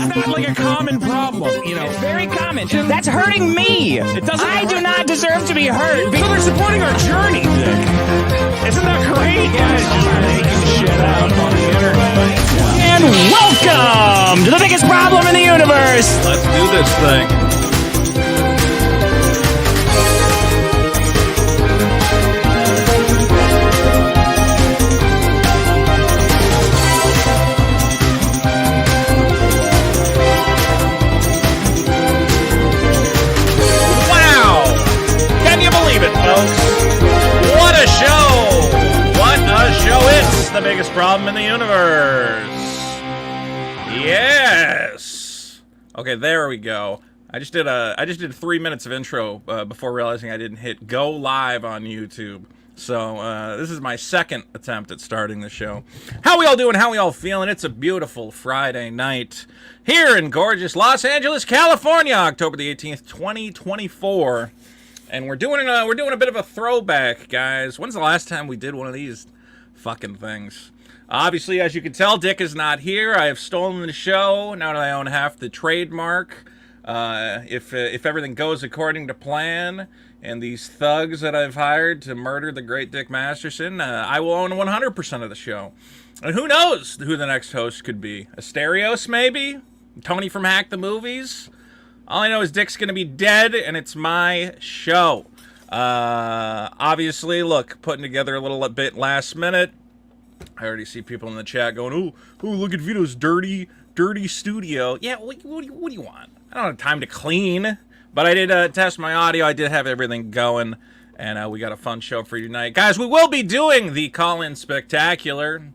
not like a common problem, you know? It's very common. That's hurting me. It doesn't. I do not deserve to be hurt. So they're supporting our journey, Dick. Isn't that great? Guys just making shit up on the internet. And welcome to the biggest problem in the universe. Let's do this thing. What a show! What a show! It's the biggest problem in the universe. Yes. Okay, there we go. I just did 3 minutes of intro before realizing I didn't hit go live on YouTube. So this is my second attempt at starting the show. How we all doing? How we all feeling? It's a beautiful Friday night here in gorgeous Los Angeles, California, October the 18th, 2024. And we're doing a bit of a throwback, guys. When's the last time we did one of these fucking things? Obviously, as you can tell, Dick is not here. I have stolen the show. Now that I own half the trademark, if everything goes according to plan, and these thugs that I've hired to murder the great Dick Masterson, I will own 100% of the show. And who knows who the next host could be? Asterios, maybe? Tony from Hack the Movies? All I know is Dick's going to be dead, and it's my show. Obviously, look, putting together a little bit last minute. I already see people in the chat going, "Oh, look at Vito's dirty studio." Yeah, what do you want? I don't have time to clean. But I did test my audio. I did have everything going, and we got a fun show for you tonight. Guys, we will be doing the call-in spectacular.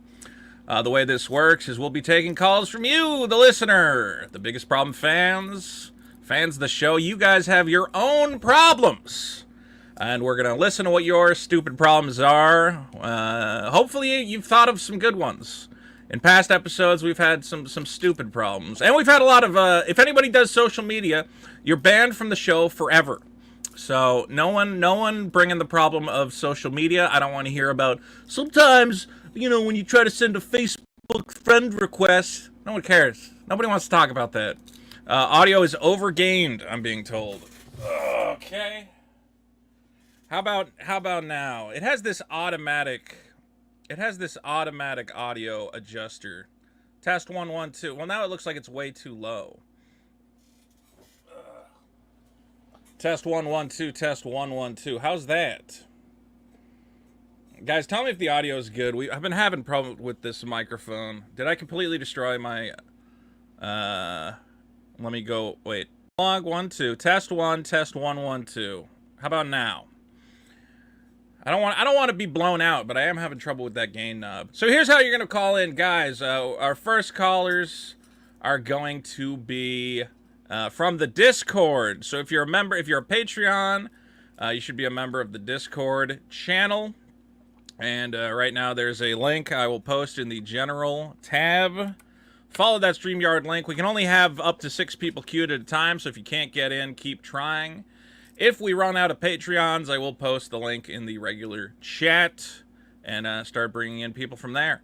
The way this works is we'll be taking calls from you, the listener, the biggest problem fans of the show. You guys have your own problems, and we're gonna listen to what your stupid problems are. Hopefully you've thought of some good ones. In past episodes, we've had some stupid problems, and we've had a lot of if anybody does social media, you're banned from the show forever. So no one bringing the problem of social media. I don't want to hear about sometimes, you know, when you try to send a Facebook friend request. No one cares. Nobody wants to talk about that. Audio is overgained, I'm being told. Okay. How about now? It has this automatic audio adjuster. Test 1 1 2. Well, now it looks like it's way too low. Test 1 1 2. Test 1 1 2. How's that? Guys, tell me if the audio is good. I've been having problems with this microphone. Did I completely destroy my let me go. Wait. Log 1 2. Test 1. Test 1 1 2. How about now? I don't want to be blown out, but I am having trouble with that gain knob. So here's how you're gonna call in, guys. Our first callers are going to be from the Discord. So if you're a member, if you're a Patreon, you should be a member of the Discord channel. And right now there's a link I will post in the general tab. Follow that StreamYard link. We can only have up to 6 people queued at a time, so if you can't get in, keep trying. If we run out of Patreons, I will post the link in the regular chat and start bringing in people from there.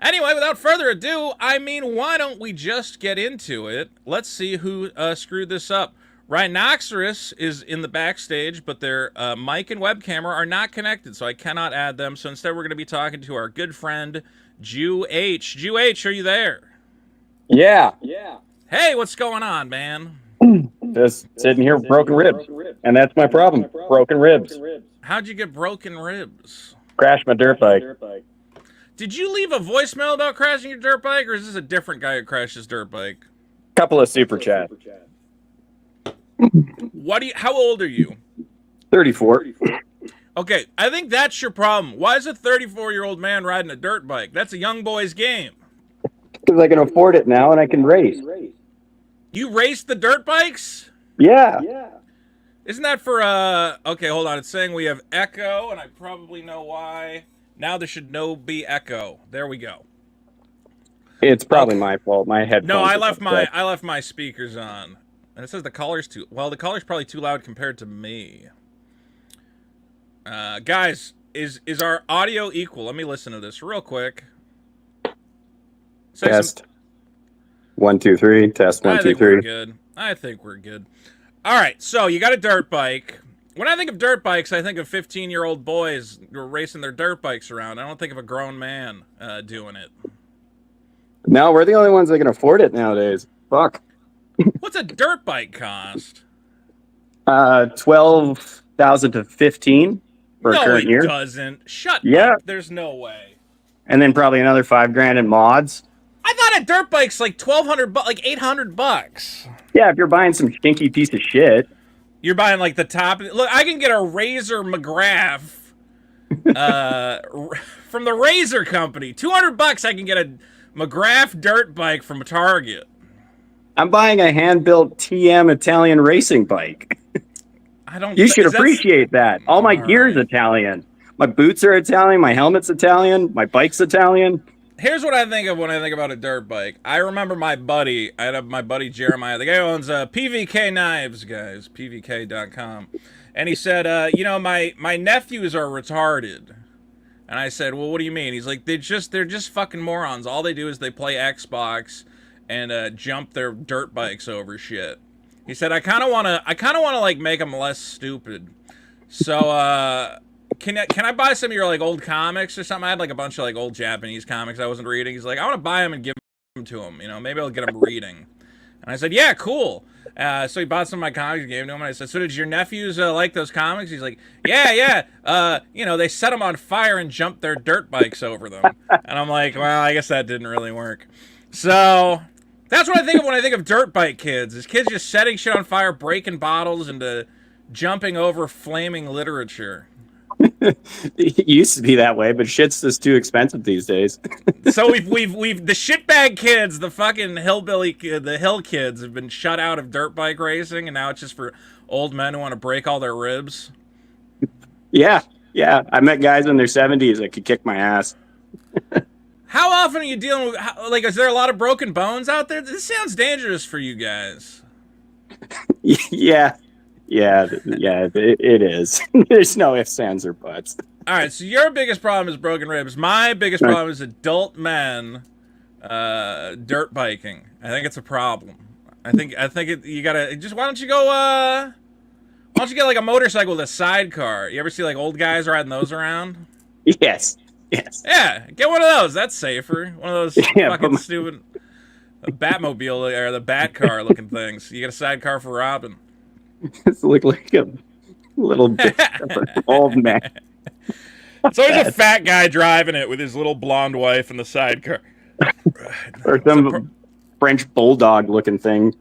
Anyway, without further ado, I mean, why don't we just get into it? Let's see who screwed this up. Rhinoceros is in the backstage, but their mic and webcam are not connected, so I cannot add them. So instead, we're going to be talking to our good friend, Jew H. Jew H, are you there? Yeah. Hey, what's going on, man? Just sitting here with broken ribs. And that's my problem. Broken ribs. How'd you get broken ribs? Crashed my dirt bike. Did you leave a voicemail about crashing your dirt bike, or is this a different guy who crashed his dirt bike? Couple of super chats. How old are you? 34. Okay, I think that's your problem. Why is a 34-year-old man riding a dirt bike? That's a young boy's game. Because I can afford it now and I can race. You race the dirt bikes? Yeah. Isn't that for, okay, hold on. It's saying we have echo, and I probably know why. Now there should be echo. There we go. It's probably my fault. My headphones. No, I left my speakers on. And it says the caller's too... Well, the caller's probably too loud compared to me. Guys, is our audio equal? Let me listen to this real quick. Test. 1, 2, 3. Test 1, I 2, think 3. we're good. I think we're good. All right, so you got a dirt bike. When I think of dirt bikes, I think of 15-year-old boys who are racing their dirt bikes around. I don't think of a grown man doing it. No, we're the only ones that can afford it nowadays. Fuck. What's a dirt bike cost? 12,000 to 15 for No, current it year. doesn't. Shut Yeah. up. There's no way. And then probably another $5,000 in mods. I thought a dirt bike's like $1,200, like $800. Yeah, if you're buying some stinky piece of shit. You're buying like the top. Look, I can get a Razor McGrath from the Razor company. $200. I can get a McGrath dirt bike from Target. I'm buying a hand-built TM Italian racing bike. I don't. You should appreciate that. All my gear is Italian. My boots are Italian. My helmet's Italian. My bike's Italian. Here's what I think of when I think about a dirt bike. I remember my buddy. I had my buddy Jeremiah, the guy who owns PVK Knives, guys, PVK.com, and he said, you know, my nephews are retarded. And I said, well, what do you mean? He's like, they're just fucking morons. All they do is they play Xbox and jump their dirt bikes over shit. He said, I kind of wanna like make them less stupid. So can I buy some of your like old comics or something? I had like a bunch of like old Japanese comics I wasn't reading. He's like, I want to buy them and give them to him. You know, maybe I'll get them reading. And I said, yeah, cool. So he bought some of my comics and gave them to him. And I said, so did your nephews like those comics? He's like, yeah. You know, they set them on fire and jumped their dirt bikes over them. And I'm like, well, I guess that didn't really work. So that's what I think of when I think of dirt bike kids. Is kids just setting shit on fire, breaking bottles, and jumping over flaming literature. It used to be that way, but shit's just too expensive these days. So we've the shitbag kids, the fucking the hill kids have been shut out of dirt bike racing, and now it's just for old men who want to break all their ribs. Yeah. I met guys in their 70s that could kick my ass. How often are you dealing with, like, is there a lot of broken bones out there? This sounds dangerous for you guys. Yeah, it is. There's no ifs, ands, or buts. All right, so your biggest problem is broken ribs. My biggest problem is adult men dirt biking. I think it's a problem. I think you gotta just, why don't you get like a motorcycle with a sidecar? You ever see like old guys riding those around? Yes. Yeah, get one of those. That's safer. One of those fucking stupid Batmobile or the Bat car looking things. You get a sidecar for Robin. It's look like a little bit of an old man. It's always a fat guy driving it with his little blonde wife in the sidecar. Or some French bulldog looking thing.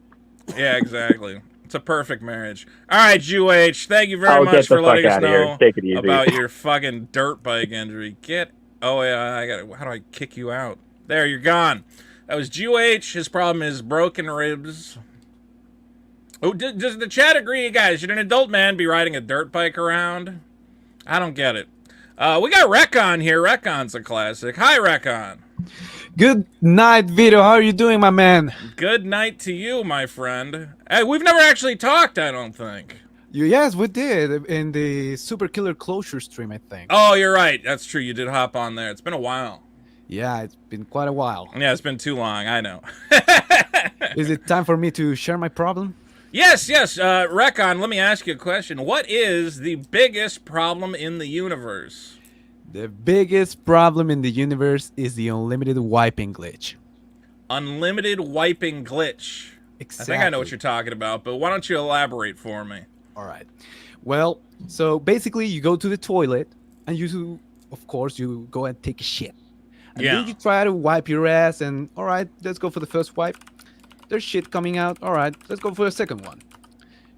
Yeah, exactly. It's a perfect marriage. All right, Jew H, thank you very much for letting us know about your fucking dirt bike injury. Oh yeah, how do I kick you out? There, you're gone. That was Jew H. His problem is broken ribs. Oh, does the chat agree, guys? Should an adult man be riding a dirt bike around? I don't get it. We got Recon here. Recon's a classic. Hi, Recon. Good night, Vito. How are you doing, my man? Good night to you, my friend. Hey, we've never actually talked, I don't think. Yes, we did in the Super Killer Closure stream, I think. Oh, you're right. That's true. You did hop on there. It's been a while. Yeah, it's been quite a while. Yeah, it's been too long. I know. Is it time for me to share my problem? Yes. Recon, let me ask you a question. What is the biggest problem in the universe? The biggest problem in the universe is the unlimited wiping glitch. Unlimited wiping glitch. Exactly. I think I know what you're talking about, but why don't you elaborate for me? All right. Well, so basically you go to the toilet and you, of course, you go and take a shit. And then you try to wipe your ass and, all right, let's go for the first wipe. There's shit coming out. All right, let's go for the second one.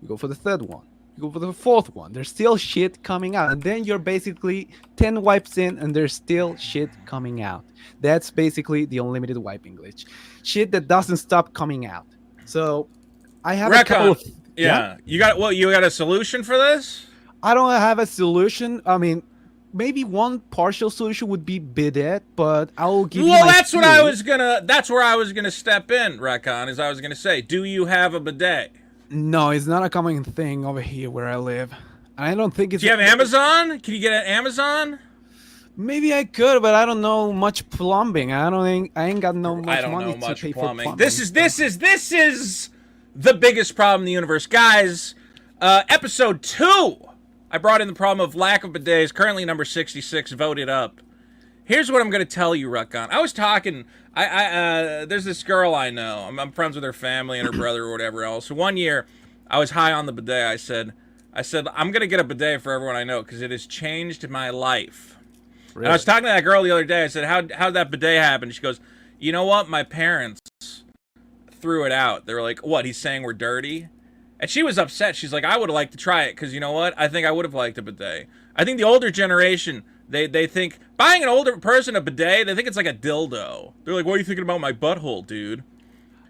You go for the third one. You go for the fourth one. There's still shit coming out. And then you're basically 10 wipes in and there's still shit coming out. That's basically the unlimited wiping glitch. Shit that doesn't stop coming out. So I have a couple of... Yeah. You got a solution for this? I don't have a solution. I mean, maybe one partial solution would be bidet, but I will give you my that's where I was gonna step in, Recon, as I was gonna say, do you have a bidet? No, it's not a common thing over here where I live. I don't think it's... Do you have Amazon? Can you get it at Amazon? Maybe I could, but I don't know much plumbing. I ain't got no much I don't money know much to pay plumbing. for plumbing. This is the biggest problem in the universe, guys. Episode 2. I brought in the problem of lack of bidets. Currently number 66, voted up. Here's what I'm gonna tell you, Rucon. I was talking. There's this girl I know. I'm friends with her family and her brother or whatever else. So one year, I was high on the bidet. I said, I'm gonna get a bidet for everyone I know because it has changed my life. Really? And I was talking to that girl the other day. I said, how'd that bidet happen? She goes, you know what? My parents threw it out. They were like, what? He's saying we're dirty? And she was upset. She's like, I would have liked to try it because you know what? I think I would have liked a bidet. I think the older generation, they think buying an older person a bidet, they think it's like a dildo. They're like, what are you thinking about my butthole, dude?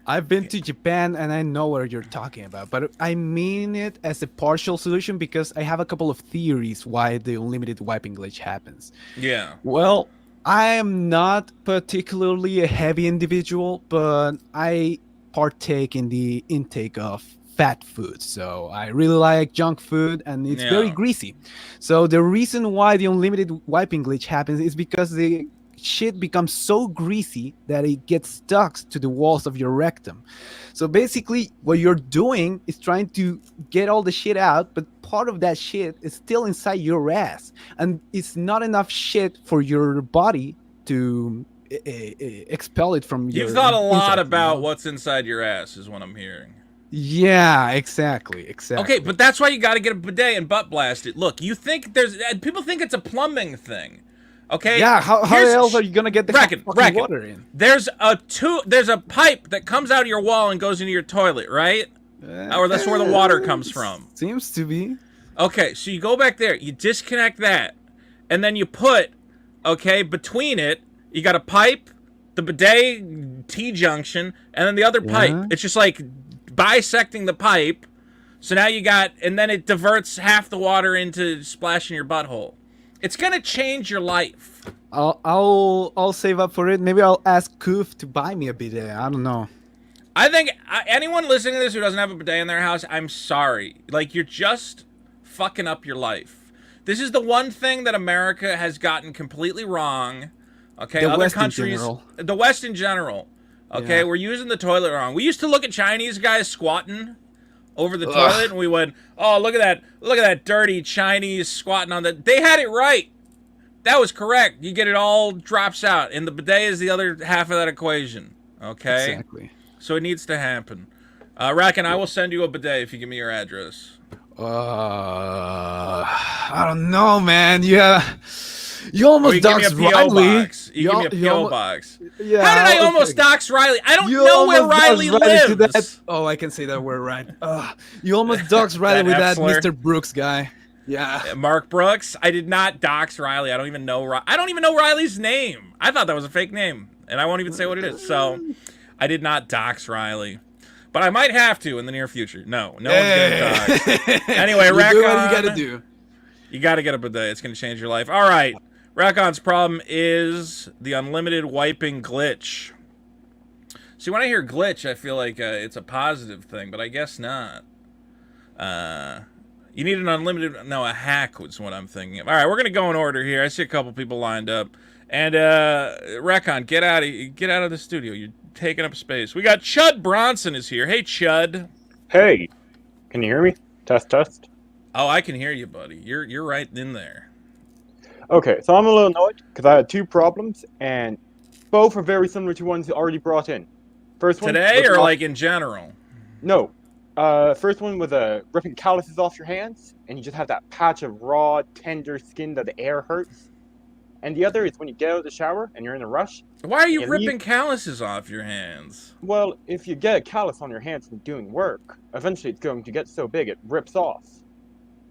I've been to Japan and I know what you're talking about, but I mean it as a partial solution because I have a couple of theories why the unlimited wiping glitch happens. Yeah. Well, I am not particularly a heavy individual, but I partake in the intake of fat food. So I really like junk food and it's very greasy. So the reason why the unlimited wiping glitch happens is because the shit becomes so greasy that it gets stuck to the walls of your rectum. So basically what you're doing is trying to get all the shit out, but part of that shit is still inside your ass, and it's not enough shit for your body to expel it from your You've thought a lot inside, about you know? what's inside your ass is what I'm hearing. Yeah, exactly. Okay, but that's why you got to get a bidet and butt blast it. Look, you think people think it's a plumbing thing. Okay. Yeah, how else are you gonna get the fucking water in? There's a pipe that comes out of your wall and goes into your toilet, right? Or that's where the water comes from. Seems to be. Okay, so you go back there, you disconnect that, and then you put, between it, you got a pipe, the bidet T-junction, and then the other pipe. It's just like bisecting the pipe. So now you got, and then it diverts half the water into splashing your butthole. It's gonna change your life. I'll save up for it. Maybe I'll ask Koof to buy me a bidet. I don't know. I think anyone listening to this who doesn't have a bidet in their house, I'm sorry. Like, you're just fucking up your life. This is the one thing that America has gotten completely wrong. Okay, the other West countries, the West in general. Okay, we're using the toilet wrong. We used to look at Chinese guys squatting over the toilet, and we went, "Oh, look at that dirty Chinese squatting on the." They had it right. That was correct. You get it all drops out, and the bidet is the other half of that equation. Okay, exactly. So it needs to happen. Racken, I will send you a bidet if you give me your address. I don't know, man. You almost doxed Riley. You give me a P.O. box. Yeah, how did I almost dox Riley? I don't know where Riley lives. Oh, I can say that word right. You almost doxed Riley with that Mr. Brooks guy. Yeah. Mark Brooks? I did not dox Riley. I don't even know Riley's name. I thought that was a fake name, and I won't even say what it is. So I did not dox Riley. But I might have to in the near future. No one's gonna dox. Anyway, Rackon, do what you gotta do. You gotta get a bidet. It's gonna change your life. All right. Rackon's problem is the unlimited wiping glitch. See, when I hear glitch, I feel like it's a positive thing, but I guess not. You need an unlimited... No, a hack was what I'm thinking of. All right, we're going to go in order here. I see a couple people lined up. And, Rackon, get out of the studio. You're taking up space. We got Chud Bronson is here. Hey, Chud. Hey. Can you hear me? Test, test. Oh, I can hear you, buddy. You're right in there. Okay, so I'm a little annoyed because I had two problems, and both are very similar to ones already brought in. First one today or like in general? No. First one was ripping calluses off your hands, and you just have that patch of raw, tender skin that the air hurts. And the other is when you get out of the shower and you're in a rush. Why are you ripping calluses off your hands? Well, if you get a callus on your hands from doing work, eventually it's going to get so big it rips off.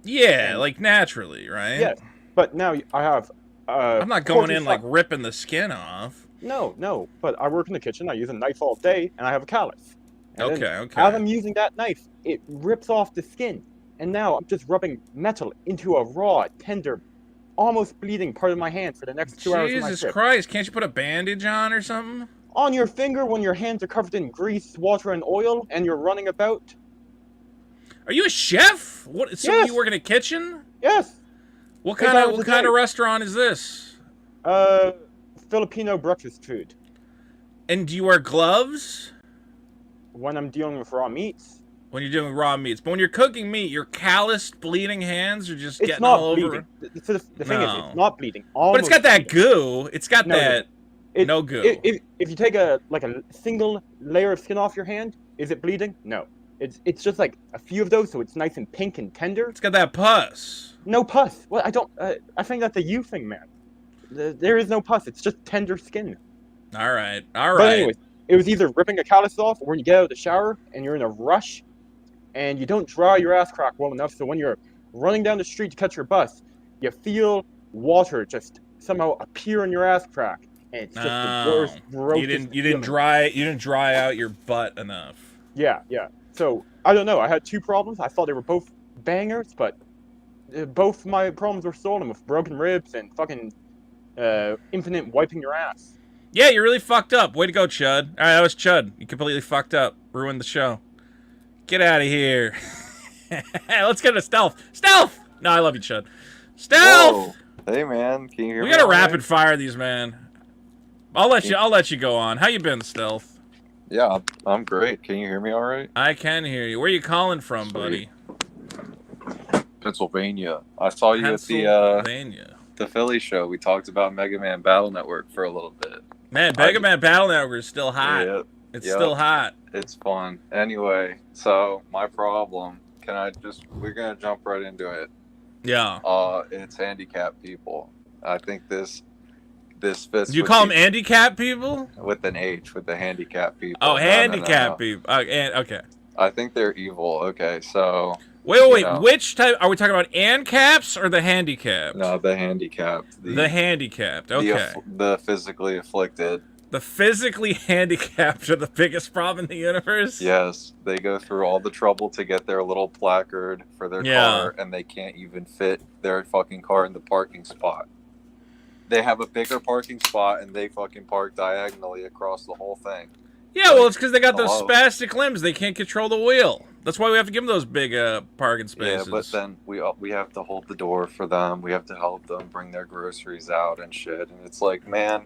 Yeah, like naturally, right? Yes. But now I have... I'm not going in like ripping the skin off. No. But I work in the kitchen. I use a knife all day, and I have a callus. And okay. As I'm using that knife, it rips off the skin. And now I'm just rubbing metal into a raw, tender, almost bleeding part of my hand for the next 2 hours of my trip. Jesus Christ, can't you put a bandage on or something? On your finger when your hands are covered in grease, water, and oil, and you're running about. Are you a chef? What? So yes. You work in a kitchen? Yes. What kind of restaurant is this? Filipino breakfast food. And do you wear gloves When I'm dealing with raw meats, when you're doing raw meats? But when you're cooking meat, your calloused, bleeding hands are just it's getting not all bleeding. over. The thing is, No. it's not bleeding. But it's got that bleeding. goo. It's got No, no, that no goo. If you take a single layer of skin off your hand, is it bleeding? No. It's just like a few of those, so it's nice and pink and tender. It's got that pus. No pus. Well, I don't. I think that's a you thing, man. There is no pus. It's just tender skin. All right. All right. But anyways, it was either ripping a callus off, or when you get out of the shower and you're in a rush, and you don't dry your ass crack well enough, so when you're running down the street to catch your bus, you feel water just somehow appear in your ass crack, and it's just the worst, grossest. You didn't dry out your butt enough. Yeah. So I don't know. I had two problems. I thought they were both bangers, but both my problems were stolen with broken ribs and fucking infinite wiping your ass. Yeah, you really fucked up. Way to go, Chud. All right, that was Chud. You completely fucked up. Ruined the show. Get out of here. Let's get to Stealth. Stealth! No, I love you, Chud. Stealth! Whoa. Hey, man. Can you hear me? We gotta all right? rapid fire these, man. I'll let you go on. How you been, Stealth? Yeah, I'm great. Can you hear me all right? I can hear you. Where you calling from, buddy? Pennsylvania. I saw you at Pennsylvania. the Philly show. We talked about Mega Man Battle Network for a little bit. Man, Mega Man Battle Network is still hot. Yep. It's Yep. still hot. It's fun. Anyway, so my problem, we're going to jump right into it. Yeah. It's handicap people. I think this fits. You call them handicap people? with an H, with the handicap people. Oh, No, handicap no. people. Okay. I think they're evil. Okay, so Wait. know. Which type? Are we talking about ANCAPs or the handicapped? no, the handicapped. The handicapped. Okay. The physically afflicted. The physically handicapped are the biggest problem in the universe? Yes, they go through all the trouble to get their little placard for their car, and they can't even fit their fucking car in the parking spot. They have a bigger parking spot, and they fucking park diagonally across the whole thing. Yeah, well, it's because they got those Hello? spastic limbs. They can't control the wheel. That's why we have to give them those big parking spaces. Yeah, but then we have to hold the door for them. We have to help them bring their groceries out and shit. And it's like, man,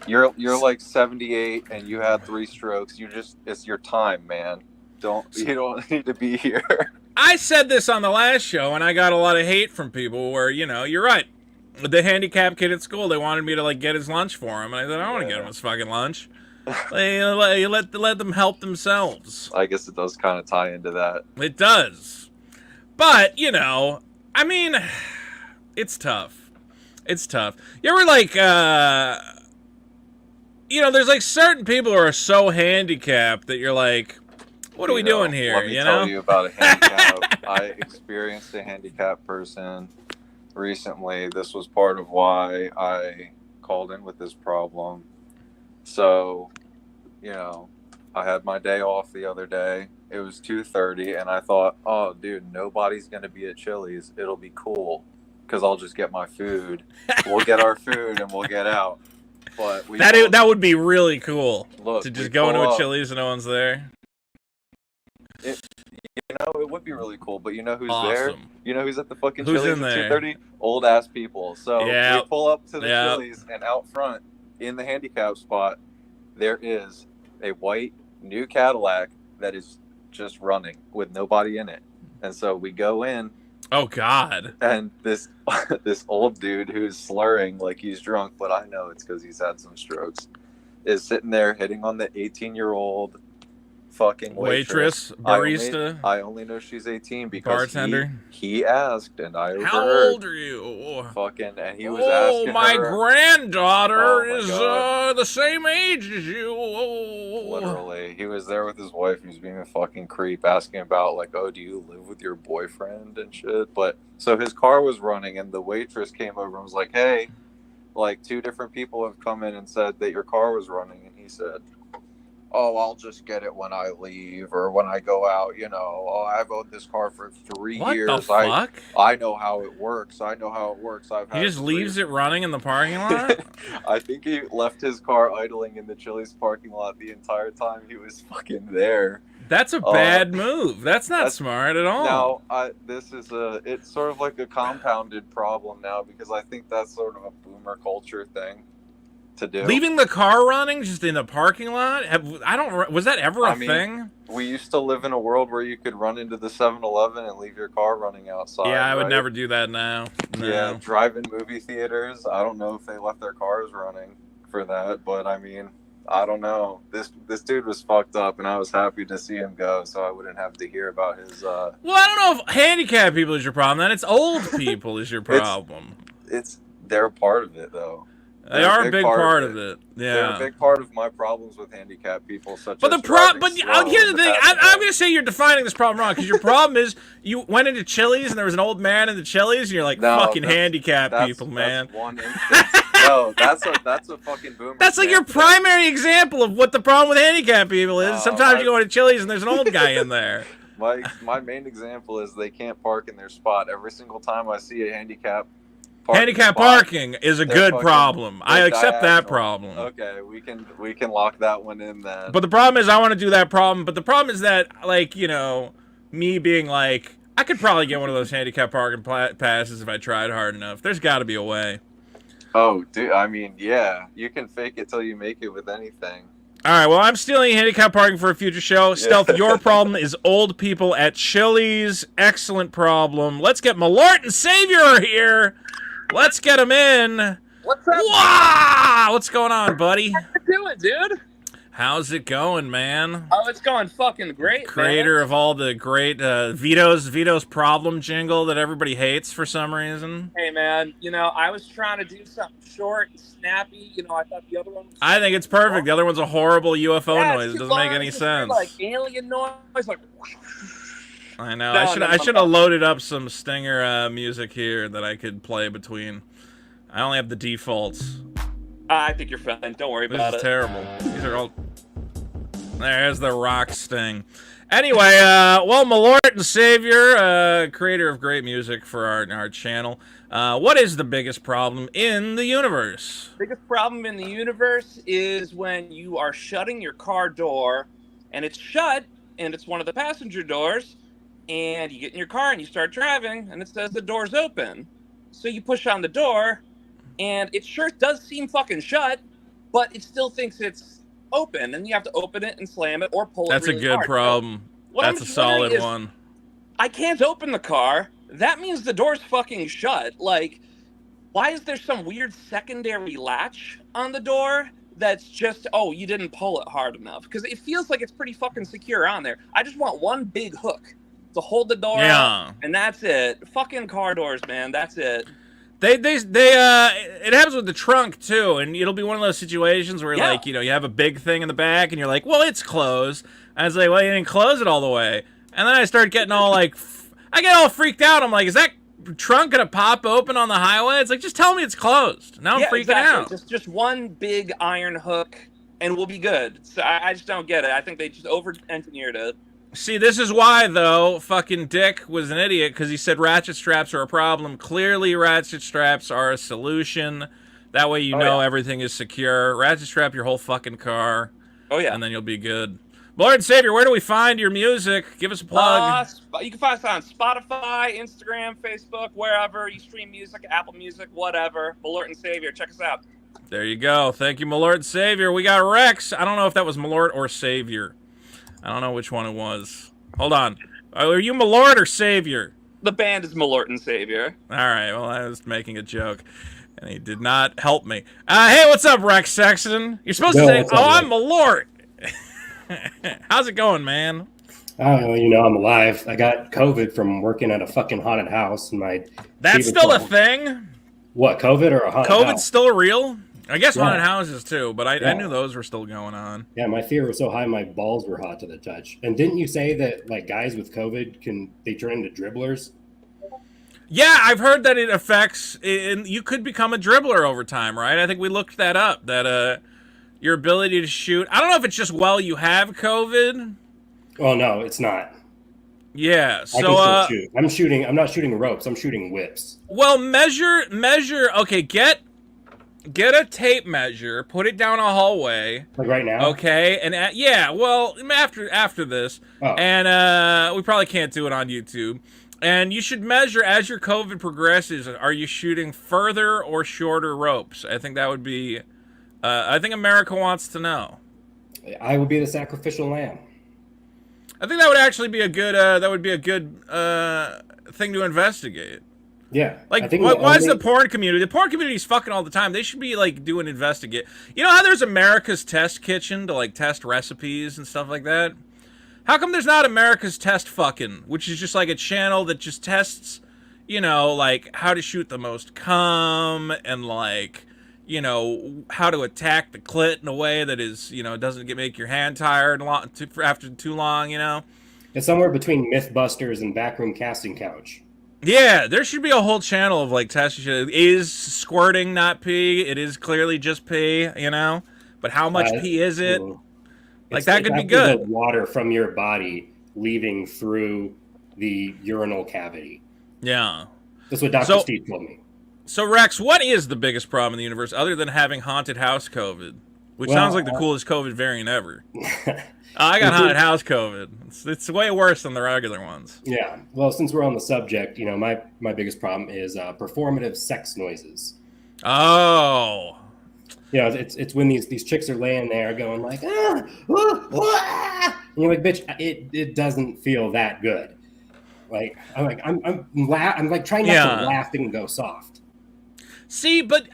you're like 78 and you had 3 strokes. It's your time, man. You don't need to be here. I said this on the last show, and I got a lot of hate from people where, you're right. The handicapped kid at school, they wanted me to, like, get his lunch for him. And I said, I don't want to get him his fucking lunch. You let them help themselves. I guess it does kind of tie into that. It does. But, I mean, it's tough. It's tough. You ever, like, there's, like, certain people who are so handicapped that you're like, what are we doing here, Let me tell you about a handicap. I experienced a handicapped person recently. This was part of why I called in with this problem. So, I had my day off the other day. It was 2:30, and I thought, oh, dude, nobody's going to be at Chili's. It'll be cool, because I'll just get my food. We'll get our food, and we'll get out. But that would be really cool, look, to just go into a Chili's and no one's there. It would be really cool, but you know who's Awesome. there? You know who's at the fucking Who's Chili's in at there? 2:30? Old ass people. So Yeah. we pull up to the Yeah. Chili's, and out front, in the handicap spot, there is a white new Cadillac that is just running with nobody in it. And so we go in, Oh, God. and this old dude who's slurring like he's drunk, but I know it's because he's had some strokes, is sitting there hitting on the 18-year-old fucking Waitress, barista, I only know she's 18 because bartender. he asked, and I overheard. How old are you? Fucking, and he was asking my her. granddaughter Oh, my is God. the same age as you. Literally, he was there with his wife. He was being a fucking creep, asking about like, oh, do you live with your boyfriend and shit? But so his car was running, and the waitress came over and was like, hey, like 2 different people have come in and said that your car was running, and he said, oh, I'll just get it when I leave or when I go out, Oh, I've owned this car for 3 What years. the fuck? I know how it works. I've He just leaves it running in the parking lot? I think he left his car idling in the Chili's parking lot the entire time he was fucking there. That's a bad move. That's not smart at all. Now, it's sort of like a compounded problem now because I think that's sort of a boomer culture thing to do. Leaving the car running just in the parking lot? Was that ever a thing? We used to live in a world where you could run into the 7-Eleven and leave your car running outside. Yeah, I would right? never do that now. No. Yeah, drive-in movie theaters. I don't know if they left their cars running for that, but I mean, I don't know. This dude was fucked up, and I was happy to see him go, so I wouldn't have to hear about his. Well, I don't know if handicapped people is your problem. Then it's old people is your problem. They're part of it though. They are a big part of it. Yeah, they're a big part of my problems with handicapped people. Here's the thing. I'm going to say you're defining this problem wrong because your problem is you went into Chili's and there was an old man in the Chili's and you're like, fucking handicapped people, man. That's one instance. No, that's a fucking boomer. That's like your primary example of what the problem with handicapped people is. Sometimes you go into Chili's and there's an old guy in there. My main example is they can't park in their spot. Every single time I see a handicap parking is a good problem. I accept that problem. Okay, we can lock that one in then. But the problem is I want to do that problem. But the problem is that, like, you know, me being like, I could probably get one of those handicap parking passes if I tried hard enough. There's got to be a way. Oh, dude, I mean, yeah, you can fake it till you make it with anything. All right, well, I'm stealing handicap parking for a future show. Yeah. Stealth, your problem is old people at Chili's. Excellent problem. Let's get Malort and Savior here. Let's get him in. What's up? Wow! What's going on, buddy? How you doing, dude? How's it going, man? Oh, it's going fucking great, Creator man. of all the great Vito's problem jingle that everybody hates for some reason. Hey, man, you know, I was trying to do something short and snappy. You know, I thought the other one was... I think it's perfect. The other one's a horrible UFO noise. It doesn't make any sense. Like alien noise, like... I know. I should have loaded up some Stinger music here that I could play between. I only have the defaults. I think you're fine. Don't worry about it. This is terrible. These are all... There's the rock sting. Anyway, well, Malort and Savior, creator of great music for our channel. What is the biggest problem in the universe? Biggest problem in the universe is when you are shutting your car door, and it's shut, and it's one of the passenger doors, and you get in your car and you start driving, and it says the door's open. So you push on the door, and it sure does seem fucking shut, but it still thinks it's open, and you have to open it and slam it or pull That's it really a good hard. problem. That's a solid one. I can't open the car. That means the door's fucking shut. Like, why is there some weird secondary latch on the door that's just, oh, you didn't pull it hard enough? Because it feels like it's pretty fucking secure on there. I just want one big hook to hold the door up, and that's it. Fucking car doors, man. That's it. It happens with the trunk too, and it'll be one of those situations where, like, you know, you have a big thing in the back, and you're like, well, it's closed. And it's like, well, you didn't close it all the way. And then I start getting all like, I get all freaked out. I'm like, is that trunk gonna pop open on the highway? It's like, just tell me it's closed. Now I'm freaking out. Just one big iron hook, and we'll be good. So I just don't get it. I think they just over-engineered it. See, this is why, though, fucking Dick was an idiot, because he said ratchet straps are a problem. Clearly, ratchet straps are a solution. That way you know everything is secure. Ratchet strap your whole fucking car. Oh, yeah. And then you'll be good. Lord Savior, where do we find your music? Give us a plug. You can find us on Spotify, Instagram, Facebook, wherever you stream music, Apple Music, whatever. Malort and Savior, check us out. There you go. Thank you, Malort and Savior. We got Rex. I don't know if that was Malort or Savior. I don't know which one it was. Hold on. Are you Malort or Savior? The band is Malort and Savior. All right. Well, I was making a joke, and he did not help me. Hey, what's up, Rex Sexton? You're supposed to say, I'm Malort. How's it going, man? Oh, you know, I'm alive. I got COVID from working at a fucking haunted house. And That's still a thing? What, COVID or a haunted house? COVID's still real? I guess haunted houses too, but I knew those were still going on. Yeah, my fever was so high my balls were hot to the touch. And didn't you say that, like, guys with COVID they turn into dribblers? Yeah, I've heard that it affects, and you could become a dribbler over time, right? I think we looked that up, that your ability to shoot. I don't know if it's just while you have COVID. Oh no, it's not. Yeah, so I can still shoot. I'm not shooting ropes. I'm shooting whips. Well, measure. Okay, get get a tape measure, put it down a hallway. Like right now? Okay, and yeah, well, after this, Oh. and we probably can't do it on YouTube. And you should measure as your COVID progresses. Are you shooting further or shorter ropes? I think that would be. I think America wants to know. I would be the sacrificial lamb. I think that would actually be a good. That would be a good thing to investigate. Yeah. Like, I think why is the porn community? The porn community is fucking all the time. They should be like doing investigate. You know how there's America's Test Kitchen to like test recipes and stuff like that? How come there's not America's Test Fucking, which is just like a channel that just tests, you know, like how to shoot the most cum and like, you know, how to attack the clit in a way that is, you know, doesn't make your hand tired after too long, you know? It's somewhere between Mythbusters and Backroom Casting Couch. Yeah, there should be a whole channel of like testing shit. Is squirting not pee? It is clearly just pee, you know? But how much pee is it? Like, that could be good. The water from your body leaving through the urinal cavity. Yeah. That's what Dr. Steve told me. So, Rex, what is the biggest problem in the universe other than having haunted house COVID? Which sounds like the coolest COVID variant ever. I got haunted house COVID. It's way worse than the regular ones. Yeah. Well, since we're on the subject, you know, my biggest problem is performative sex noises. Oh. You know, it's when these chicks are laying there going like, and you're like, bitch, it doesn't feel that good. Like I'm like trying not to laugh and go soft. See, but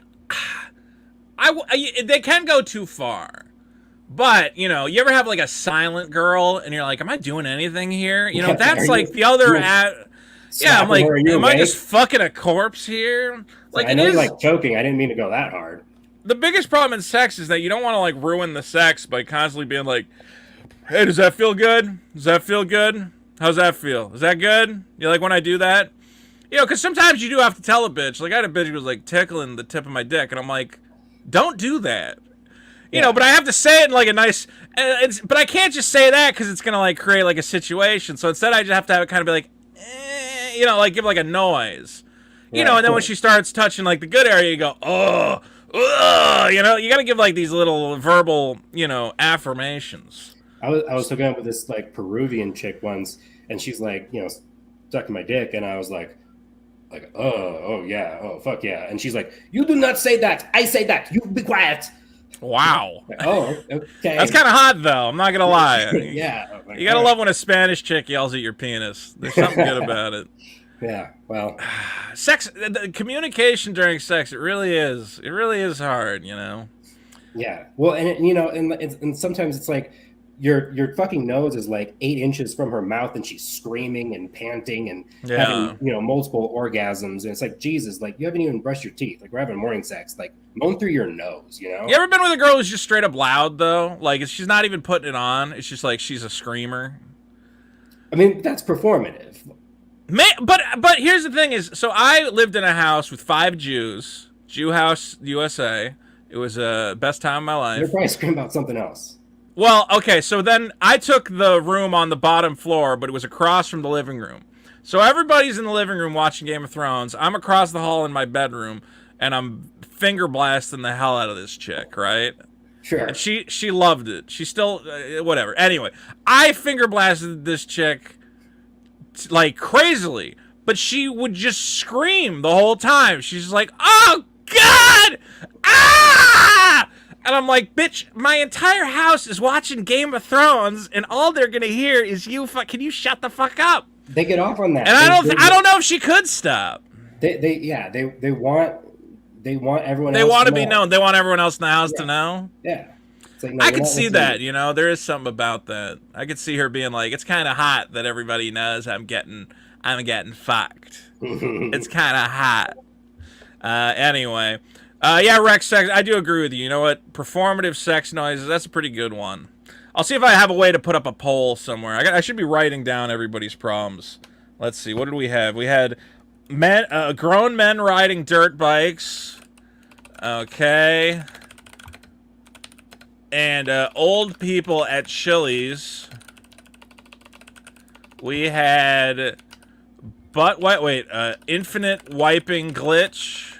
they can go too far. But, you know, you ever have like a silent girl and you're like, am I doing anything here? You know, that's like the other yeah, I'm like, am I just fucking a corpse here? Like, I know you're like choking. I didn't mean to go that hard. The biggest problem in sex is that you don't want to like ruin the sex by constantly being like, hey, does that feel good? Does that feel good? How's that feel? Is that good? You like when I do that? You know, because sometimes you do have to tell a bitch. Like, I had a bitch who was like tickling the tip of my dick, and I'm like, don't do that. You know, but I have to say it in like a nice, but I can't just say that because it's going to like create like a situation. So instead I just have to have it kind of be like, you know, like give like a noise. You know, and then when she starts touching like the good area, you go, oh, you know, you got to give like these little verbal, you know, affirmations. I was hooking up with this like Peruvian chick once, and she's like, you know, sucking my dick, and I was like, oh yeah, oh fuck yeah, and she's like, you do not say that, I say that, you be quiet. Wow. Like, oh, okay. That's kind of hot though. I'm not gonna lie. Yeah. You gotta love when a Spanish chick yells at your penis. There's something good about it. Yeah, well, sex, the communication during sex, it really is hard, you know. Yeah, well, and you know, and sometimes it's like your fucking nose is like 8 inches from her mouth, and she's screaming and panting and having, you know, multiple orgasms, and it's like, Jesus, like you haven't even brushed your teeth, like we're having morning sex, like moan through your nose, you know. You ever been with a girl who's just straight up loud though? Like she's not even putting it on. It's just like she's a screamer. I mean, that's performative. But here's the thing is, so I lived in a house with 5 Jews, Jew House USA. It was the best time of my life. They're probably screaming about something else. Well, okay, so then I took the room on the bottom floor, but it was across from the living room. So everybody's in the living room watching Game of Thrones. I'm across the hall in my bedroom, and I'm finger blasting the hell out of this chick, right? Sure. And she loved it. She still, whatever. Anyway, I finger blasted this chick like crazily, but she would just scream the whole time. She's just like, oh God, ah! And I'm like, bitch, my entire house is watching Game of Thrones, and all they're gonna hear is you. Can you shut the fuck up? They get off on that, and I don't know if she could stop. They want everyone. They want to be known. They want everyone else in the house to know. Yeah. Like, no, I could see that, you know, there is something about that. I could see her being like, it's kind of hot that everybody knows I'm getting fucked. It's kind of hot. Anyway, yeah, Rex, sex. I do agree with you. You know what? Performative sex noises. That's a pretty good one. I'll see if I have a way to put up a poll somewhere. I should be writing down everybody's problems. Let's see. What did we have? We had grown men riding dirt bikes. Okay. And old people at Chili's. We had infinite wiping glitch.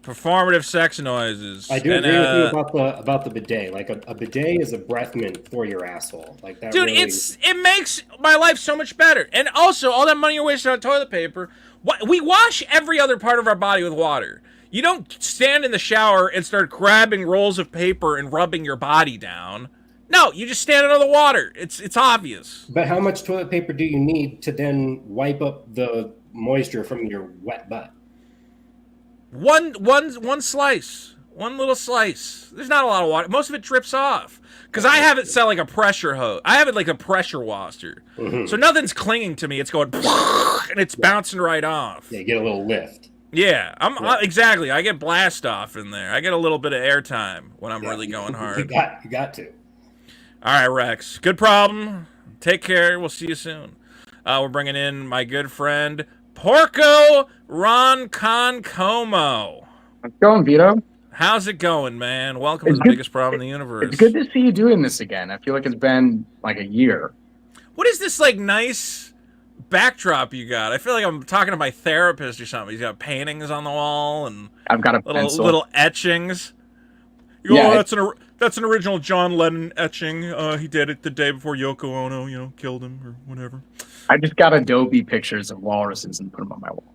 Performative sex noises. I do agree with you about the bidet. Like a bidet is a breath mint for your asshole. Like that. Dude, really... it makes my life so much better. And also, all that money you're wasting on toilet paper. We wash every other part of our body with water. You don't stand in the shower and start grabbing rolls of paper and rubbing your body down. No, you just stand under the water. It's obvious. But how much toilet paper do you need to then wipe up the moisture from your wet butt? One slice. One little slice. There's not a lot of water. Most of it drips off. Because I have it set like a pressure hose. I have it like a pressure washer. Mm-hmm. So nothing's clinging to me. It's going and it's bouncing right off. Yeah, you get a little lift. Yeah, exactly. I get blast off in there. I get a little bit of airtime when I'm really going hard. You got to. All right, Rex. Good problem. Take care. We'll see you soon. We're bringing in my good friend Porco Ronconcomo. How's it going, Vito? How's it going, man? Welcome to the biggest problem in the universe. It's good to see you doing this again. I feel like it's been like a year. What is this like nice backdrop you got? I feel like I'm talking to my therapist or something. He's got paintings on the wall and I've got a pencil. Little etchings. That's an original John Lennon etching. He did it the day before Yoko Ono, killed him or whatever. I just got Adobe pictures of walruses and put them on my wall.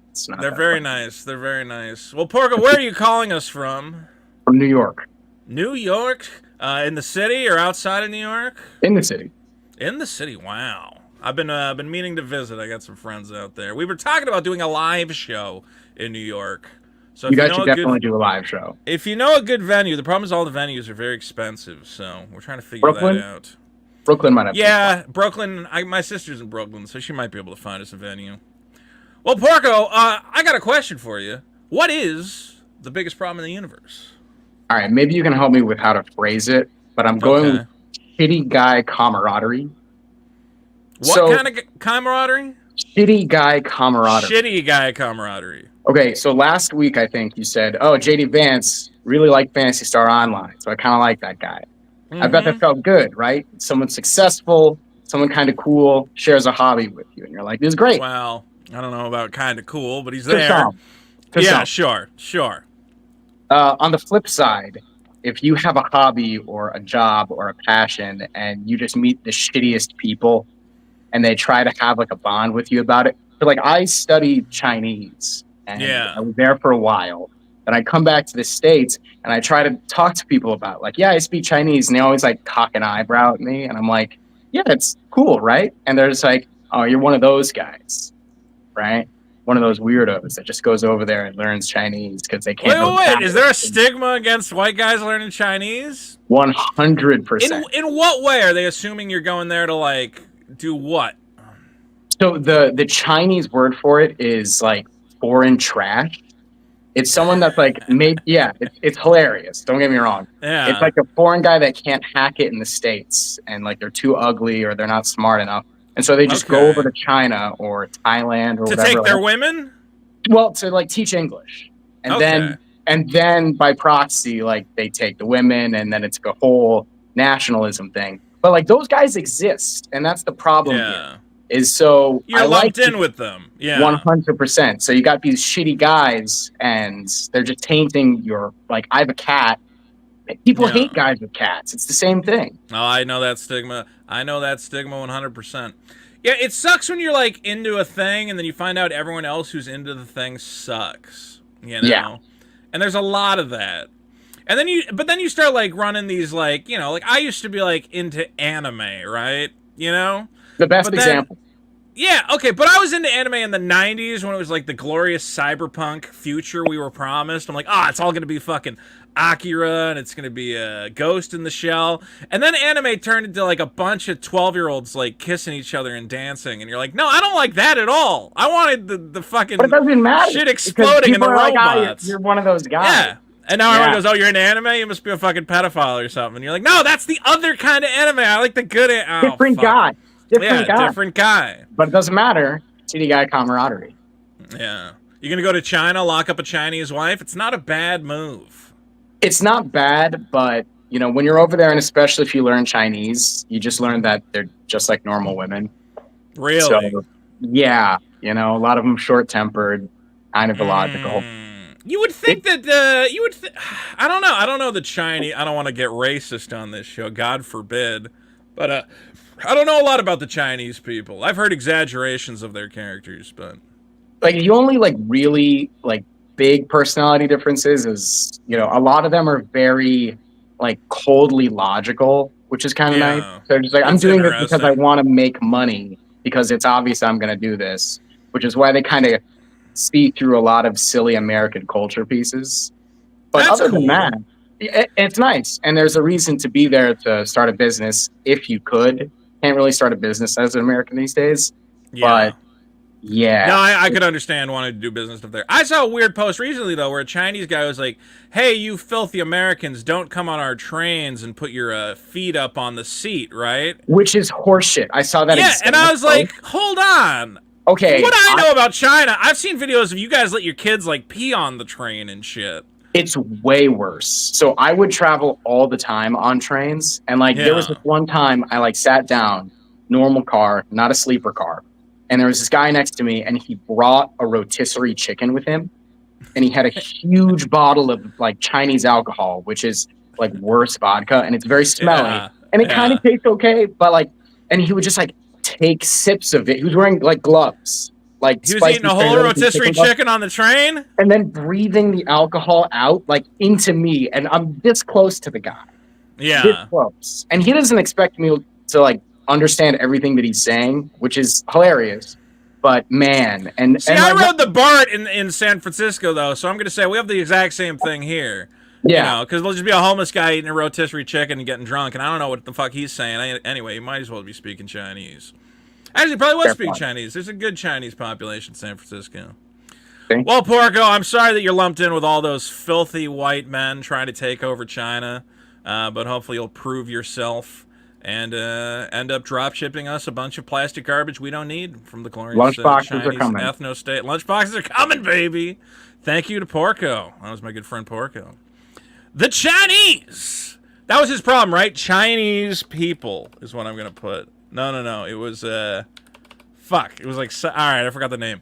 They're very nice. They're very nice. Well, Porco, where are you calling us from? From New York. New York? In the city or outside of New York? In the city. In the city. Wow. I've been meaning to visit. I got some friends out there. We were talking about doing a live show in New York. So you guys should definitely do a live show. If you know a good venue, the problem is all the venues are very expensive, so we're trying to figure that out. Brooklyn might have. Yeah, Brooklyn. My sister's in Brooklyn, so she might be able to find us a venue. Well, Porco, I got a question for you. What is the biggest problem in the universe? All right, maybe you can help me with how to phrase it, but I'm going with shitty guy camaraderie. What kind of camaraderie? Shitty guy camaraderie. Shitty guy camaraderie. Okay, so last week I think you said, JD Vance really liked Phantasy Star Online, so I kind of like that guy. Mm-hmm. I bet that felt good, right? Someone successful, someone kind of cool, shares a hobby with you, and you're like, this is great. Well, I don't know about kind of cool, but he's there. Yeah, sure. On the flip side, if you have a hobby or a job or a passion and you just meet the shittiest people and they try to have like a bond with you about it. So like I studied Chinese and I was there for a while. Then I come back to the States and I try to talk to people about like, I speak Chinese, and they always like cock an eyebrow at me. And I'm like, yeah, it's cool, right? And they're just like, oh, you're one of those guys. Right? One of those weirdos that just goes over there and learns Chinese because they can't. Wait. Is there a stigma against white guys learning Chinese? 100%. In what way are they assuming you're going there to like do what? So the Chinese word for it is like foreign trash. It's someone that's like it's hilarious. Don't get me wrong. Yeah. It's like a foreign guy that can't hack it in the States and like they're too ugly or they're not smart enough. And so they just go over to China or Thailand or whatever. To take their women? Well, to like teach English. And then by proxy, like they take the women and then it's a whole nationalism thing. But like those guys exist, and that's the problem here. Is so you're lumped in with them. Yeah. 100%. So you got these shitty guys and they're just tainting your like I have a cat. People hate guys with cats. It's the same thing. Oh, I know that stigma. 100%. Yeah, it sucks when you're like into a thing and then you find out everyone else who's into the thing sucks. Yeah. And there's a lot of that. And then you start like running these like, like I used to be like into anime, right? The best example. Yeah, okay, but I was into anime in the 90s when it was like the glorious cyberpunk future we were promised. I'm like, it's all going to be fucking Akira and it's going to be a Ghost in the Shell. And then anime turned into like a bunch of 12-year-olds like kissing each other and dancing. And you're like, no, I don't like that at all. I wanted the fucking but it doesn't matter, shit exploding in the robots. You're one of those guys. Yeah. And now everyone goes, oh, you're into anime? You must be a fucking pedophile or something. And you're like, no, that's the other kind of anime. I like the good different guy. Different guy. But it doesn't matter. Shitty guy camaraderie. Yeah. You're going to go to China, lock up a Chinese wife? It's not a bad move. It's not bad, but, when you're over there, and especially if you learn Chinese, you just learn that they're just like normal women. Really? So, yeah. A lot of them short-tempered, kind of illogical. You would think that I don't know. I don't know the Chinese. I don't want to get racist on this show. God forbid. But I don't know a lot about the Chinese people. I've heard exaggerations of their characters, but Like the only like really like big personality differences is, you know, a lot of them are very like coldly logical, which is kind of Yeah. nice. They're just like, I'm That's doing this because I interesting. want to make money because it's obvious I'm going to do this, which is why they kind of see through a lot of silly American culture pieces. But That's other than cool. that, it's nice. And there's a reason to be there to start a business if you could. Can't really start a business as an American these days. yeah. But yeah. No, I could understand wanting to do business up there. I saw a weird post recently, though, where a Chinese guy was like, hey, you filthy Americans, don't come on our trains and put your feet up on the seat, right? Which is horseshit. I saw that. Yeah, exact and I was post. like, hold on. Okay. What I know about China, I've seen videos of you guys let your kids, like, pee on the train and shit. It's way worse. So I would travel all the time on trains. And, like, there was this one time I, like, sat down, normal car, not a sleeper car. And there was this guy next to me, and he brought a rotisserie chicken with him. And he had a huge bottle of, like, Chinese alcohol, which is, like, worse vodka. And it's very smelly. Yeah, and it kind of tastes okay. But, like, and he would just, like, take sips of it. He was wearing, like, gloves. Like he was eating a whole rotisserie chicken on the train? And then breathing the alcohol out, like, into me. And I'm this close to the guy. Yeah. This close. And he doesn't expect me to, like, understand everything that he's saying, which is hilarious. But, man. See, I rode the BART in San Francisco, though, so I'm going to say we have the exact same thing here. Yeah. You know, because there'll just be a homeless guy eating a rotisserie chicken and getting drunk, and I don't know what the fuck he's saying. Anyway, he might as well be speaking Chinese. Actually, probably was speaking Chinese. There's a good Chinese population in San Francisco. Well, Porco, I'm sorry that you're lumped in with all those filthy white men trying to take over China, but hopefully you'll prove yourself and end up drop shipping us a bunch of plastic garbage we don't need from the glorious Lunchboxes are Chinese coming. ethno-state. Lunchboxes are coming, baby. Thank you to Porco. That was my good friend Porco. The Chinese. That was his problem, right? Chinese people is what I'm going to put. No. It was, fuck. It was like, all right, I forgot the name.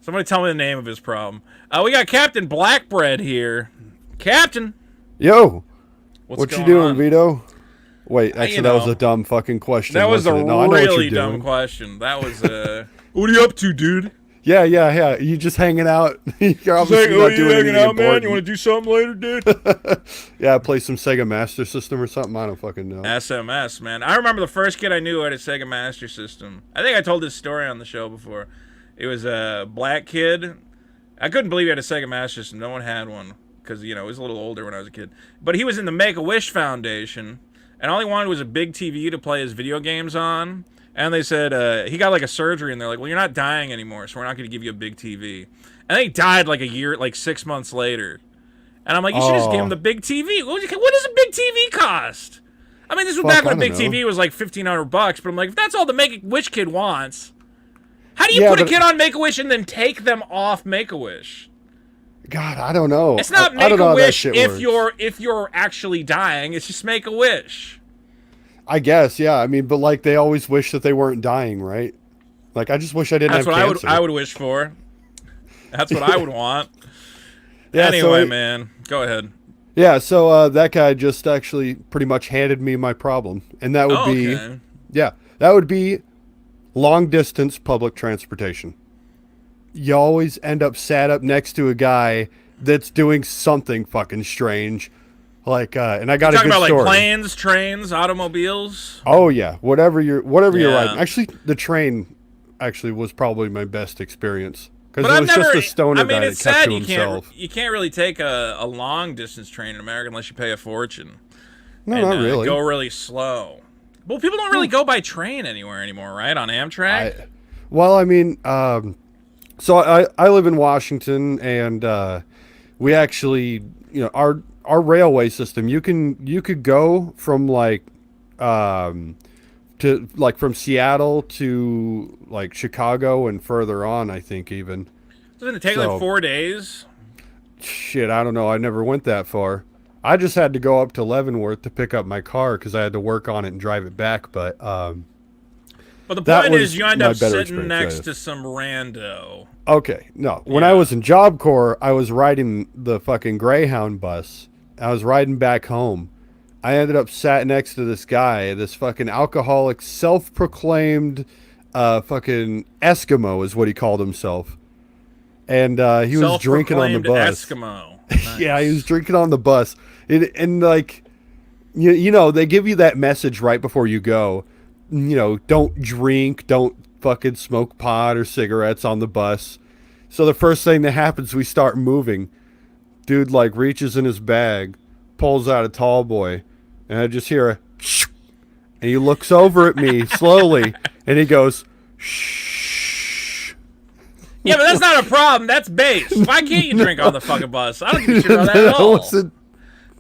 Somebody tell me the name of his problem. We got Captain Blackbread here. Captain. Yo. What's what you going doing, on? Vito? Wait, actually, you that was know. a dumb fucking question. That was a wasn't it? No, I know what really you're dumb doing. question. That was, what are you up to, dude? Yeah. You just hanging out. You're obviously not doing anything important. You want to do something later, dude? Yeah, play some Sega Master System or something. I don't fucking know. SMS, man. I remember the first kid I knew had a Sega Master System. I think I told this story on the show before. It was a black kid. I couldn't believe he had a Sega Master System. No one had one because, you know, he was a little older when I was a kid. But he was in the Make-A-Wish Foundation, and all he wanted was a big TV to play his video games on. And they said he got like a surgery, and they're like, well, you're not dying anymore, so we're not going to give you a big TV. And then he died like 6 months later. And I'm like, you should just give him the big TV. What does a big TV cost? I mean, this was back when a big TV was like $1,500, but I'm like, if that's all the Make-A-Wish kid wants, how do you put a kid on Make-A-Wish and then take them off Make-A-Wish? God, I don't know. It's not I don't know how that Make-A-Wish shit if you're actually dying. It's just Make-A-Wish. I guess, yeah. I mean, but like they always wish that they weren't dying, right? Like I just wish I didn't That's have what cancer. I would wish for. That's what I would want. Yeah, anyway, man, go ahead. Yeah, so that guy just actually pretty much handed me my problem, and that would be long distance public transportation. You always end up sat up next to a guy that's doing something fucking strange. Like, and I got a good talking about story. like planes, trains, automobiles. Oh yeah, whatever you're riding. Actually, the train actually was probably my best experience because it was just a stoner guy that kept to himself. You can't really take a long distance train in America unless you pay a fortune. No, not really. Go really slow. Well, people don't really go by train anywhere anymore, right? On Amtrak. Well, I mean, so I live in Washington, and we actually, you know, our railway system, you could go from from Seattle to like Chicago and further on, I think even. Doesn't it take like 4 days? Shit, I don't know. I never went that far. I just had to go up to Leavenworth to pick up my car because I had to work on it and drive it back. But But the That point was is, you end my up better sitting experience, next to some rando. Okay, no. When I was in Job Corps, I was riding the fucking Greyhound bus. I was riding back home. I ended up sat next to this guy, this fucking alcoholic, self-proclaimed fucking Eskimo is what he called himself. And he was drinking on the bus. Eskimo. Nice. Yeah, he was drinking on the bus. And like, you know, they give you that message right before you go. You know, don't drink, don't fucking smoke pot or cigarettes on the bus. So the first thing that happens, we start moving. Dude like reaches in his bag, pulls out a tall boy, and I just hear a shh, and he looks over at me slowly, and he goes, shh. Yeah, but that's not a problem. That's base. Why can't you drink on the fucking bus? I don't give a shit about that at all.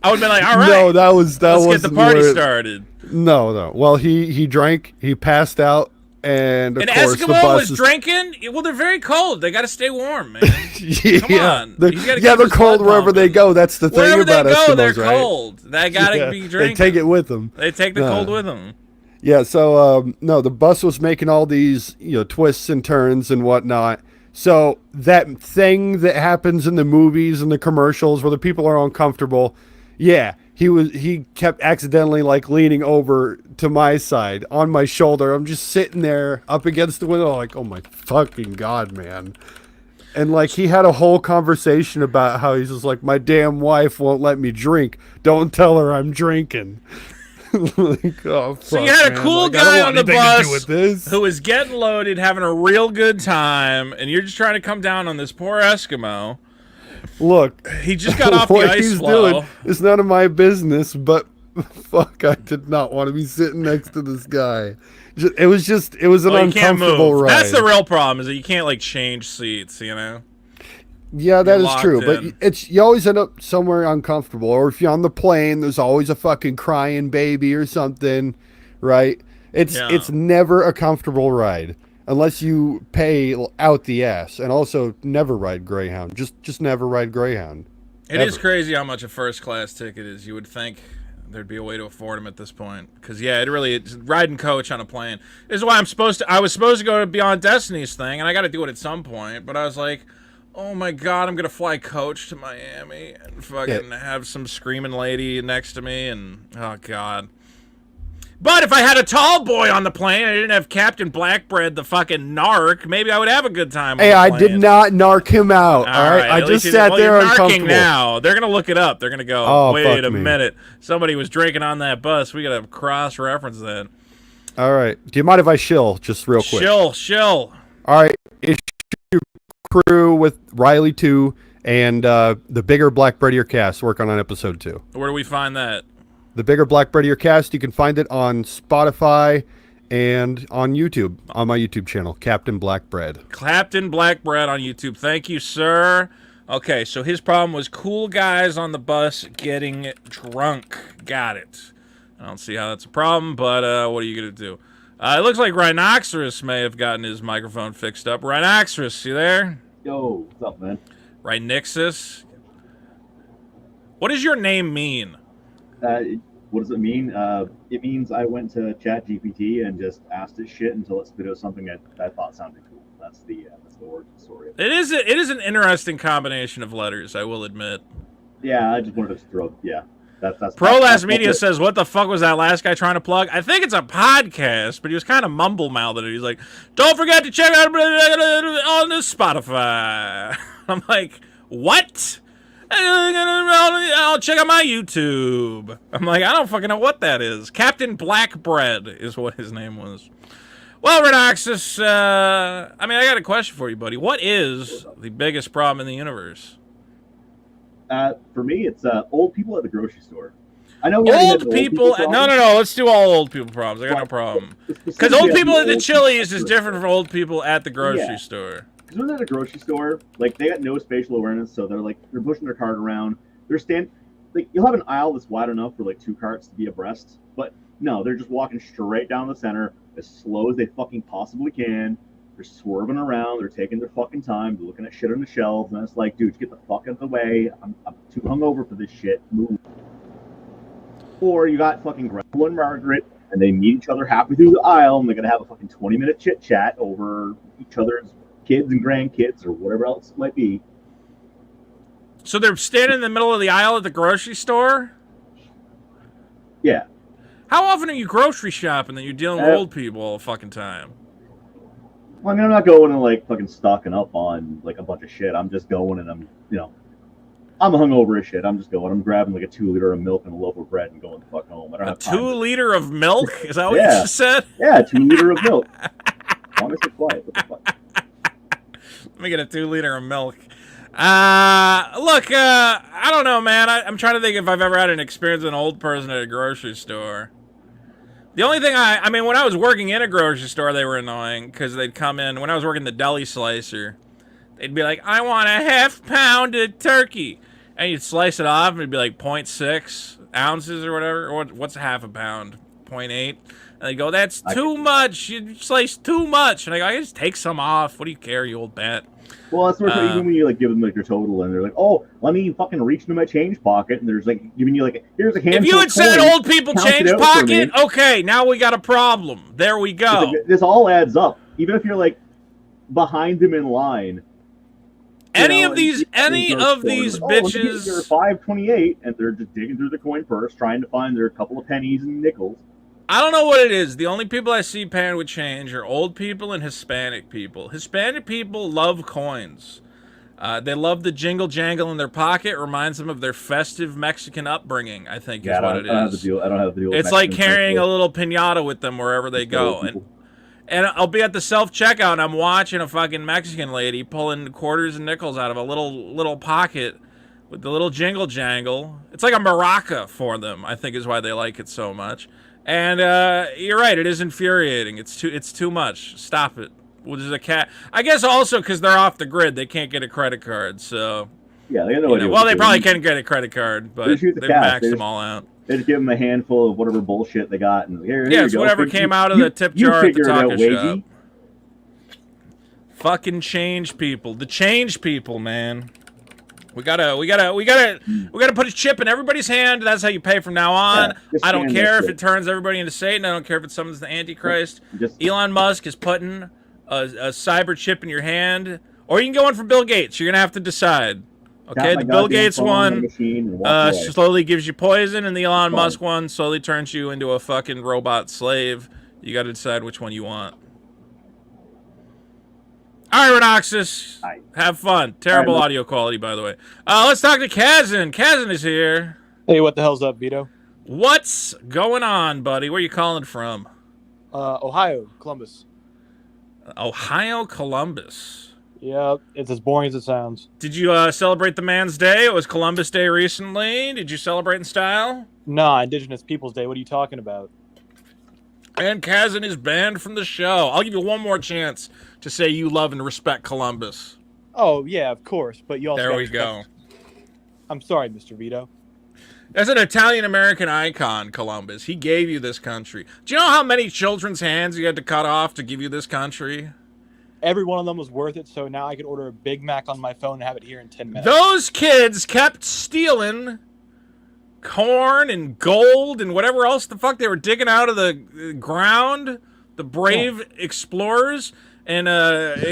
I would have been like, all right. No, let's get the party started. No. Well, he drank, he passed out, and of course Eskimo the bus was drinking. Well, they're very cold. They got to stay warm, man. Come on. They're cold wherever they go. That's the thing wherever about they go, Eskimos, they're right? cold. They gotta be drinking. They take it with them. They take the cold with them. Yeah. So no, the bus was making all these twists and turns and whatnot. So that thing that happens in the movies and the commercials where the people are uncomfortable, yeah, he kept accidentally like leaning over to my side on my shoulder. I'm just sitting there up against the window like, oh my fucking God, man. And like he had a whole conversation about how he's just like, my damn wife won't let me drink. Don't tell her I'm drinking. Like, oh, So you fuck, had a man. cool Like, I guy don't on want the anything to do bus with this. who was getting loaded, having a real good time, and you're just trying to come down on this poor Eskimo. Look, he just got off the what ice he's floe. doing is none of my business, but fuck, I did not want to be sitting next to this guy. It was an Well, you can't uncomfortable move. ride. That's the real problem, is that you can't like change seats, you know? Yeah, that You're is true, locked in. but you always end up somewhere uncomfortable. Or if you're on the plane, there's always a fucking crying baby or something, right? It's never a comfortable ride unless you pay out the ass. And also, never ride Greyhound. Just never ride Greyhound. It is crazy how much a first class ticket is. You would think there'd be a way to afford them at this point, because it's riding coach on a plane. This is why I was supposed to go to Beyond Destiny's thing, and I got to do it at some point. But I was like, oh my God, I'm gonna fly coach to Miami and fucking have some screaming lady next to me, and oh God. But if I had a tall boy on the plane, I didn't have Captain Blackbread, the fucking narc, maybe I would have a good time. Hey, on I the plane. did not narc him out. All right, I just sat there you're uncomfortable. narking now. They're gonna look it up. They're gonna go, Oh, wait fuck a me. minute, somebody was drinking on that bus. We gotta cross-reference that. All right, do you mind if I shill just real quick? Shill. All right, issue crew with Riley 2 and the Bigger Black Breadier Cast working on episode 2. Where do we find that? The Bigger Black Breadier Cast, you can find it on Spotify and on YouTube, on my YouTube channel, Captain Black Bread. Captain Black Bread on YouTube. Thank you, sir. Okay, so his problem was cool guys on the bus getting drunk. Got it. I don't see how that's a problem, but what are you going to do? It looks like Rhinoceros may have gotten his microphone fixed up. Rhinoceros, you there? Yo, what's up, man? Rhinixus? What does your name mean? What does it mean? It means I went to ChatGPT and just asked it shit until it spit out something I thought sounded cool. That's the origin story. It is an interesting combination of letters, I will admit. Yeah, I just wanted to throw. Yeah, that's. Prolast Media says, "What the fuck was that last guy trying to plug?" I think it's a podcast, but he was kind of mumble mouthing it. He's like, "Don't forget to check out on the Spotify." I'm like, "What?" I'll check out my YouTube. I'm like, I don't fucking know what that is. Captain Blackbread is what his name was. Well, Redoxus, I got a question for you, buddy. What is the biggest problem in the universe? For me, it's old people at the grocery store. I know old people. No. Let's do all old people problems. I got no problem. Because old people at the Chili's is different from old people at the grocery store. Because when they're at a grocery store, like, they got no spatial awareness, so they're pushing their cart around. You'll have an aisle that's wide enough for like 2 carts to be abreast, but no, they're just walking straight down the center as slow as they fucking possibly can. They're swerving around. They're taking their fucking time. They're looking at shit on the shelves, and it's like, dude, get the fuck out of the way. I'm too hungover for this shit. Move. Or you got fucking Grandma and Margaret and they meet each other halfway through the aisle, and they're gonna have a fucking 20-minute chit chat over each other's kids and grandkids or whatever else it might be. So they're standing in the middle of the aisle at the grocery store? Yeah. How often are you grocery shopping that you're dealing with old people all the fucking time? Well, I mean, I'm not going and like fucking stocking up on like a bunch of shit. I'm just going and I'm hungover as shit. I'm just going. I'm grabbing like a 2-liter of milk and a loaf of bread and going the fuck home. I don't have time. 2-liter of milk? Is that what you just said? Yeah, 2-liter of milk. Honestly, quiet. What the fuck? Let me get a 2-liter of milk. Look, I don't know, man. I'm trying to think if I've ever had an experience with an old person at a grocery store. The only thing I mean, when I was working in a grocery store, they were annoying because they'd come in. When I was working the deli slicer, they'd be like, I want a half-pound of turkey. And you'd slice it off, and it'd be like 0.6 ounces or whatever. Or what's half a pound? 0.8? And they'd go, that's too much. You sliced too much. And I go, I just take some off. What do you care, you old bat? Well, that's what even when you like give them like your total, and they're like, "Oh, let me fucking reach into my change pocket," and there's like giving you like, "Here's a handful." If you had said old people change pocket, okay, now we got a problem. There we go. This all adds up, even if you're like behind them in line. Any of these bitches. They're 5.28, and they're just digging through the coin purse, trying to find their couple of pennies and nickels. I don't know what it is. The only people I see paying with change are old people and Hispanic people. Hispanic people love coins. They love the jingle jangle in their pocket. It reminds them of their festive Mexican upbringing, I think is what it is. I don't have the deal. It's like carrying a little piñata with them wherever they go. And I'll be at the self-checkout, and I'm watching a fucking Mexican lady pulling quarters and nickels out of a little pocket with the little jingle jangle. It's like a maraca for them, I think is why they like it so much. And you're right, it is infuriating. It's too much. Stop it. Which is a cat. I guess also because they're off the grid, they can't get a credit card. So yeah, they have no idea. Well, they probably can get a credit card, but they've maxed them all out. They just give them a handful of whatever bullshit they got, and here it's whatever came out of the tip jar at the taco shop. Fucking change people. The change people, man. We gotta put a chip in everybody's hand. That's how you pay from now on. Yeah, I don't care if it turns everybody into Satan. I don't care if it summons the Antichrist. Elon Musk is putting a cyber chip in your hand, or you can go in for Bill Gates. You're gonna have to decide. Okay, the Bill Gates one slowly gives you poison, and the Elon Musk one slowly turns you into a fucking robot slave. You got to decide which one you want. All right, Renoxus, have fun. Terrible audio quality, by the way. Let's talk to Kazin. Kazin is here. Hey, what the hell's up, Vito? What's going on, buddy? Where are you calling from? Ohio, Columbus. Ohio, Columbus. Yeah, it's as boring as it sounds. Did you celebrate the Man's Day? It was Columbus Day recently. Did you celebrate in style? Nah, Indigenous Peoples Day. What are you talking about? And Kazin is banned from the show. I'll give you one more chance to say you love and respect Columbus. Oh, yeah, of course. But you also there we go. I'm sorry, Mr. Vito. As an Italian-American icon, Columbus, he gave you this country. Do you know how many children's hands you had to cut off to give you this country? Every one of them was worth it, so now I could order a Big Mac on my phone and have it here in 10 minutes. Those kids kept stealing corn and gold and whatever else the fuck they were digging out of the ground. The brave explorers. And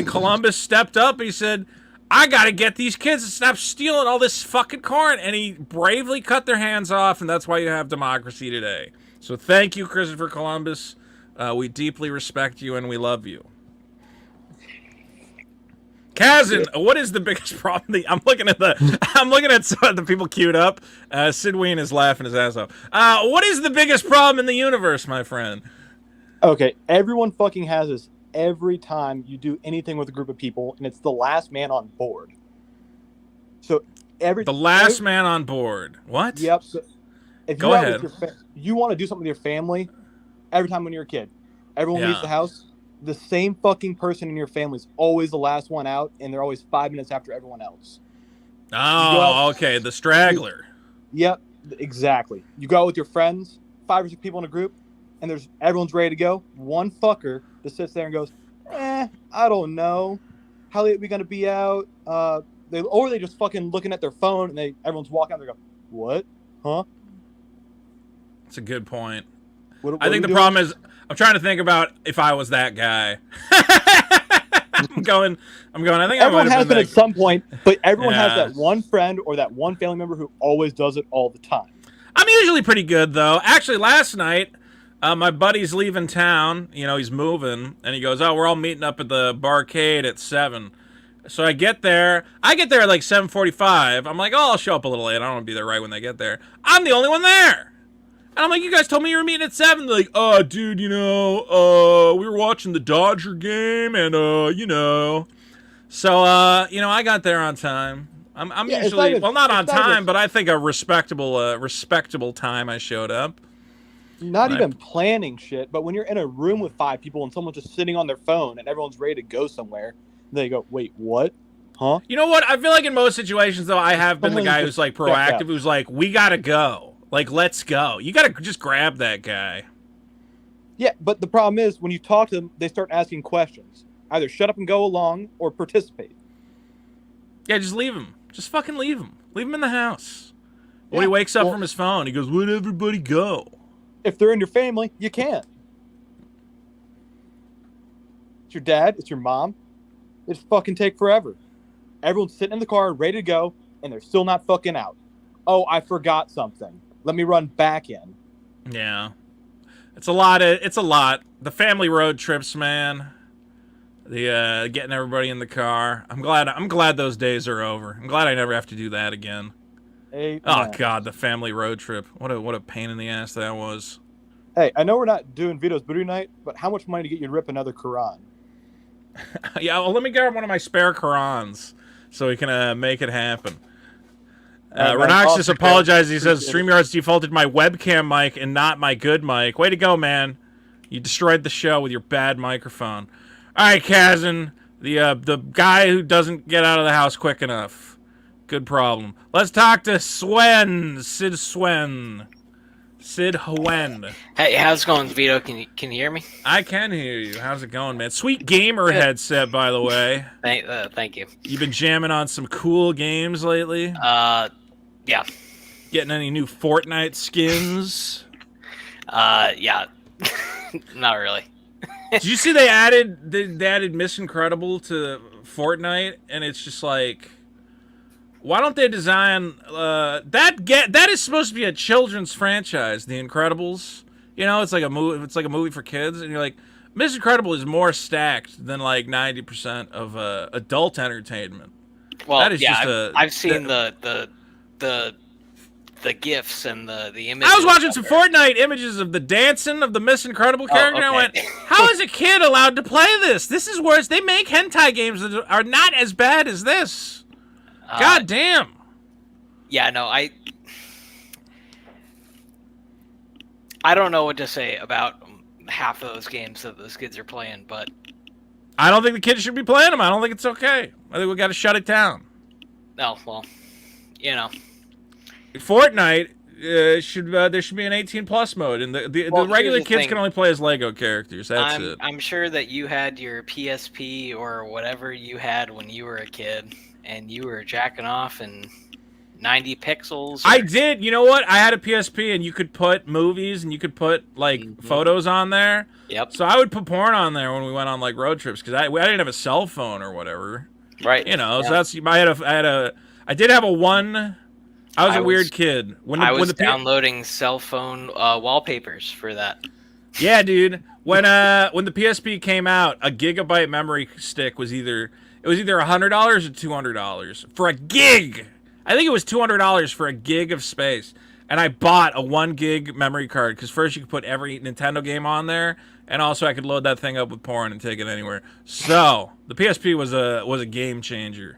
Columbus stepped up. He said, I got to get these kids to stop stealing all this fucking corn. And he bravely cut their hands off, and that's why you have democracy today. So thank you, Christopher Columbus. We deeply respect you, and we love you. Kazin, what is the biggest problem? I'm looking at some of the people queued up. Sid Ween is laughing his ass off. What is the biggest problem in the universe, my friend? Okay, everyone fucking has this every time you do anything with a group of people, and it's the last man on board. So the last man on board. What? Yep. So if Go ahead. You want to do something with your family every time when you're a kid. Everyone leaves the house. The same fucking person in your family is always the last one out, and they're always 5 minutes after everyone else. Oh, okay. The straggler. Yep, exactly. You go out with your friends, 5 or 6 people in a group, and everyone's ready to go. One fucker that sits there and goes, I don't know. How late are we going to be out? They just fucking looking at their phone, and everyone's walking out there and go, what? Huh? That's a good point. I think the problem is I'm trying to think about if I was that guy. I'm going. I think everyone I has been at some point, but everyone has Yeah. that one friend or that one family member who always does it all the time. I'm usually pretty good though. Actually, last night, my buddy's leaving town. You know, he's moving, and he goes, "Oh, we're all meeting up at the barcade at 7." So I get there at like 7:45. I'm like, "Oh, I'll show up a little late. I don't want to be there right when they get there." I'm the only one there. And I'm like, "You guys told me you were meeting at 7." They're like, "Oh, dude, you know, we were watching the Dodger game, and you know." So, you know, I got there on time. I'm usually, not on time, but I think a respectable time I showed up. Not even planning shit, but when you're in a room with 5 people and someone's just sitting on their phone and everyone's ready to go somewhere, they go, "Wait, what? Huh?" You know what? I feel like in most situations, though, I have been the guy who's like proactive, who's like, "We gotta go. Like, let's go." You gotta just grab that guy. Yeah, but the problem is when you talk to them, they start asking questions. Either shut up and go along or participate. Yeah, just leave him. Just fucking leave him. Leave him in the house. When he wakes up from his phone, he goes, "Where'd everybody go?" If they're in your family, you can't. It's your dad, it's your mom. It fucking take forever. Everyone's sitting in the car, ready to go, and they're still not fucking out. "Oh, I forgot something. Let me run back in." Yeah. It's a lot. The family road trips, man. The getting everybody in the car. I'm glad those days are over. I'm glad I never have to do that again. Oh God, the family road trip. What a pain in the ass that was. Hey, I know we're not doing Vito's Booty Night, but how much money to get you to rip another Quran? Yeah, well, let me grab one of my spare Qurans so we can make it happen. Renoxus apologizes. He says, StreamYard's defaulted my webcam mic and not my good mic. Way to go, man. You destroyed the show with your bad microphone. All right, Kazan, the guy who doesn't get out of the house quick enough. Good problem. Let's talk to Sid Hwen. Hey, how's it going, Vito? Can you hear me? I can hear you. How's it going, man? Sweet gamer headset, by the way. Thank you. You've been jamming on some cool games lately? Yeah. Getting any new Fortnite skins? Yeah. Not really. Did you see they added Miss Incredible to Fortnite, and it's just like, why don't they design that is supposed to be a children's franchise, The Incredibles. You know, it's like a movie for kids, and you're like, Miss Incredible is more stacked than like 90% of adult entertainment. Well, that is I've seen the gifs and the images. I was watching some Fortnite images of the dancing of the Miss Incredible character, and I went, how is a kid allowed to play this? This is worse. They make hentai games that are not as bad as this. God damn. Yeah, no, I don't know what to say about half of those games that those kids are playing, but I don't think the kids should be playing them. I don't think it's okay. I think we got to shut it down. No, well, you know, Fortnite there should be an 18+ mode, and the regular kids can only play as Lego characters. That's it. I'm sure that you had your PSP or whatever you had when you were a kid, and you were jacking off in 90 pixels. I did. You know what? I had a PSP, and you could put movies and you could put like photos on there. Yep. So I would put porn on there when we went on like road trips because I didn't have a cell phone or whatever. Right. You know. Yeah. So I did have a one. I was a weird kid. I was downloading cell phone wallpapers for that. Yeah, dude. When the PSP came out, a gigabyte memory stick was either $100 or $200 for a gig. I think it was $200 for a gig of space, and I bought a 1 gig memory card because first you could put every Nintendo game on there, and also I could load that thing up with porn and take it anywhere. So the PSP was a game changer.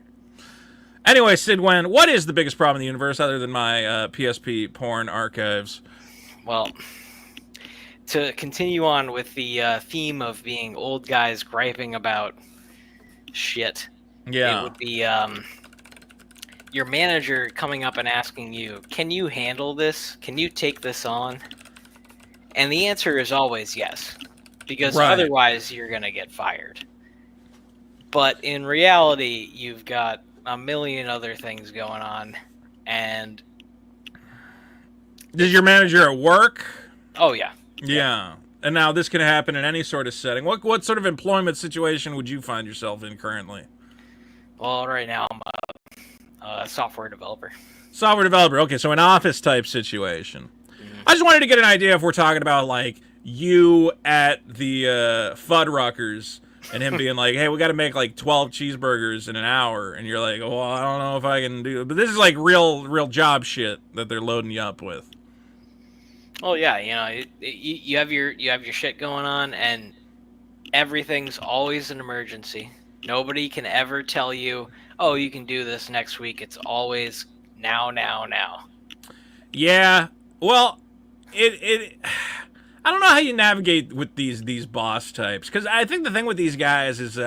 Anyway, Sid Hwen, what is the biggest problem in the universe other than my PSP porn archives? Well, to continue on with the theme of being old guys griping about shit, yeah, it would be your manager coming up and asking you, can you handle this? Can you take this on? And the answer is always yes, because otherwise you're going to get fired. But in reality, you've got a million other things going on, and did your manager at work? Oh yeah, Yeah. And now this can happen in any sort of setting. What sort of employment situation would you find yourself in currently? Well, right now I'm a software developer. Software developer. Okay, so an office type situation. I just wanted to get an idea if we're talking about like you at the Fuddruckers and him being like, hey, we got to make like 12 cheeseburgers in an hour. And you're like, well, I don't know if I can do it. But this is like real job shit that they're loading you up with. Well, yeah, you know, you have your shit going on, and everything's always an emergency. Nobody can ever tell you, oh, you can do this next week. It's always now. Yeah. Well, I don't know how you navigate with these boss types, because I think the thing with these guys is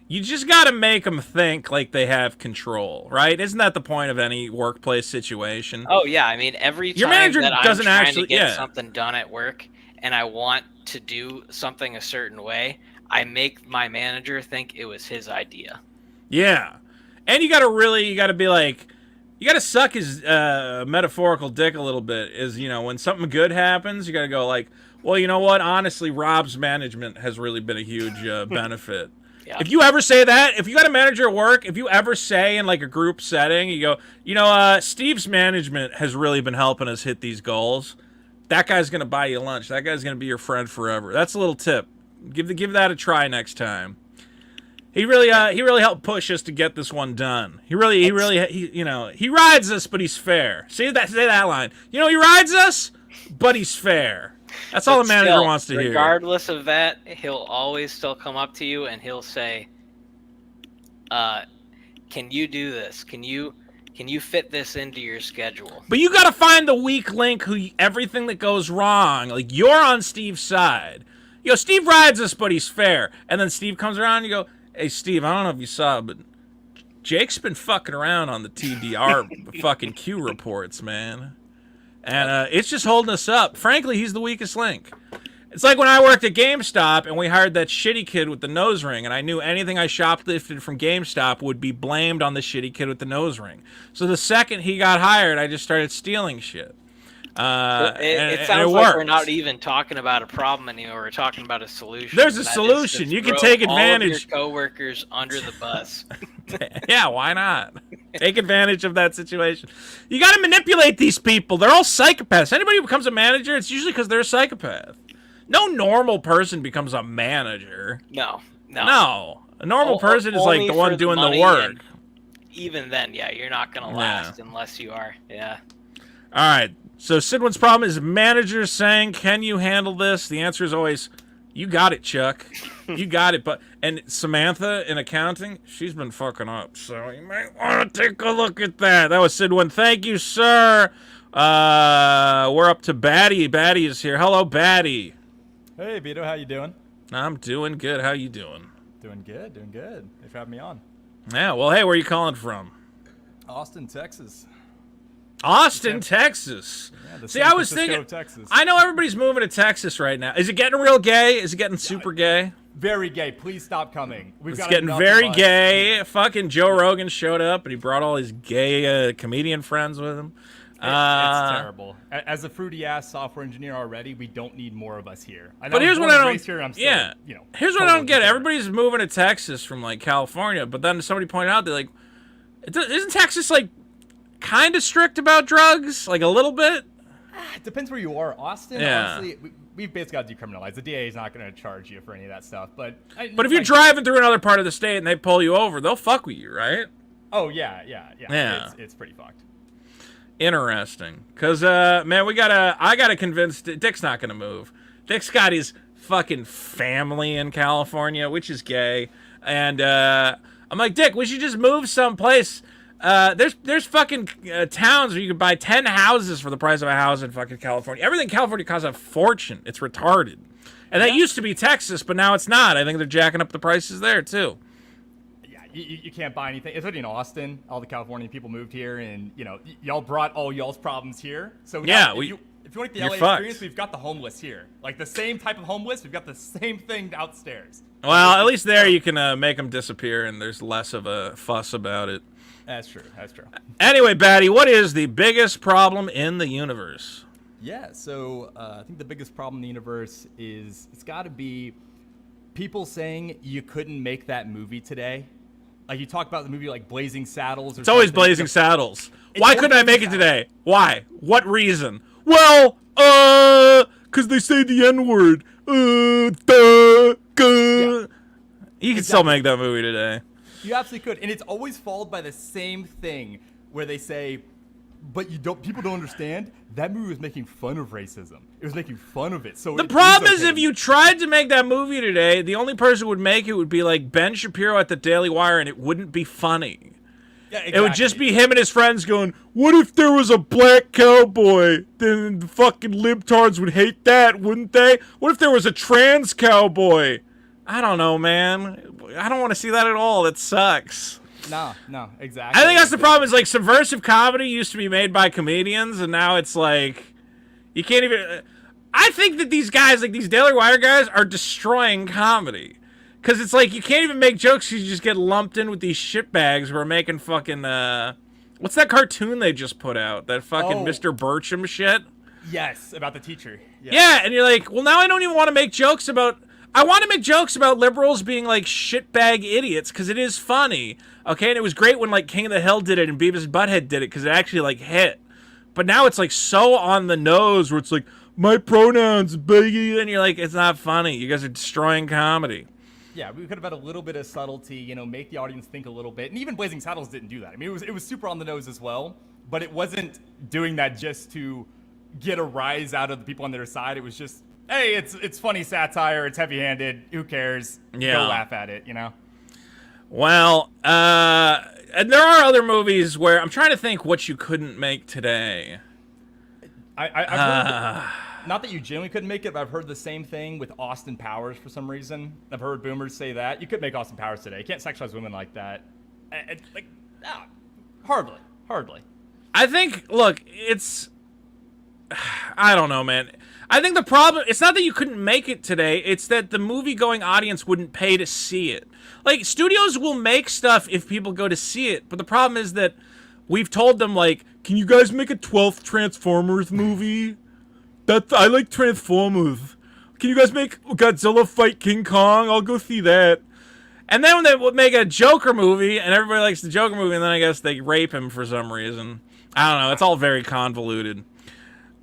you just got to make them think like they have control, right? Isn't that the point of any workplace situation? Oh yeah, I mean every time your manager that doesn't I'm trying actually to get something done at work, and I want to do something a certain way, I make my manager think it was his idea. Yeah, and you got to be like, you got to suck his metaphorical dick a little bit. Is, you know, when something good happens, you got to go like, well, you know what? Honestly, Rob's management has really been a huge benefit. Yeah. If you ever say that, if you got a manager at work, if you ever say in like a group setting, you go, you know, Steve's management has really been helping us hit these goals. That guy's gonna buy you lunch. That guy's gonna be your friend forever. That's a little tip. Give that a try next time. He really helped push us to get this one done. He rides us, but he's fair. Say that line. You know, he rides us, but he's fair. That's all the manager wants to hear. Regardless of that, he'll always still come up to you and he'll say, can you do this? Can you fit this into your schedule? But you got to find the weak link everything that goes wrong. Like, you're on Steve's side. You know, Steve rides us, but he's fair. And then Steve comes around and you go, hey, Steve, I don't know if you saw, but Jake's been fucking around on the TDR fucking Q reports, man. And it's just holding us up. Frankly, he's the weakest link. It's like when I worked at GameStop and we hired that shitty kid with the nose ring, and I knew anything I shoplifted from GameStop would be blamed on the shitty kid with the nose ring. So the second he got hired, I just started stealing shit. It sounds like we're not even talking about a problem anymore. We're talking about a solution. There's a solution. You can take advantage. All of your coworkers under the bus. Yeah, why not? Take advantage of that situation. You got to manipulate these people. They're all psychopaths. Anybody who becomes a manager, it's usually because they're a psychopath. No normal person becomes a manager. No. A normal person is like the one doing the work. Even then, yeah, you're not going to last unless you are. Yeah. All right. So Sidwin's problem is managers saying, can you handle this? The answer is always, you got it, Chuck. You got it. And Samantha in accounting, she's been fucking up. So you might want to take a look at that. That was Sidwin. Thank you, sir. We're up to Batty. Batty is here. Hello, Batty. Hey, Vito. How you doing? I'm doing good. How you doing? Doing good. Thanks for having me on. Yeah, well, hey, where are you calling from? Austin, Texas. Austin, Texas. Yeah, see, I was thinking, Texas. I know everybody's moving to Texas right now. Is it getting real gay? Is it getting super gay? Very gay. Please stop coming. It's getting very gay. Fucking Joe Rogan showed up, and he brought all his gay comedian friends with him. It's terrible. As a fruity-ass software engineer already, we don't need more of us here. But here's what I don't... Here, I'm still, yeah. Here's what I don't get. Everybody's moving to Texas from, like, California, but then somebody pointed out, they're like, isn't Texas, like, kind of strict about drugs, like a little bit? It depends where you are. Austin, honestly, we've basically got decriminalized. The DA is not going to charge you for any of that stuff. But if you're driving through another part of the state and they pull you over, they'll fuck with you, right? Oh yeah. It's pretty fucked. Interesting, cause man, I gotta convince Dick's not gonna move. Dick's got his fucking family in California, which is gay, and I'm like, Dick, we should just move someplace. There's fucking towns where you can buy 10 houses for the price of a house in fucking California. Everything in California costs a fortune. It's retarded. And that used to be Texas, but now it's not. I think they're jacking up the prices there, too. Yeah, you can't buy anything. Especially in Austin, all the Californian people moved here, and, y'all brought all y'all's problems here. So if you want the LA experience, we've got the homeless here. Like, the same type of homeless, we've got the same thing downstairs. Well, at least there you can make them disappear, and there's less of a fuss about it. That's true. Anyway, Batty, what is the biggest problem in the universe? Yeah, so I think the biggest problem in the universe is it's got to be people saying you couldn't make that movie today. Like, you talk about the movie like Blazing Saddles. Or it's always Blazing Saddles. Why couldn't I make it today? Why? What reason? Well, because they say the N-word. You can still make that movie today. You absolutely could, and it's always followed by the same thing where they say, but people don't understand, that movie was making fun of racism. It was making fun of it. So the problem is if you tried to make that movie today, the only person who would make it would be like Ben Shapiro at the Daily Wire, and it wouldn't be funny. Yeah, exactly. It would just be him and his friends going, what if there was a black cowboy? Then the fucking libtards would hate that, wouldn't they? What if there was a trans cowboy? I don't know, man. I don't want to see that at all. That sucks. No, exactly. I think that's the problem is, like, subversive comedy used to be made by comedians, and now it's like, you can't even... I think that these guys, like these Daily Wire guys, are destroying comedy. Because it's like, you can't even make jokes, you just get lumped in with these shitbags who are making fucking, what's that cartoon they just put out? That fucking Mr. Burcham shit? Yes, about the teacher. Yes. Yeah, and you're like, well, now I don't even want to make jokes about... I want to make jokes about liberals being, like, shitbag idiots, because it is funny, okay? And it was great when, like, King of the Hill did it and Beavis and Butthead did it, because it actually, like, hit. But now it's, like, so on the nose, where it's like, my pronouns, baby, and you're like, it's not funny. You guys are destroying comedy. Yeah, we could have had a little bit of subtlety, make the audience think a little bit. And even Blazing Saddles didn't do that. I mean, it was super on the nose as well, but it wasn't doing that just to get a rise out of the people on their side. It was just... hey, it's funny satire, it's heavy-handed, who cares? Yeah. Go laugh at it, Well, and there are other movies where I'm trying to think what you couldn't make today. I've heard, not that you genuinely couldn't make it, but I've heard the same thing with Austin Powers for some reason. I've heard boomers say that. You could make Austin Powers today. You can't sexualize women like that. Hardly. I think, look, it's... I don't know, man. I think the problem, it's not that you couldn't make it today, it's that the movie-going audience wouldn't pay to see it. Like, studios will make stuff if people go to see it, but the problem is that we've told them, like, can you guys make a 12th Transformers movie? I like Transformers. Can you guys make Godzilla fight King Kong? I'll go see that. And then when they would make a Joker movie, and everybody likes the Joker movie, and then I guess they rape him for some reason. I don't know, it's all very convoluted.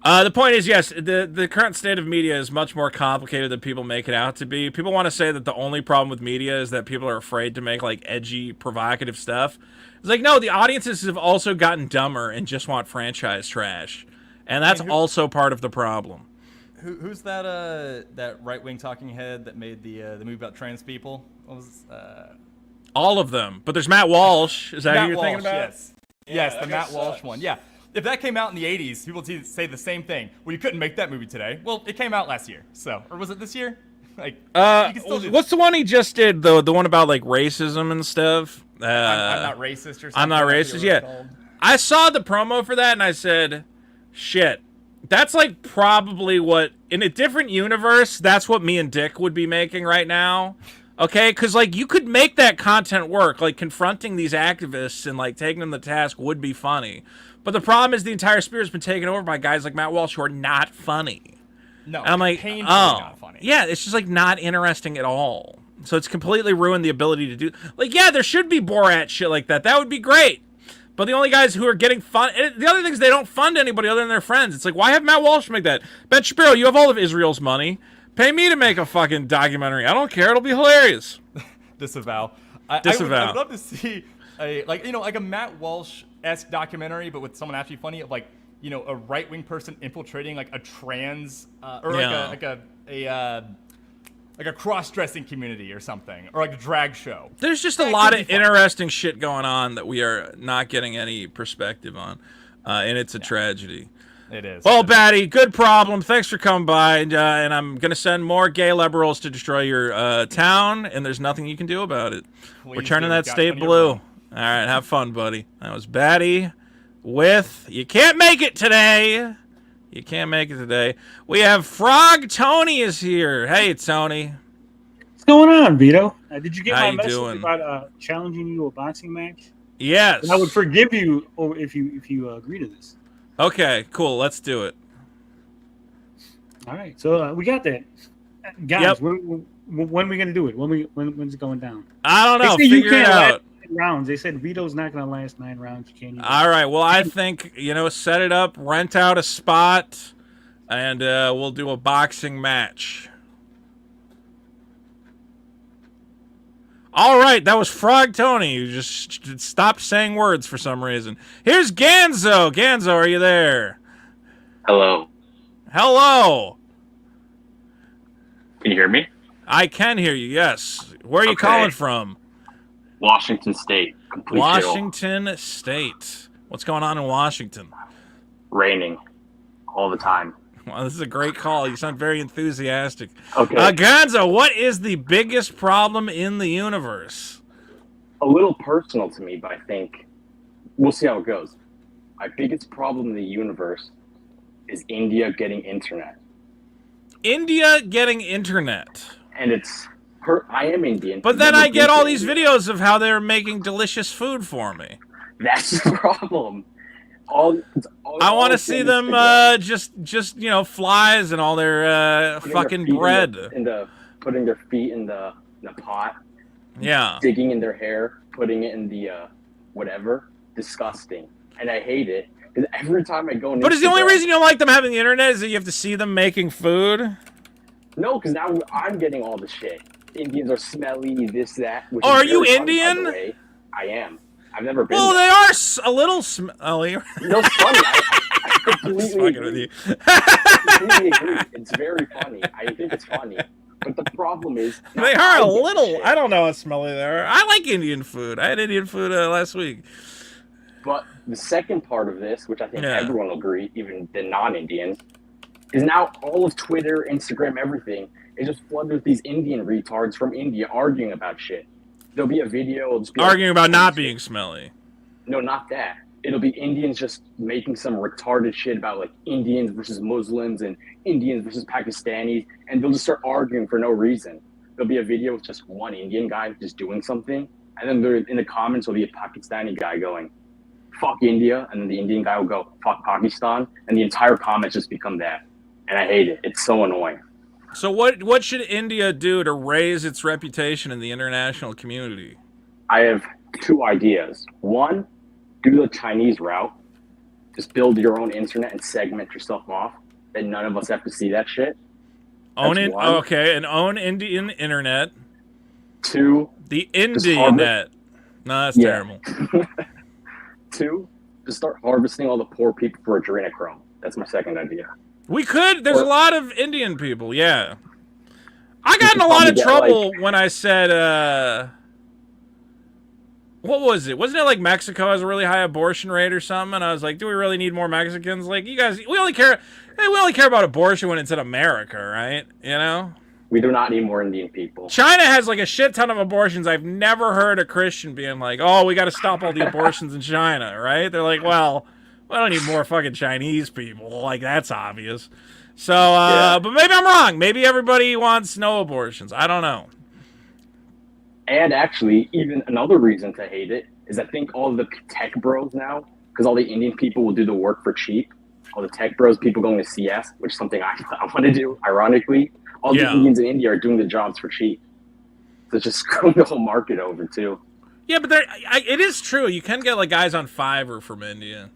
The point is, yes, the current state of media is much more complicated than people make it out to be. People want to say that the only problem with media is that people are afraid to make, like, edgy, provocative stuff. It's like, no, the audiences have also gotten dumber and just want franchise trash. And that's also part of the problem. Who's that right-wing talking head that made the movie about trans people? What was all of them. But there's Matt Walsh. Is that who you're thinking about? Yes. Yes, the Matt Walsh one. Yeah. If that came out in the 80s, people would say the same thing. Well, you couldn't make that movie today. Well, it came out last year, or was it this year? Like, you can still do what's the one he just did, though? The one about, like, racism and stuff? I'm not racist or something. I'm not racist, yeah. I saw the promo for that, and I said, shit. That's, like, probably what, in a different universe, that's what me and Dick would be making right now. Okay? Because, like, you could make that content work. Like, confronting these activists and, like, taking them to task would be funny. But the problem is the entire spirit's been taken over by guys like Matt Walsh who are not funny. No, and I'm like, painfully not funny. Yeah, it's just, like, not interesting at all. So it's completely ruined the ability to do... Like, yeah, there should be Borat shit like that. That would be great. But the only guys who are getting the other thing is they don't fund anybody other than their friends. It's like, why have Matt Walsh make that? Ben Shapiro, you have all of Israel's money. Pay me to make a fucking documentary. I don't care. It'll be hilarious. Disavow. Disavow. I would love to see a Matt Walsh-esque documentary, but with someone actually funny, of like, a right-wing person infiltrating like a trans like a cross-dressing community or something, or like a drag show. There's just a lot of interesting shit going on that we are not getting any perspective on, and it's a tragedy. It is. Well, Batty, good problem. Thanks for coming by, and I'm going to send more gay liberals to destroy your town, and there's nothing you can do about it. We're turning that state blue. All right, have fun, buddy. That was Batty with You Can't Make It Today. You can't make it today. We have Frog Tony is here. Hey, Tony. What's going on, Vito? Did you get How my you message doing? about challenging you to a boxing match? Yes. And I would forgive you if you agree to this. Okay, cool. Let's do it. All right, so we got that, guys. When are we gonna do it? When's it going down? I don't know. They say Figure it out. 9 rounds. They said Vito's not gonna last 9 rounds. You can't. All right. Well, I think set it up, rent out a spot, and we'll do a boxing match. All right, that was Frog Tony. You just stopped saying words for some reason. Here's Ganzo. Ganzo, are you there? Hello. Hello. Can you hear me? I can hear you, yes. Where are you calling from? Washington State. Complete Washington State. What's going on in Washington? Raining all the time. Well, this is a great call. You sound very enthusiastic. Okay. Gonzo, what is the biggest problem in the universe? A little personal to me, but I think we'll see how it goes. My biggest problem in the universe is India getting internet. India getting internet. And I am Indian. But then I get all these videos of how they're making delicious food for me. That's the problem. I want to see them just flies and all their fucking bread. Putting their feet in the pot. Yeah. Digging in their hair, putting it in the whatever. Disgusting. And I hate it. Because every time I go on But is the only reason you don't like them having the internet is that you have to see them making food? No, because now I'm getting all the shit. Indians are smelly, this, that. Oh, are you Indian? I am. I've never been. Well, there. they are a little smelly. No, it's funny. I completely agree. With you. I completely agree. It's very funny. I think it's funny. But the problem is... They are a little... I don't know how smelly they are. I like Indian food. I had Indian food last week. But the second part of this, which I think everyone will agree, even the non-Indians, is now all of Twitter, Instagram, everything is just flooded with these Indian retards from India arguing about shit. There'll be a video. It'll just be arguing about not being smelly. No, not that. It'll be Indians just making some retarded shit about like Indians versus Muslims and Indians versus Pakistanis, and they'll just start arguing for no reason. There'll be a video with just one Indian guy just doing something, and then in the comments will be a Pakistani guy going, "Fuck India," and then the Indian guy will go, "Fuck Pakistan," and the entire comments just become that. And I hate it. It's so annoying. So what should India do to raise its reputation in the international community? I have 2 ideas. One, do the Chinese route. Just build your own internet and segment yourself off. Then none of us have to see that shit. Own it. Okay, and own Indian internet. 2, the Indian net. No, that's terrible. 2, just start harvesting all the poor people for adrenochrome. That's my second idea. We could. There's a lot of Indian people. Yeah. I got in a lot of trouble when I said, what was it? Wasn't it like Mexico has a really high abortion rate or something? And I was like, do we really need more Mexicans? Like, you guys, we only care about abortion when it's in America, right? You know? We do not need more Indian people. China has like a shit ton of abortions. I've never heard a Christian being like, oh, we got to stop all the abortions in China, right? They're like, well, I don't need more fucking Chinese people. Like, that's obvious. So, but maybe I'm wrong. Maybe everybody wants no abortions. I don't know. And actually, even another reason to hate it is I think all the tech bros now, because all the Indian people will do the work for cheap. All the tech bros, people going to CS, which is something I want to do, ironically. All the Indians in India are doing the jobs for cheap. So it's just screwing the whole market over, too. Yeah, but it is true. You can get like guys on Fiverr from India.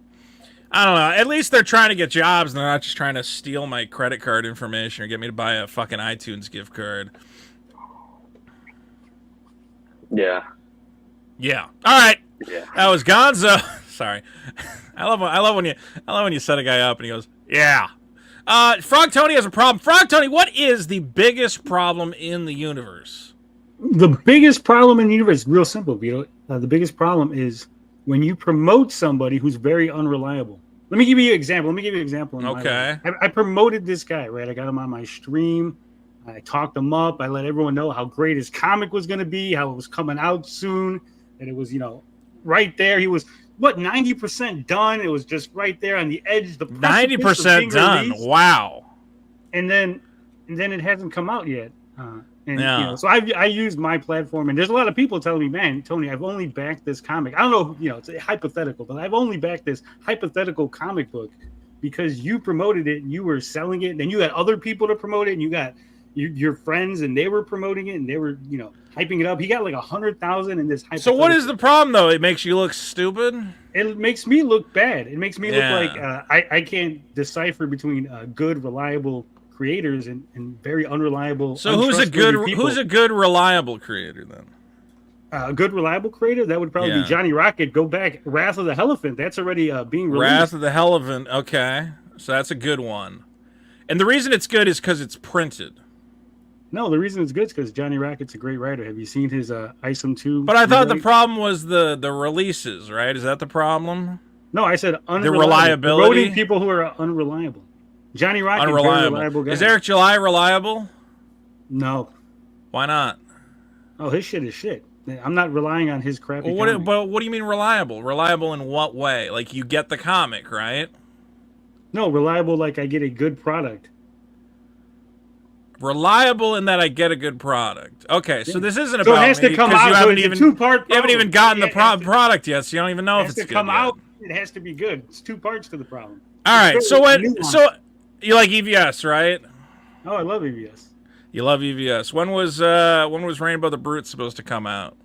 I don't know. At least they're trying to get jobs, and they're not just trying to steal my credit card information or get me to buy a fucking iTunes gift card. Yeah. Yeah. All right. Yeah. That was Gonzo. Sorry. I love when you set a guy up and he goes, "Yeah." Frog Tony has a problem. Frog Tony, what is the biggest problem in the universe? The biggest problem in the universe is real simple, Vito. The biggest problem is when you promote somebody who's very unreliable. Let me give you an example. Okay. I promoted this guy, right? I got him on my stream. I talked him up. I let everyone know how great his comic was going to be, how it was coming out soon, that it was, right there. He was, 90% done? It was just right there on the edge. 90% done. Released. Wow. And then it hasn't come out yet. So I used my platform, and there's a lot of people telling me, man, Tony, I've only backed this comic. I don't know, it's hypothetical, but I've only backed this hypothetical comic book because you promoted it, you were selling it, and then you had other people to promote it, and you got your friends, and they were promoting it, and they were, you know, hyping it up. He got like 100,000 in this. So what is the problem though? It makes you look stupid. It makes me look bad. It makes me look like I can't decipher between good, reliable creators and very unreliable. So who's a good reliable creator then? A good reliable creator, that would probably be Johnny Rocket. Go back, Wrath of the Elephant. That's already being released. Wrath of the Elephant. Okay, so that's a good one. And the reason it's good is because it's printed. No, the reason it's good is because Johnny Rocket's a great writer. Have you seen his ISOM 2? But I thought the problem was the releases, right? Is that the problem? No, I said unreliable. The reliability? Promoting people who are unreliable. Johnny Rocket, very reliable guy. Is Eric July reliable? No. Why not? Oh, his shit is shit. I'm not relying on his crappy comic. But what do you mean reliable? Reliable in what way? Like you get the comic, right? No, reliable like I get a good product. Reliable in that I get a good product. Okay, so this isn't So about it has to me come because out. you So haven't it's a even two-part you haven't even problem. gotten the product yet, so you don't even know if it's It has good to come yet. out. It has to be good. It's two parts to the problem. All right, It's so very what? nuanced. So you like EVS, right? Oh, I love EVS. You love EVS. When was Rainbow the Brute supposed to come out?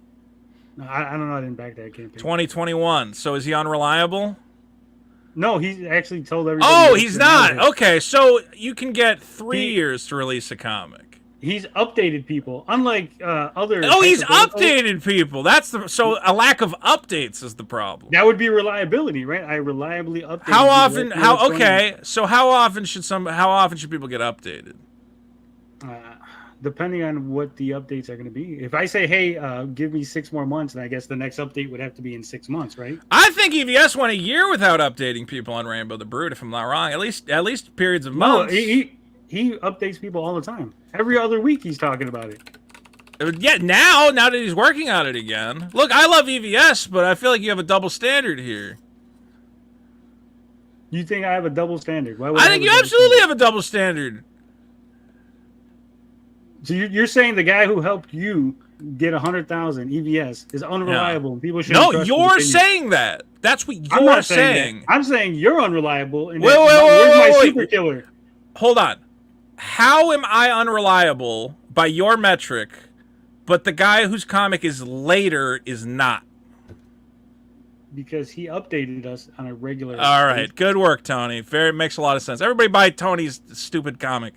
No, I don't know. I didn't back that campaign. 2021. So is he unreliable? No, he actually told everybody. Oh, he's not. Okay, so you can get 3 years to release a comic. He's updated people, unlike other. Oh, he's types of- updated people. So a lack of updates is the problem. That would be reliability, right? I reliably update. How often? So how often should people get updated? Depending on what the updates are going to be. If I say, "Hey, give me 6 more months," then I guess the next update would have to be in 6 months, right? I think EVS went a year without updating people on Rainbow the Brute, if I'm not wrong. At least periods of months. No, he updates people all the time. Every other week he's talking about it. Yeah, now that he's working on it again. Look, I love EVS, but I feel like you have a double standard here. You think I have a double standard? Why would I think you absolutely have a double standard. So you're saying the guy who helped you get 100,000 EVS is unreliable and people should. No, you're saying that. That's what I'm you're not saying. that. I'm saying you're unreliable. And Wait, where's my super killer? Hold on. How am I unreliable by your metric, but the guy whose comic is later is not? Because he updated us on a regular. All right, good work, Tony. Makes a lot of sense. Everybody buy Tony's stupid comic.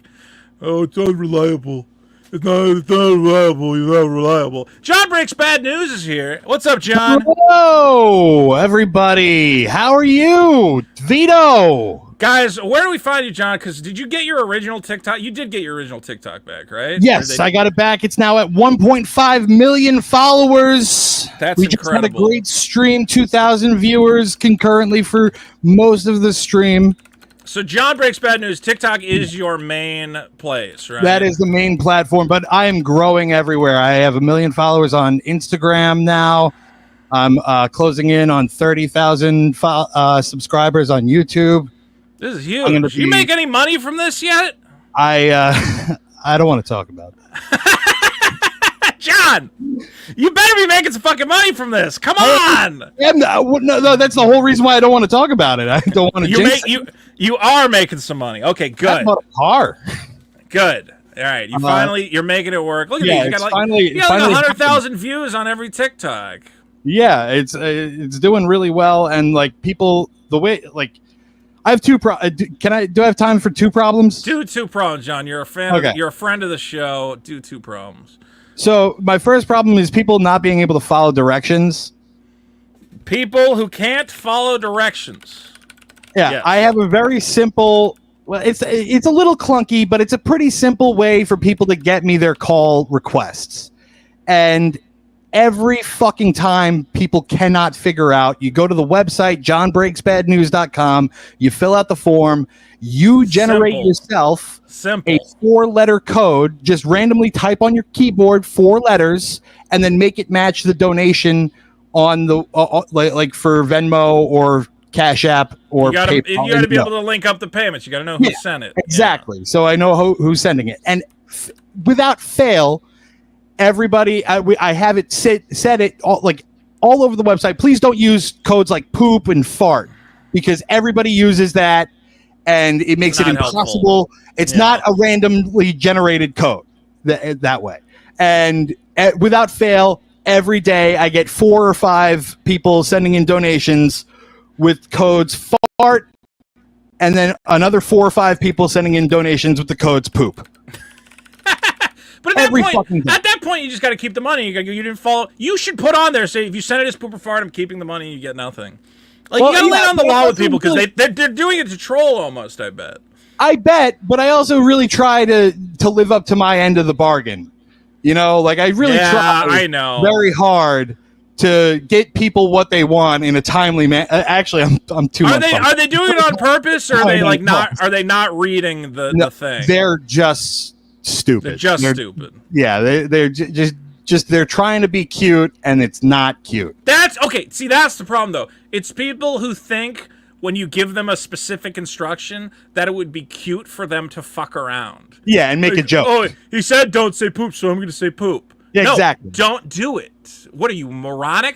Oh, it's unreliable. It's not reliable. You're not reliable. John Breaks Bad News is here. What's up, John? Hello, everybody. How are you? Vito. Guys, where do we find you, John? Because did you get your original TikTok? You did get your original TikTok back, right? Yes, I got it back. It's now at 1.5 million followers. That's we just incredible. had a great stream, 2,000 viewers concurrently for most of the stream. So John Breaks Bad News, TikTok is your main place, right? That is the main platform, but I am growing everywhere. I have 1 million followers on Instagram now. I'm closing in on 30,000 subscribers on YouTube. This is huge. You make any money from this yet? I don't want to talk about that. John, you better be making some fucking money from this. Come on. No, that's the whole reason why I don't want to talk about it. I don't want to. You are making some money. Okay, good. I bought a car. Good. All right, you're making it work. Look at these. You got finally 100,000 views on every TikTok. Yeah, it's doing really well, and like people, the way like. I have do I have time for 2 problems? Do 2 problems, John. You're a fan. Okay. You're a friend of the show. Do 2 problems. So my first problem is people not being able to follow directions. People who can't follow directions. Yeah, yes. I have a very simple. Well, it's a little clunky, but it's a pretty simple way for people to get me their call requests. And every fucking time people cannot figure out, you go to the website, johnbreaksbadnews.com, you fill out the form, you generate yourself a 4-letter code, just randomly type on your keyboard 4 letters, and then make it match the donation on the, like for Venmo or Cash App or PayPal. You got to be able to link up the payments. You got to know who sent it. Exactly. Yeah. So I know who's sending it. And without fail, everybody, I have it said it all over the website. Please don't use codes like poop and fart because everybody uses that, and it makes it Not impossible. It's Yeah. not a randomly generated code that way. And without fail, every day I get 4 or 5 people sending in donations with codes fart, and then another 4 or 5 people sending in donations with the codes poop. But at that point, you just got to keep the money. You didn't follow. You should put on there, say, if you send it as poop or fart, I'm keeping the money. You get nothing. Like, Well, you got to yeah, lay on the but law with also people because really- they're doing it to troll almost, I bet. I bet, but I also really try to live up to my end of the bargain. You know, like I really try I know. very hard to get people what they want in a timely manner. Actually, I'm too much. Are they doing it on purpose, or are they No, like no. not? Are they not reading the thing? They're just stupid. They're just stupid. Yeah, they're just they're trying to be cute, and it's not cute. That's okay. See, that's the problem, though. It's people who think when you give them a specific instruction that it would be cute for them to fuck around. Yeah, and make a Like, joke. Oh, he said don't say poop, so I'm going to say poop. Yeah, No, exactly. Don't do it. What are you, moronic?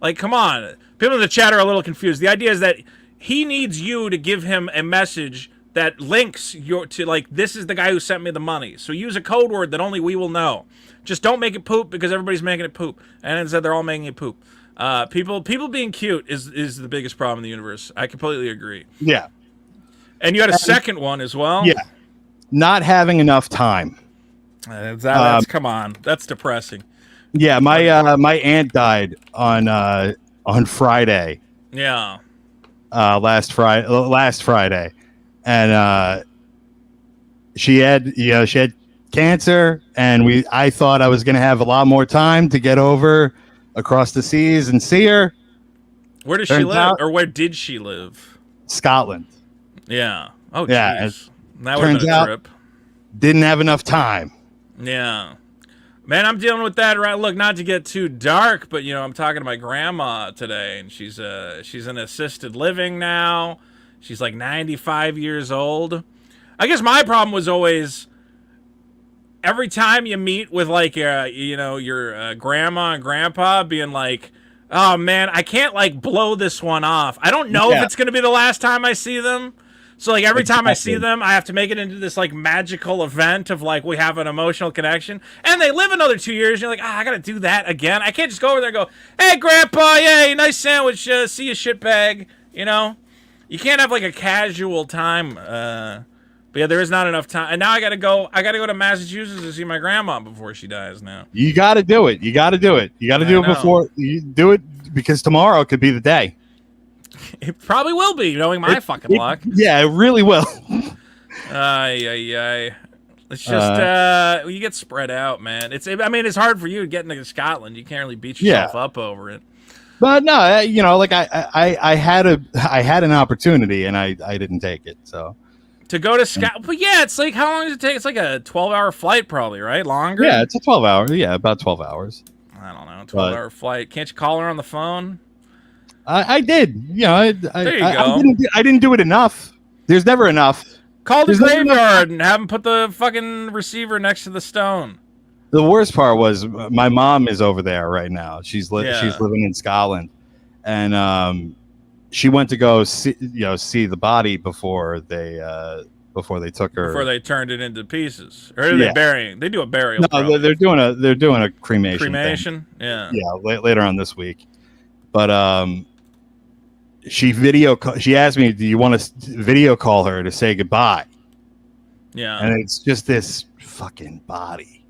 Like, come on. People in the chat are a little confused. The idea is that he needs you to give him a message that links your to, like, this is the guy who sent me the money. So use a code word that only we will know. Just don't make it poop because everybody's making it poop. And instead they're all making it poop. People being cute is the biggest problem in the universe. I completely agree. Yeah. And you had a second one as well? Yeah. Not having enough time. That's come on. That's depressing. Yeah, my aunt died on Friday. Yeah. Last Friday, and she had cancer, and I thought I was gonna have a lot more time to get over across the seas and see her. Where does she Turns live? out- Or where did she live? Scotland. Yeah. Oh, Yeah, jeez. That would have turns been a out trip. didn't have enough time. Yeah. Man, I'm dealing with that right. Look, not to get too dark, but I'm talking to my grandma today, and she's in assisted living now. She's like 95 years old. I guess my problem was always every time you meet with like your grandma and grandpa being like, "Oh man, I can't like blow this one off. I don't know if it's going to be the last time I see them." So like every time I see them, I have to make it into this like magical event of like we have an emotional connection. And they live another 2 years. And you're like, I gotta do that again. I can't just go over there and go, "Hey, Grandpa, yay, nice sandwich. See you, shitbag." You can't have like a casual time. But yeah, there is not enough time. And now I gotta go to Massachusetts to see my grandma before she dies. Now You got to do it. You got to do it. You got to do it know. before you do it, because tomorrow could be the day. it probably will be, knowing my fucking luck. Yeah, it really will. Ay. It's just you get spread out, man. It's hard for you to get into Scotland. You can't really beat yourself up over it. But no, like I had an opportunity and I didn't take it. So to go to Scotland, but yeah, it's like how long does it take? It's like a 12-hour flight, probably, right? Longer. Yeah, it's a 12-hour. Yeah, about 12 hours. I don't know, 12-hour flight. Can't you call her on the phone? I did. There you go. I didn't do it enough. There's never enough. Call the There's never graveyard and have them put the fucking receiver next to the stone. The worst part was my mom is over there right now. She's living in Scotland, and she went to go see the body before they took her. Before they turned it into pieces, or are they burying? They do a burial. No, probably. they're doing a cremation. Cremation. Thing. Yeah. Yeah, later on this week, but she asked me, "Do you want to video call her to say goodbye?" Yeah. And it's just this fucking body,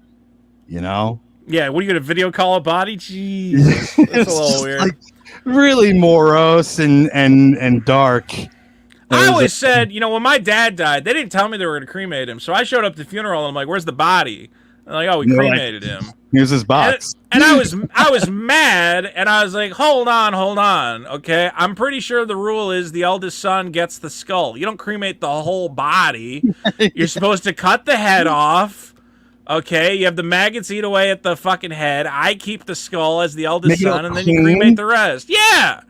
Yeah, what are you gonna video call a body? Jeez, that's a little weird. Like really morose and dark. I always said, when my dad died, they didn't tell me they were gonna cremate him, so I showed up to the funeral and I'm like, "Where's the body?" And like, "Oh, we cremated him." Here's his box. And I was mad, and I was like, hold on, okay? I'm pretty sure the rule is the eldest son gets the skull. You don't cremate the whole body. You're supposed to cut the head off, okay? You have the maggots eat away at the fucking head. I keep the skull as the eldest son, and then you cremate the rest. Yeah!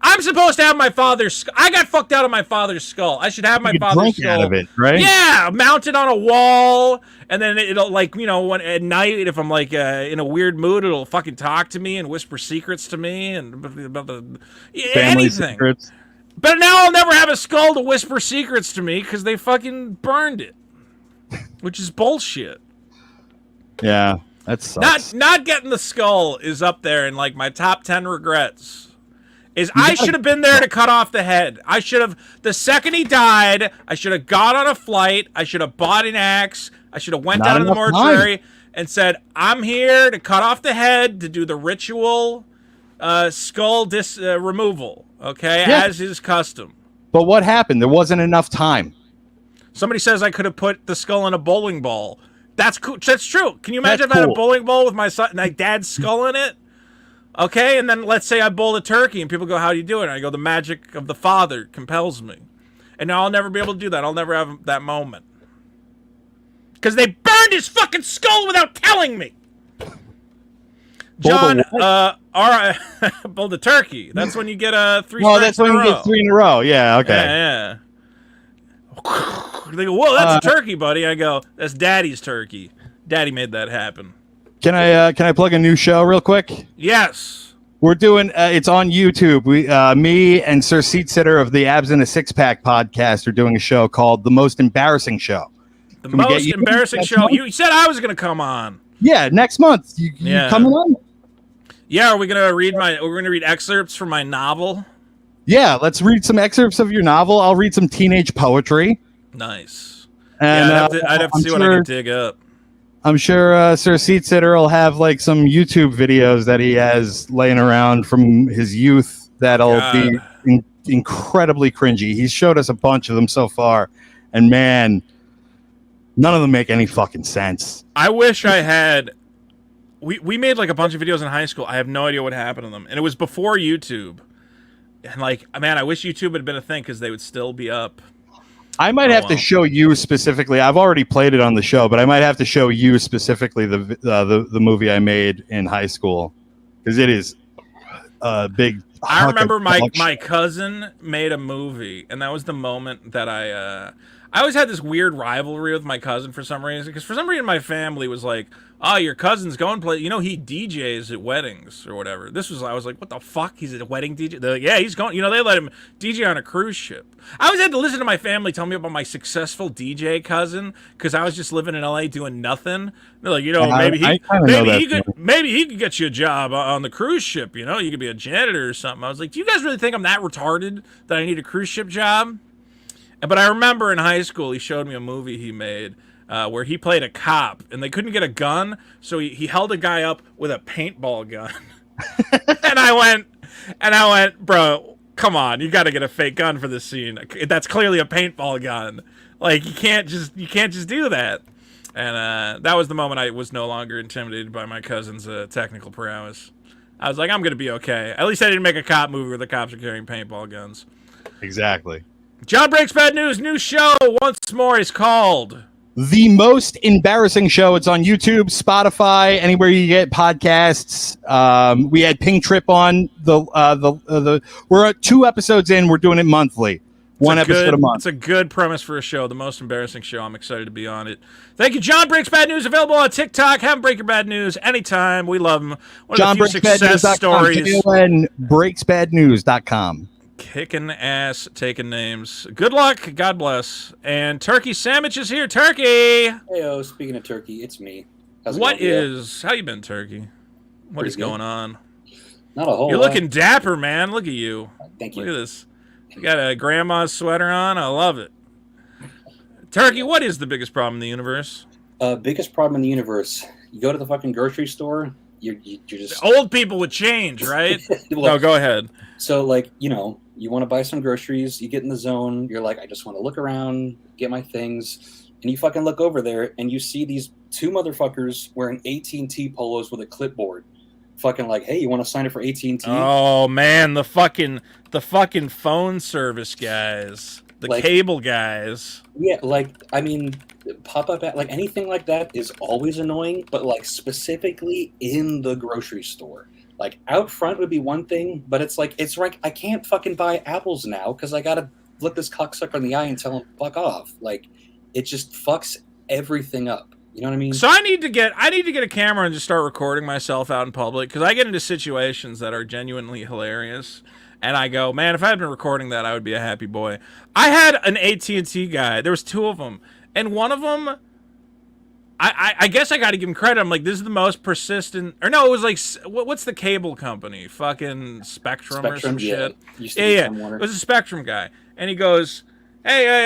I'm supposed to have my father's skull. I got fucked out of my father's skull. I should have my father's skull. Out of it, right? Yeah, mounted on a wall, and then it'll when at night, if I'm like in a weird mood, it'll fucking talk to me and whisper secrets to me and about the Family anything. secrets. But now I'll never have a skull to whisper secrets to me because they fucking burned it, which is bullshit. Yeah, that sucks. Not getting the skull is up there in like my top 10 regrets. I should have been there to cut off the head. I should have, the second he died, I should have got on a flight. I should have bought an axe. I should have went down to the mortuary and said, I'm here to cut off the head, to do the ritual skull removal, okay, as is custom. But what happened? There wasn't enough time. Somebody says I could have put the skull in a bowling ball. That's cool. That's true. Can you imagine if I had a bowling ball with my dad's skull in it? Okay, and then let's say I bowl a turkey, and people go, how do you do it? And I go, the magic of the father compels me. And now I'll never be able to do that. I'll never have that moment. Because they burned his fucking skull without telling me! John, all right, bowl the turkey. That's when you get 3 strikes that's when you get 3 in a row. Yeah, okay. Yeah. They go, whoa, that's a turkey, buddy. I go, that's Daddy's turkey. Daddy made that happen. Can I plug a new show real quick? Yes. We're doing it's on YouTube. Me and Sir Seat Sitter of the Abs in a Six Pack podcast are doing a show called The Most Embarrassing Show. The most embarrassing show. You said I was going to come on. Yeah, next month. You coming on? Yeah, are we going to read excerpts from my novel? Yeah, let's read some excerpts of your novel. I'll read some teenage poetry. Nice. And I'd have to see what I can dig up. I'm sure Sir Seat Sitter will have like some YouTube videos that he has laying around from his youth that'll be incredibly cringy. He's showed us a bunch of them so far, and man, none of them make any fucking sense. I wish I had. We made like a bunch of videos in high school. I have no idea what happened to them, and it was before YouTube. And like, man, I wish YouTube had been a thing because they would still be up. I might have to show you specifically. I've already played it on the show, but I might have to show you specifically the movie I made in high school because it is a big. I remember my cousin made a movie, and that was the moment that I always had this weird rivalry with my cousin for some reason, because for some reason my family was like, oh, your cousin's going play, he DJs at weddings or whatever. I was like, what the fuck? He's a wedding DJ? They're like, yeah, he's going, they let him DJ on a cruise ship. I always had to listen to my family tell me about my successful DJ cousin, because I was just living in LA doing nothing. They're like, maybe he could get you a job on the cruise ship, you could be a janitor or something. I was like, do you guys really think I'm that retarded that I need a cruise ship job? But I remember in high school, he showed me a movie he made where he played a cop, and they couldn't get a gun, so he held a guy up with a paintball gun. and I went, bro, come on, you got to get a fake gun for this scene. That's clearly a paintball gun. Like, you can't just do that. And that was the moment I was no longer intimidated by my cousin's technical prowess. I was like, I'm gonna be okay. At least I didn't make a cop movie where the cops are carrying paintball guns. Exactly. John Breaks Bad News, new show once more is called The Most Embarrassing Show. It's on YouTube, Spotify, anywhere you get podcasts. We had Pink Trip on we're 2 episodes in. We're doing it monthly. One episode a month. It's a good premise for a show. The Most Embarrassing Show. I'm excited to be on it. Thank you, John Breaks Bad News. Available on TikTok. Have him break your bad news anytime. We love him. One of the few success stories. breaksbadnews.com. Kicking ass, taking names. Good luck. God bless. And Turkey Sandwich is here. Turkey. Heyo, speaking of turkey, it's me. How you been, Turkey? What is going on? Not a whole lot. You're looking dapper, man. Look at you. Thank you. Look at this. You got a grandma's sweater on. I love it. Turkey, what is the biggest problem in the universe? Biggest problem in the universe. You go to the fucking grocery store. You're just old people with change, right? No, go ahead. So, like, you want to buy some groceries. You get in the zone. You're like, I just want to look around, get my things, and you fucking look over there, and you see these 2 motherfuckers wearing AT&T polos with a clipboard. Fucking like, hey, you want to sign up for AT&T? Oh man, the fucking phone service guys, the cable guys. Yeah, pop-up ad, like anything like that is always annoying, but like specifically in the grocery store. Like out front would be one thing, but it's like I can't fucking buy apples now because I gotta look this cocksucker in the eye and tell him fuck off. Like it just fucks everything up. You know what I mean? So I need to get a camera and just start recording myself out in public, because I get into situations that are genuinely hilarious. And I go, man, if I had been recording that, I would be a happy boy. I had an AT&T guy. There was 2 of them. And one of them, I guess I got to give him credit. I'm like, this is the most persistent. Or no, it was like, what's the cable company? Fucking Spectrum or some shit. Yeah. It was a Spectrum guy. And he goes, hey,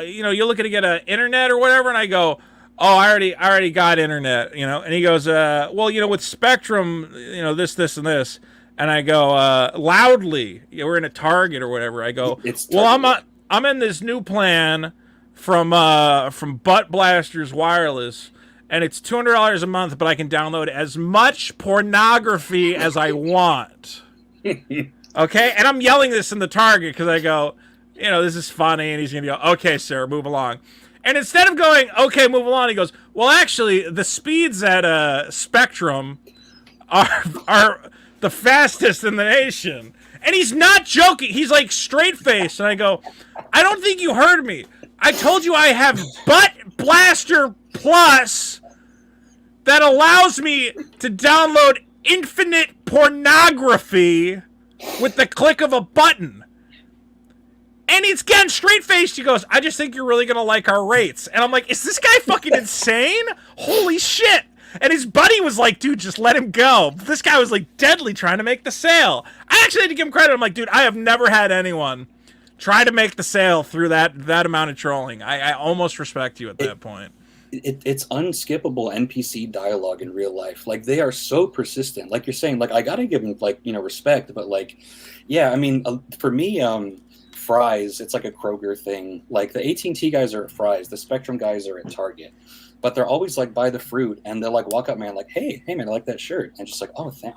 you're looking to get an internet or whatever? And I go, oh, I already got internet, And he goes, well, with Spectrum, this, and this. And I go, loudly, we're in a Target or whatever. I go, well, I'm in this new plan from Butt Blasters Wireless, and it's $200 a month, but I can download as much pornography as I want. Okay? And I'm yelling this in the Target because I go, this is funny, and he's going to go, okay, sir, move along. And instead of going, okay, move along, he goes, well, actually, the speeds at Spectrum are the fastest in the nation. And he's not joking. He's like straight-faced. And I go, I don't think you heard me. I told you I have Butt Blaster Plus that allows me to download infinite pornography with the click of a button. And it's again straight-faced. He goes, I just think you're really going to like our rates. And I'm like, is this guy fucking insane? Holy shit. And his buddy was like, dude, just let him go. This guy was like deadly trying to make the sale. I actually had to give him credit. I'm like, dude, I have never had anyone try to make the sale through that amount of trolling. I almost respect you at that point. It's unskippable NPC dialogue in real life. Like, they are so persistent. Like you're saying, like, I got to give them, like, respect. But, like, yeah, I mean, for me, Fry's, it's like a Kroger thing. Like, the AT&T guys are at Fry's. The Spectrum guys are at Target. But they're always like by the fruit, and they'll like walk up, man, like, hey man, I like that shirt, and just like, oh, thank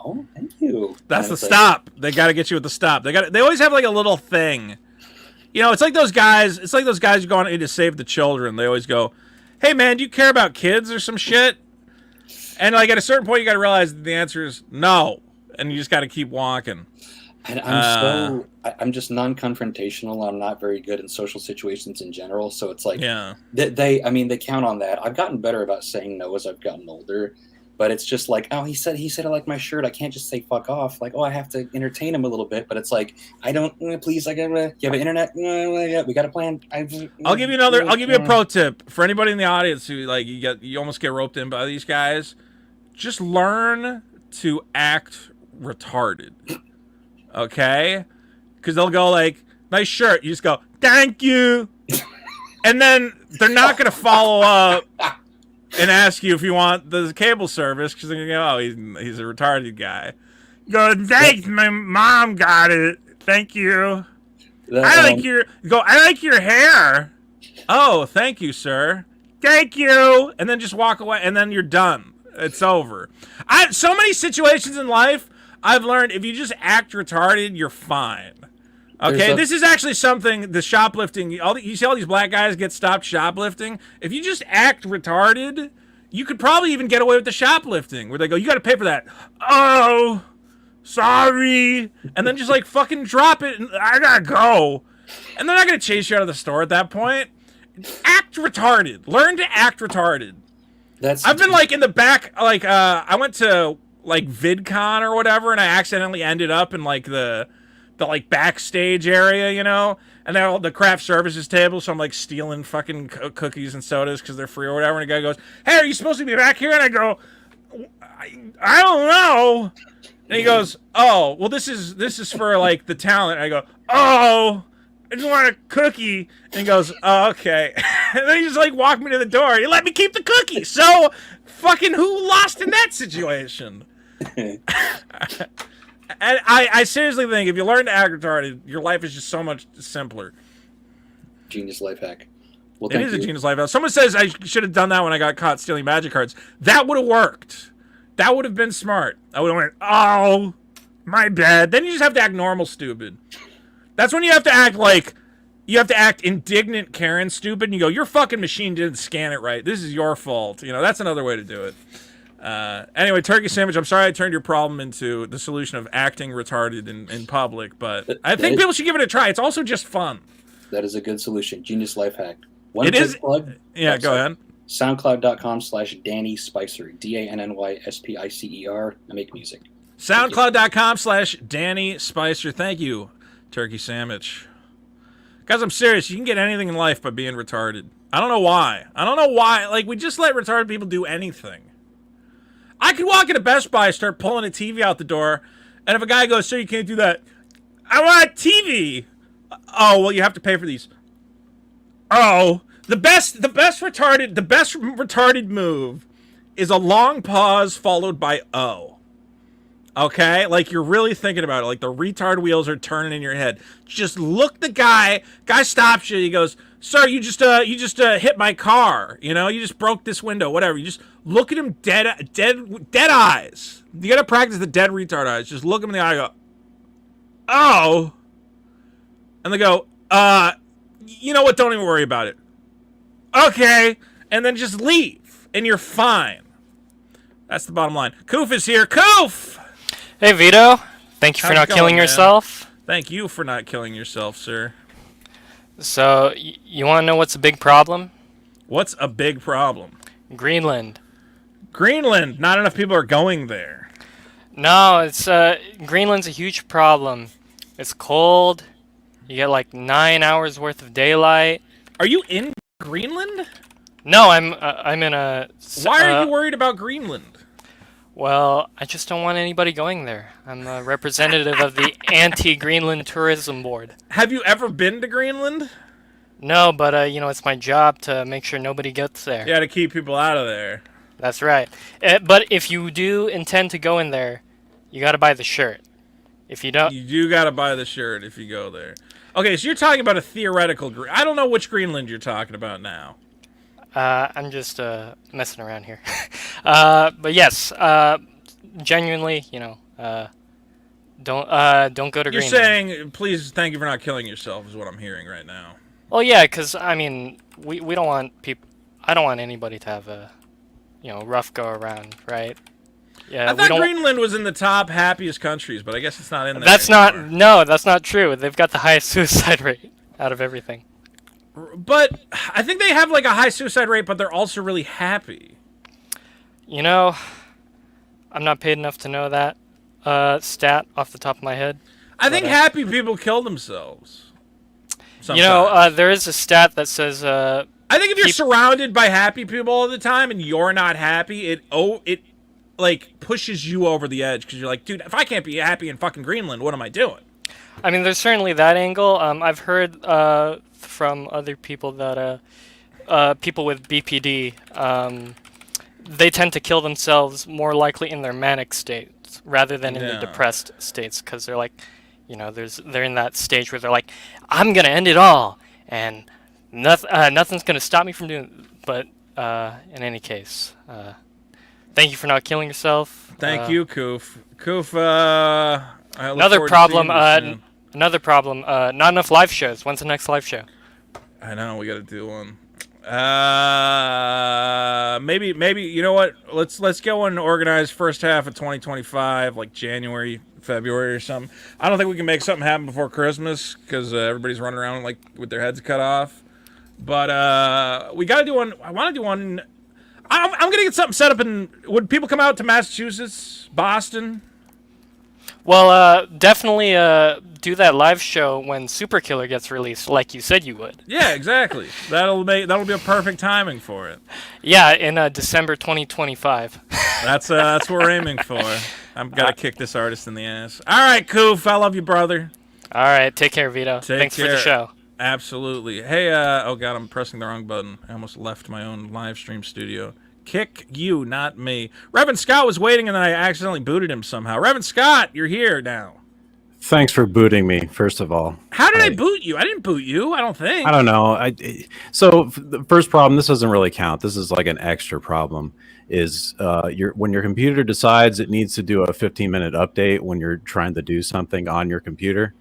you. That's the stop. They got to get you with the stop. They always have like a little thing. It's like those guys. It's like those guys who go on to save the children. They always go, hey man, do you care about kids or some shit? And like at a certain point, you got to realize that the answer is no, and you just got to keep walking. And I'm just non-confrontational. I'm not very good in social situations in general. So it's like, they count on that. I've gotten better about saying no as I've gotten older, but it's just like, oh, he said I like my shirt. I can't just say fuck off. Like, oh, I have to entertain him a little bit, but it's like, I don't, please, you have an internet? We got a plan. I'll give you a pro tip for anybody in the audience who like, you almost get roped in by these guys. Just learn to act retarded. Okay? Because they'll go like, nice shirt. You just go, thank you. And then they're not going to follow up and ask you if you want the cable service because they're going to go, oh, he's a retarded guy. Go, thanks, my mom got it. Thank you. I like your hair. Oh, thank you, sir. Thank you. And then just walk away, and then you're done. It's over. So many situations in life, I've learned if you just act retarded, you're fine. Okay, this is actually something, the shoplifting, you see all these black guys get stopped shoplifting. If you just act retarded, you could probably even get away with the shoplifting, where they go, you got to pay for that. Oh, sorry. And then just like fucking drop it, and I got to go. And they're not going to chase you out of the store at that point. Act retarded. Learn to act retarded. I've been like in the back, like I went to like VidCon or whatever, and I accidentally ended up in like the like backstage area, and they have all the craft services table, so I'm like stealing fucking cookies and sodas because they're free or whatever, and the guy goes, hey, are you supposed to be back here? And I go, I don't know. And he goes, oh, well, this is for like the talent. And I go, oh, I just want a cookie. And he goes, oh, okay. And then he just like walked me to the door. He let me keep the cookie. So fucking who lost in that situation? And I seriously think if you learn to act retarded, your life is just so much simpler. Genius life hack. Well, it is a genius life hack. Someone says I should have done that when I got caught stealing magic cards. That would have worked. That would have been smart. I would have went, oh, my bad. Then you just have to act normal stupid. That's when you have to act like, you have to act indignant Karen stupid, and you go, your fucking machine didn't scan it right. This is your fault. That's another way to do it. Anyway, Turkey Sandwich, I'm sorry I turned your problem into the solution of acting retarded in public, but I think people should give it a try. It's also just fun. That is a good solution. Genius life hack. It is. Plug. Yeah, go ahead. SoundCloud.com/Danny Spicer, DANNYSPICER. I make music. SoundCloud.com/Danny Spicer. Thank you, Turkey Sandwich. Guys, I'm serious. You can get anything in life by being retarded. I don't know why. Like, we just let retarded people do anything. I could walk into Best Buy, start pulling a TV out the door, and if a guy goes, "Sir, you can't do that. I want a TV." "Oh, well, you have to pay for these." Oh, the best retarded move is a long pause followed by "oh." Okay? Like, you're really thinking about it. Like, the retard wheels are turning in your head. Just look the guy stops you. He goes, "Sir, you just hit my car. You know, you just broke this window, whatever." You just look at him dead eyes. You gotta practice the dead retard eyes. Just look him in the eye and go, "Oh." And they go, "You know what? Don't even worry about it." "Okay." And then just leave. And you're fine. That's the bottom line. Koof is here. Koof! Hey, Vito. Thank you for not killing yourself. Thank you for not killing yourself, sir. So, you want to know what's a big problem? What's a big problem? Greenland. Greenland! Not enough people are going there. No, it's Greenland's a huge problem. It's cold. You get like 9 hours worth of daylight. Are you in Greenland? No, I'm in a... Why are you worried about Greenland? Well, I just don't want anybody going there. I'm a representative of the Anti-Greenland Tourism Board. Have you ever been to Greenland? No, but, you know, it's my job to make sure nobody gets there. Yeah, to keep people out of there. That's right. But if you do intend to go in there, you gotta buy the shirt. If you don't... You do gotta buy the shirt if you go there. Okay, so you're talking about a theoretical... I don't know which Greenland you're talking about now. I'm just messing around here. But yes, genuinely, you know, don't go to Greenland. You're saying, please, thank you for not killing yourself, is what I'm hearing right now. Well, yeah, because I mean, we don't want people. I don't want anybody to have a, you know, rough go around, right? Yeah, I thought Greenland was in the top happiest countries, but I guess it's not in there. That's not. No, that's not true. They've got the highest suicide rate out of everything. But I think they have like a high suicide rate, but they're also really happy. You know, I'm not paid enough to know that stat off the top of my head. I think happy people kill themselves. Sometimes. You know, there is a stat that says. I think if you're surrounded by happy people all the time and you're not happy, it like pushes you over the edge because you're like, dude, if I can't be happy in fucking Greenland, what am I doing? I mean, there's certainly that angle. I've heard from other people that people with BPD, they tend to kill themselves more likely in their manic states rather than in the depressed states because they're like, you know, they're in that stage where they're like, I'm gonna end it all and nothing's gonna stop me from doing it. But in any case, thank you for not killing yourself. Thank you, Koof. Koof, another problem. Not enough live shows. When's the next live show? I know, we gotta do one. Maybe you know what? Let's go and organize first half of 2025, like January, February or something. I don't think we can make something happen before Christmas because everybody's running around like with their heads cut off. But we gotta do one. I want to do one. I'm gonna get something set up. Would people come out to Massachusetts, Boston? Well, definitely do that live show when Super Killer gets released, like you said you would. Yeah, exactly. That'll be a perfect timing for it. Yeah, in December 2025. That's what we're aiming for. I've got to kick this artist in the ass. All right, Koof, I love you, brother. All right, take care, Vito. Thanks for the show. Absolutely. Hey, oh god, I'm pressing the wrong button. I almost left my own live stream studio. Kick you, not me. Reverend Scott was waiting, and then I accidentally booted him somehow. Reverend Scott, you're here now. Thanks for booting me, first of all. How did I boot you? I didn't boot you, I don't think. I don't know. So the first problem, this doesn't really count. This is like an extra problem, is when your computer decides it needs to do a 15-minute update when you're trying to do something on your computer.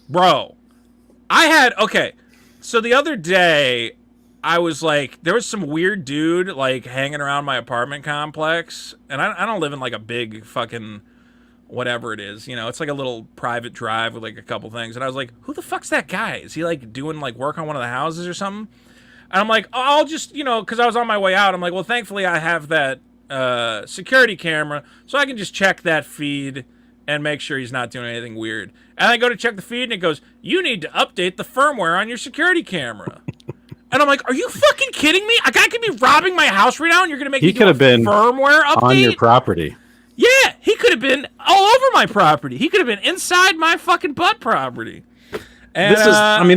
Bro, okay, so the other day, I was like, there was some weird dude like hanging around my apartment complex, and I don't live in like a big fucking whatever it is, you know, it's like a little private drive with like a couple things, and I was like, who the fuck's that guy? Is he like doing like work on one of the houses or something? And I'm like, oh, I'll just, you know, because I was on my way out, I'm like, well, thankfully I have that security camera so I can just check that feed and make sure he's not doing anything weird. And I go to check the feed, and it goes, "You need to update the firmware on your security camera." And I'm like, "Are you fucking kidding me? A guy could be robbing my house right now, and you're gonna make me do a firmware update on your property." Yeah, he could have been all over my property. He could have been inside my fucking butt property. And,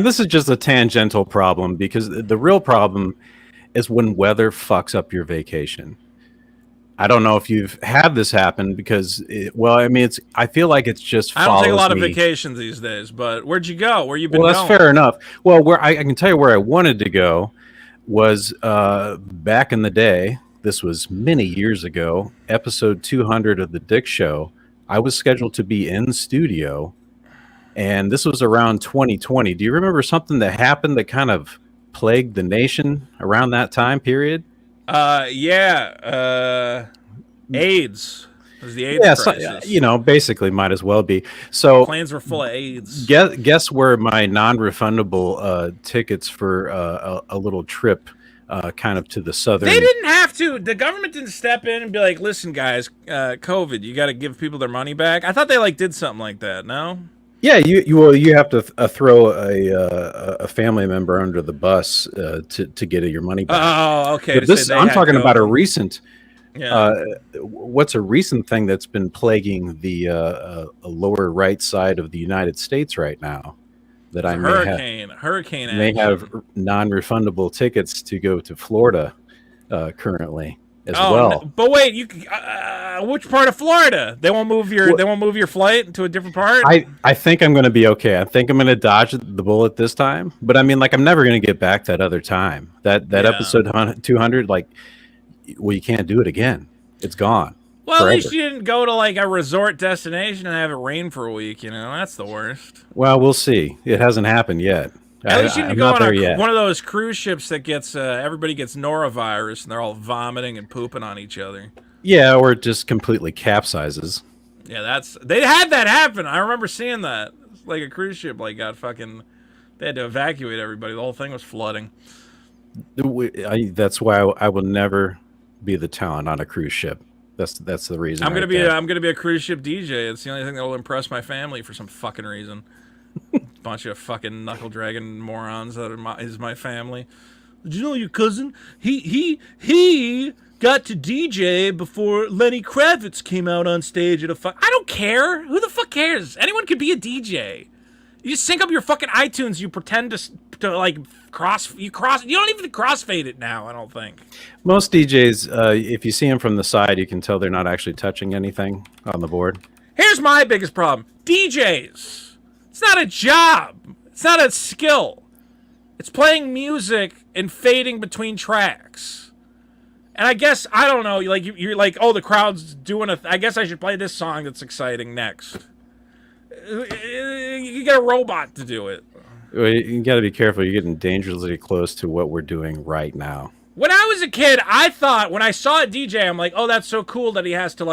this is just a tangential problem, because the real problem is when weather fucks up your vacation. I don't know if you've had this happen, because I feel like it's just I don't take a lot of vacations these days, but where'd you go? Where you been Well, going? that's fair enough. Well, where I can tell you where I wanted to go was back in the day. This was many years ago, episode 200 of The Dick Show. I was scheduled to be in studio, and this was around 2020. Do you remember something that happened that kind of plagued the nation around that time period? AIDS. It was the AIDS crisis. So, basically might as well be. So planes were full of AIDS. Guess where my non-refundable tickets for a little trip kind of to the southern... They didn't have to. The government didn't step in and be like, "Listen, guys, COVID, you got to give people their money back." I thought they did something like that. No. Yeah, you have to throw a family member under the bus to get your money back. Oh, okay. But I'm talking about a recent. Yeah. What's a recent thing that's been plaguing the lower right side of the United States right now? That I may have non-refundable tickets to go to Florida currently as well. No, but wait, which part of Florida? They won't move your flight to a different part? I think I'm going to be okay. I think I'm going to dodge the bullet this time. But I'm never going to get back that other time. That episode 200, you can't do it again. It's gone. Well, forever. At least you didn't go to a resort destination and have it rain for a week. That's the worst. Well, we'll see. It hasn't happened yet. At least you didn't go on one of those cruise ships that gets everybody gets norovirus and they're all vomiting and pooping on each other. Yeah, or it just completely capsizes. Yeah, they had that happen. I remember seeing that. Like a cruise ship got fucking. They had to evacuate everybody. The whole thing was flooding. That's why I will never be the talent on a cruise ship. That's the reason. I'm gonna be a cruise ship DJ. It's the only thing that will impress my family for some fucking reason. Bunch of fucking knuckle dragging morons that is my family. Did you know your cousin? He got to DJ before Lenny Kravitz came out on stage at a I don't care. Who the fuck cares? Anyone could be a DJ. You just sync up your fucking iTunes. You pretend to cross. You don't even crossfade it now. I don't think. Most DJs, if you see them from the side, you can tell they're not actually touching anything on the board. Here's my biggest problem: DJs. It's not a job. It's not a skill. It's playing music and fading between tracks. And I guess I don't know. You're like, oh, the crowd's doing I guess I should play this song that's exciting next. You get a robot to do it. You got to be careful. You're getting dangerously close to what we're doing right now. When I was a kid, I thought, when I saw a DJ, I'm like, oh, that's so cool that he has to,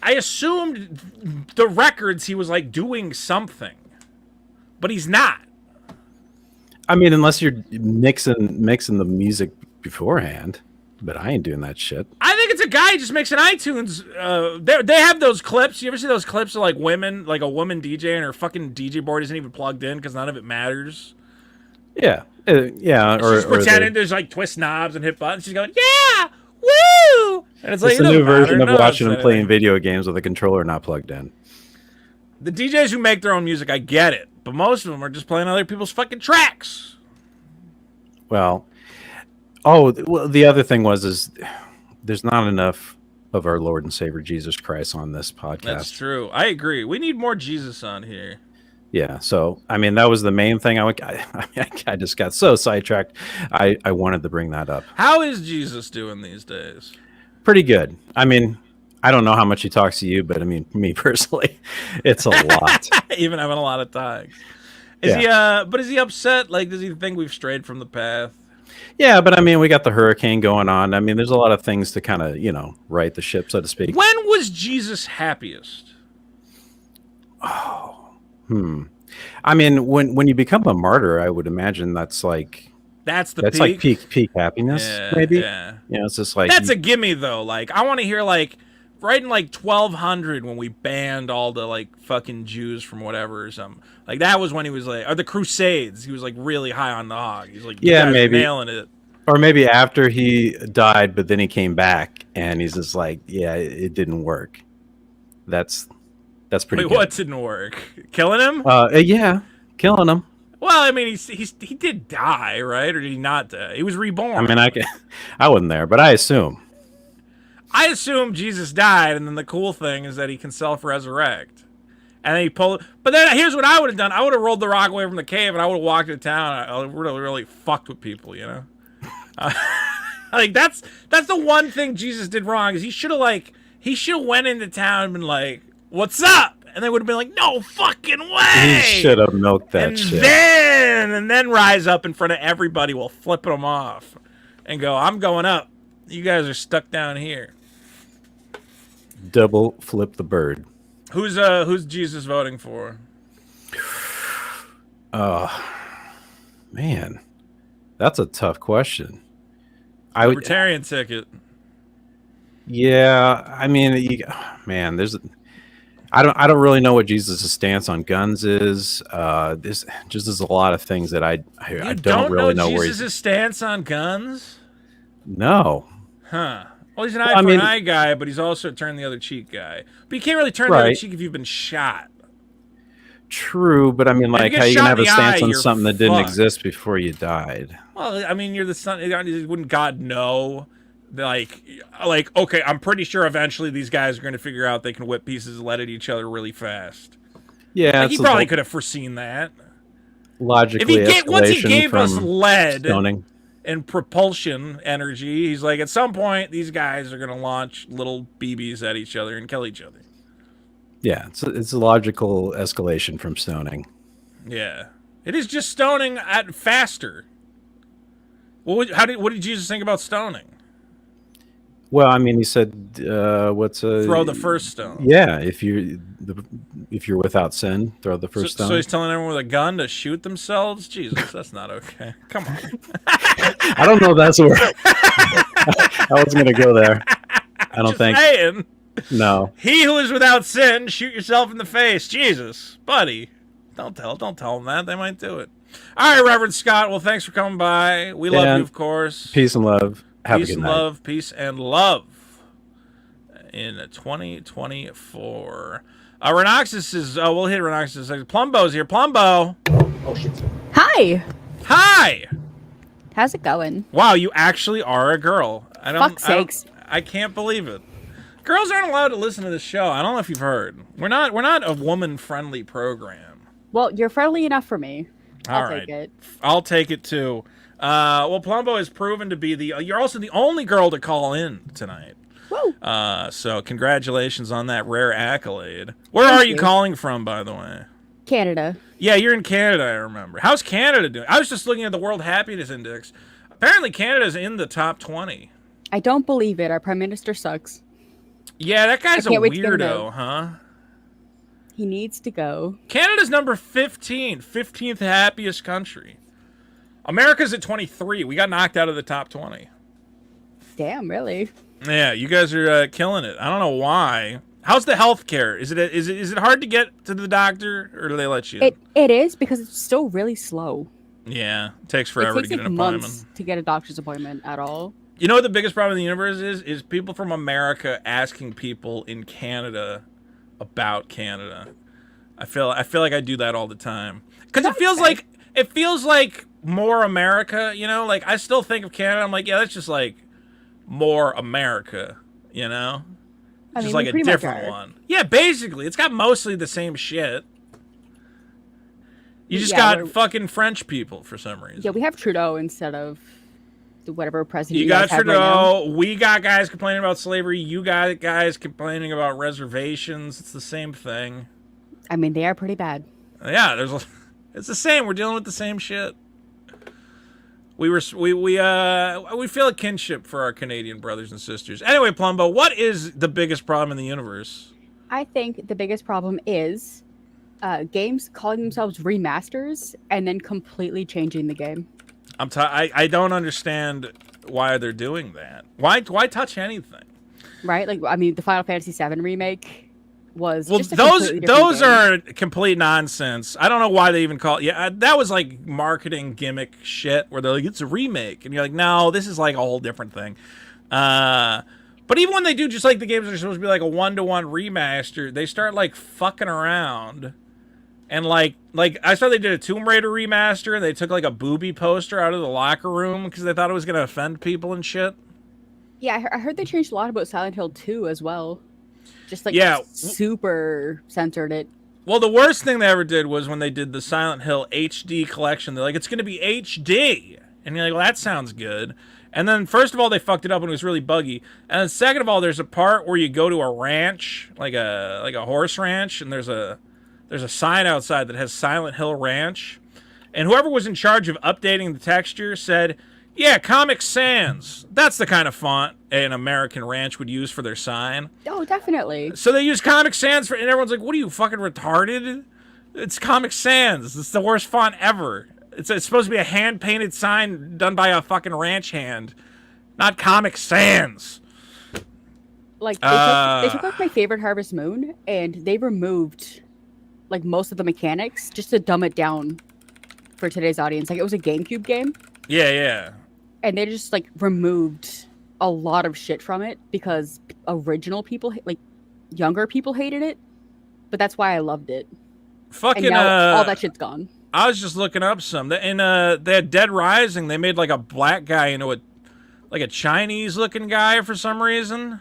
I assumed the records he was, doing something. But he's not. I mean, unless you're mixing the music beforehand. But I ain't doing that shit. I think it's a guy just mixing iTunes. They have those clips. You ever see those clips of women, a woman DJ, and her fucking DJ board isn't even plugged in because none of it matters? Yeah, yeah. She's pretending there's twist knobs and hit buttons. She's going, yeah, woo! And it's a new version of watching them playing video games with a controller not plugged in. The DJs who make their own music, I get it, but most of them are just playing other people's fucking tracks. Well. Oh, well, the other thing is there's not enough of our Lord and Savior Jesus Christ on this podcast. That's true. I agree. We need more Jesus on here. Yeah. So, that was the main thing. I just got so sidetracked. I wanted to bring that up. How is Jesus doing these days? Pretty good. I don't know how much he talks to you, but me personally, it's a lot. Even having a lot of time. Is he upset? Does he think we've strayed from the path? Yeah, but we got the hurricane going on. There's a lot of things to kind of, right the ship, so to speak. When was Jesus happiest? When you become a martyr, I would imagine that's that's the That's peak. like peak happiness, Yeah, maybe. Yeah. Yeah, it's just like That's a gimme though. Like I want to hear like right in like 1200 when we banned all the like fucking Jews from whatever or something. Like that was when he was like, or the Crusades. He was like really high on the hog. He's like, you yeah, guys are maybe nailing it. Or maybe after he died, but then he came back and he's just like, yeah, it didn't work. That's pretty Wait, good. what didn't work? Killing him? Yeah, killing him. Well, I mean, he did die, right? Or did he not die? He was reborn. I mean, I wasn't there, but I assume. I assume Jesus died, and then the cool thing is that he can self-resurrect. And then he pulled. But then here's what I would have done. I would have rolled the rock away from the cave, and I would have walked into town. I really fucked with people, you know. Like that's the one thing Jesus did wrong. Is he should have went into town and been like, "What's up?" And they would have been like, "No fucking way!" He should have milked that shit. And then rise up in front of everybody while flipping them off, and go, "I'm going up. You guys are stuck down here." Double flip the bird. Who's Jesus voting for? Man, that's a tough question. Libertarian ticket. Yeah, I mean, man, I don't really know what Jesus' stance on guns is. This just is a lot of things that I don't really know where Jesus' stance on guns. No. Huh. Well, he's an eye for an eye guy, but he's also a turn the other cheek guy. But you can't really turn the other cheek if you've been shot. True, but I mean, like, how you can have a stance on something that didn't fucked. exist before you died? Well, I mean, you're the son. Wouldn't God know? Like, okay, I'm pretty sure eventually these guys are going to figure out they can whip pieces of lead at each other really fast. Yeah, like, he probably could have foreseen that. Logically, Once he gave us from lead stoning. and propulsion energy, he's like, at some point, these guys are going to launch little BBs at each other and kill each other. Yeah, it's a logical escalation from stoning. Yeah, it is just stoning at faster. What did Jesus think about stoning? Well, I mean, he said, "What's a throw the first stone?" Yeah, if you're without sin, throw the first stone. So he's telling everyone with a gun to shoot themselves. Jesus, that's not okay. Come on. I don't know if that's where I wasn't gonna go there. I don't think. Saying. No. He who is without sin, shoot yourself in the face. Jesus, buddy, don't tell them that. They might do it. All right, Reverend Scott. Well, thanks for coming by. We love you, of course. Peace and love. Have peace a good and night. love. Peace and love. In 2024. Renoxus is. Oh, we'll hit Renoxus. Plumbo's here. Plumbo. Oh shit. Hi. Hi. How's it going? Wow, you actually are a girl. Fuck's sakes. I can't believe it. Girls aren't allowed to listen to this show. I don't know if you've heard. We're not a woman-friendly program. Well, you're friendly enough for me. I'll take it. I'll take it too. Well, Plumbo has proven to be you're also the only girl to call in tonight. Woo. So congratulations on that rare accolade. Where are you calling from, by the way? Canada. Yeah, you're in Canada, I remember. How's Canada doing? I was just looking at the World Happiness Index. Apparently Canada's in the top 20. I don't believe it. Our prime minister sucks. Yeah, that guy's a weirdo, huh? He needs to go. Canada's number 15, 15th happiest country. America's at 23. We got knocked out of the top 20. Damn, really? Yeah, you guys are killing it. I don't know why. How's the healthcare? Is it hard to get to the doctor, or do they let you? It is, because it's still really slow. Yeah, it takes forever to get an appointment. Months to get a doctor's appointment at all. You know what the biggest problem in the universe is people from America asking people in Canada about Canada. I feel like I do that all the time because it feels like more America. You know, like I still think of Canada. I'm like, yeah, that's just like more America. You know, I mean, just like a different one. Yeah, basically, it's got mostly the same shit. You just got fucking French people for some reason. Yeah, we have Trudeau instead of whatever president you got Trudeau. We got guys complaining about slavery. You got guys complaining about reservations. It's the same thing. I mean, they are pretty bad. Yeah, it's the same. We're dealing with the same shit. We feel a kinship for our Canadian brothers and sisters. Anyway, Plumbo, what is the biggest problem in the universe? I think the biggest problem is games calling themselves remasters and then completely changing the game. I don't understand why they're doing that. Why touch anything? Right? Like, I mean, the Final Fantasy VII remake was Well, just a completely different those game. are complete nonsense. I don't know why they even call it. Yeah, that was like marketing gimmick shit where they're like, it's a remake, and you're like, no, this is like a whole different thing. But even when they do just like the games that are supposed to be like a 1-to-1 remaster, they start like fucking around. And like I saw they did a Tomb Raider remaster, and they took like a booby poster out of the locker room because they thought it was gonna offend people and shit. Yeah, I heard they changed a lot about Silent Hill 2 as well. Just like super censored it. Well, the worst thing they ever did was when they did the Silent Hill HD collection. They're like, it's gonna be HD, and you're like, well, that sounds good. And then first of all, they fucked it up when it was really buggy. And then second of all, there's a part where you go to a ranch, like a horse ranch, and there's a sign outside that has Silent Hill Ranch. And whoever was in charge of updating the texture said, yeah, Comic Sans. That's the kind of font an American ranch would use for their sign. Oh, definitely. So they use Comic Sans and everyone's like, what are you, fucking retarded? It's Comic Sans. It's the worst font ever. It's supposed to be a hand-painted sign done by a fucking ranch hand, not Comic Sans. Like, they took like my favorite Harvest Moon, and they removed like most of the mechanics just to dumb it down for today's audience. Like, it was a GameCube game. Yeah. And they just like removed a lot of shit from it because original people, like younger people, hated it. But that's why I loved it. Fucking and now all that shit's gone. I was just looking up some. They had Dead Rising. They made like a black guy into a Chinese looking guy for some reason.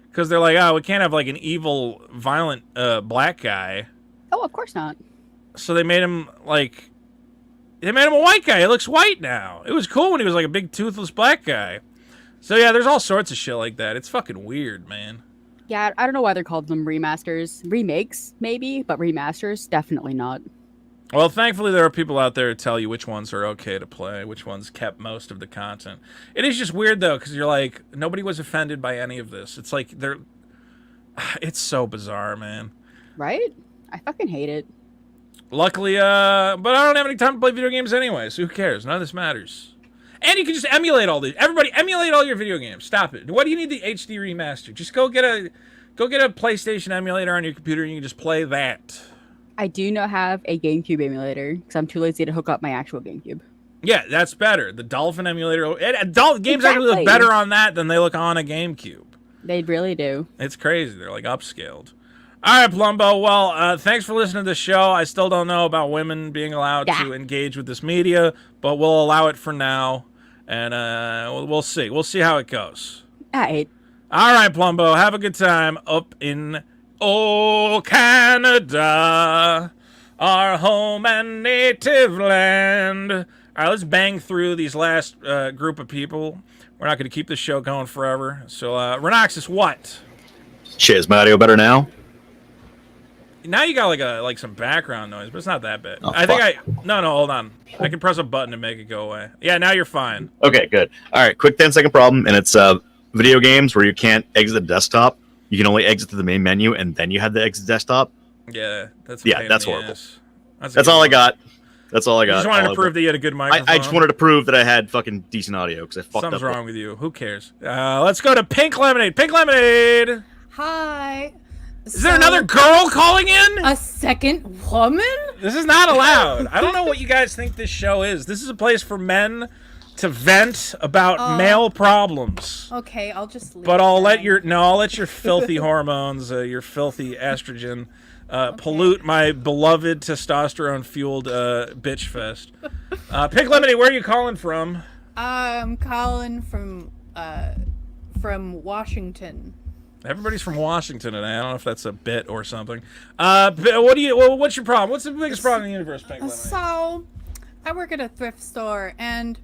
Because they're like, oh, we can't have like an evil, violent black guy. Oh, of course not. So they made him a white guy. He looks white now. It was cool when he was like a big toothless black guy. So yeah, there's all sorts of shit like that. It's fucking weird, man. Yeah, I don't know why they're called them remasters. Remakes, maybe, but remasters, definitely not. Well, thankfully there are people out there to tell you which ones are okay to play, which ones kept most of the content. It is just weird though, because you're like, nobody was offended by any of this. It's like it's so bizarre, man. Right? I fucking hate it. Luckily, but I don't have any time to play video games anyway, so who cares? None of this matters. And you can just emulate all these. Everybody, emulate all your video games. Stop it. Why do you need the HD remaster? Just go get a PlayStation emulator on your computer, and you can just play that. I do not have a GameCube emulator because I'm too lazy to hook up my actual GameCube. Yeah, that's better. The Dolphin emulator. Games actually look better on that than they look on a GameCube. They really do. It's crazy. They're like upscaled. All right, Plumbo. Well, thanks for listening to the show. I still don't know about women being allowed to engage with this media, but we'll allow it for now, and we'll see. We'll see how it goes. All right. All right, Plumbo. Have a good time up in Canada, our home and native land. All right, let's bang through these last group of people. We're not going to keep this show going forever. So, Renoxus, what? Shit, is my audio better now? Now you got like some background noise, but it's not that bad. Oh, No, hold on. I can press a button to make it go away. Yeah, now you're fine. Okay, good. All right, quick 10-second problem, and it's video games where you can't exit the desktop. You can only exit to the main menu, and then you have the exit desktop. Yeah, that's horrible. That's all I got. That's all I got. You just wanted to prove that you had a good microphone. I just wanted to prove that I had fucking decent audio because I fucked Something's up. wrong with you. Who cares? Let's go to Pink Lemonade. Pink Lemonade. Hi. Is there another girl calling in? A second woman? This is not allowed. I don't know what you guys think this show is. This is a place for men to vent about male problems. Okay, I'll just leave. But I'll let your filthy hormones, your filthy estrogen, pollute my beloved testosterone-fueled bitch fest. Pink Lemonade, where are you calling from? I'm calling from Washington. Everybody's from Washington today. I don't know if that's a bit or something. What's your problem? What's the biggest problem in the universe, Pink Lemonade? So, I work at a thrift store, and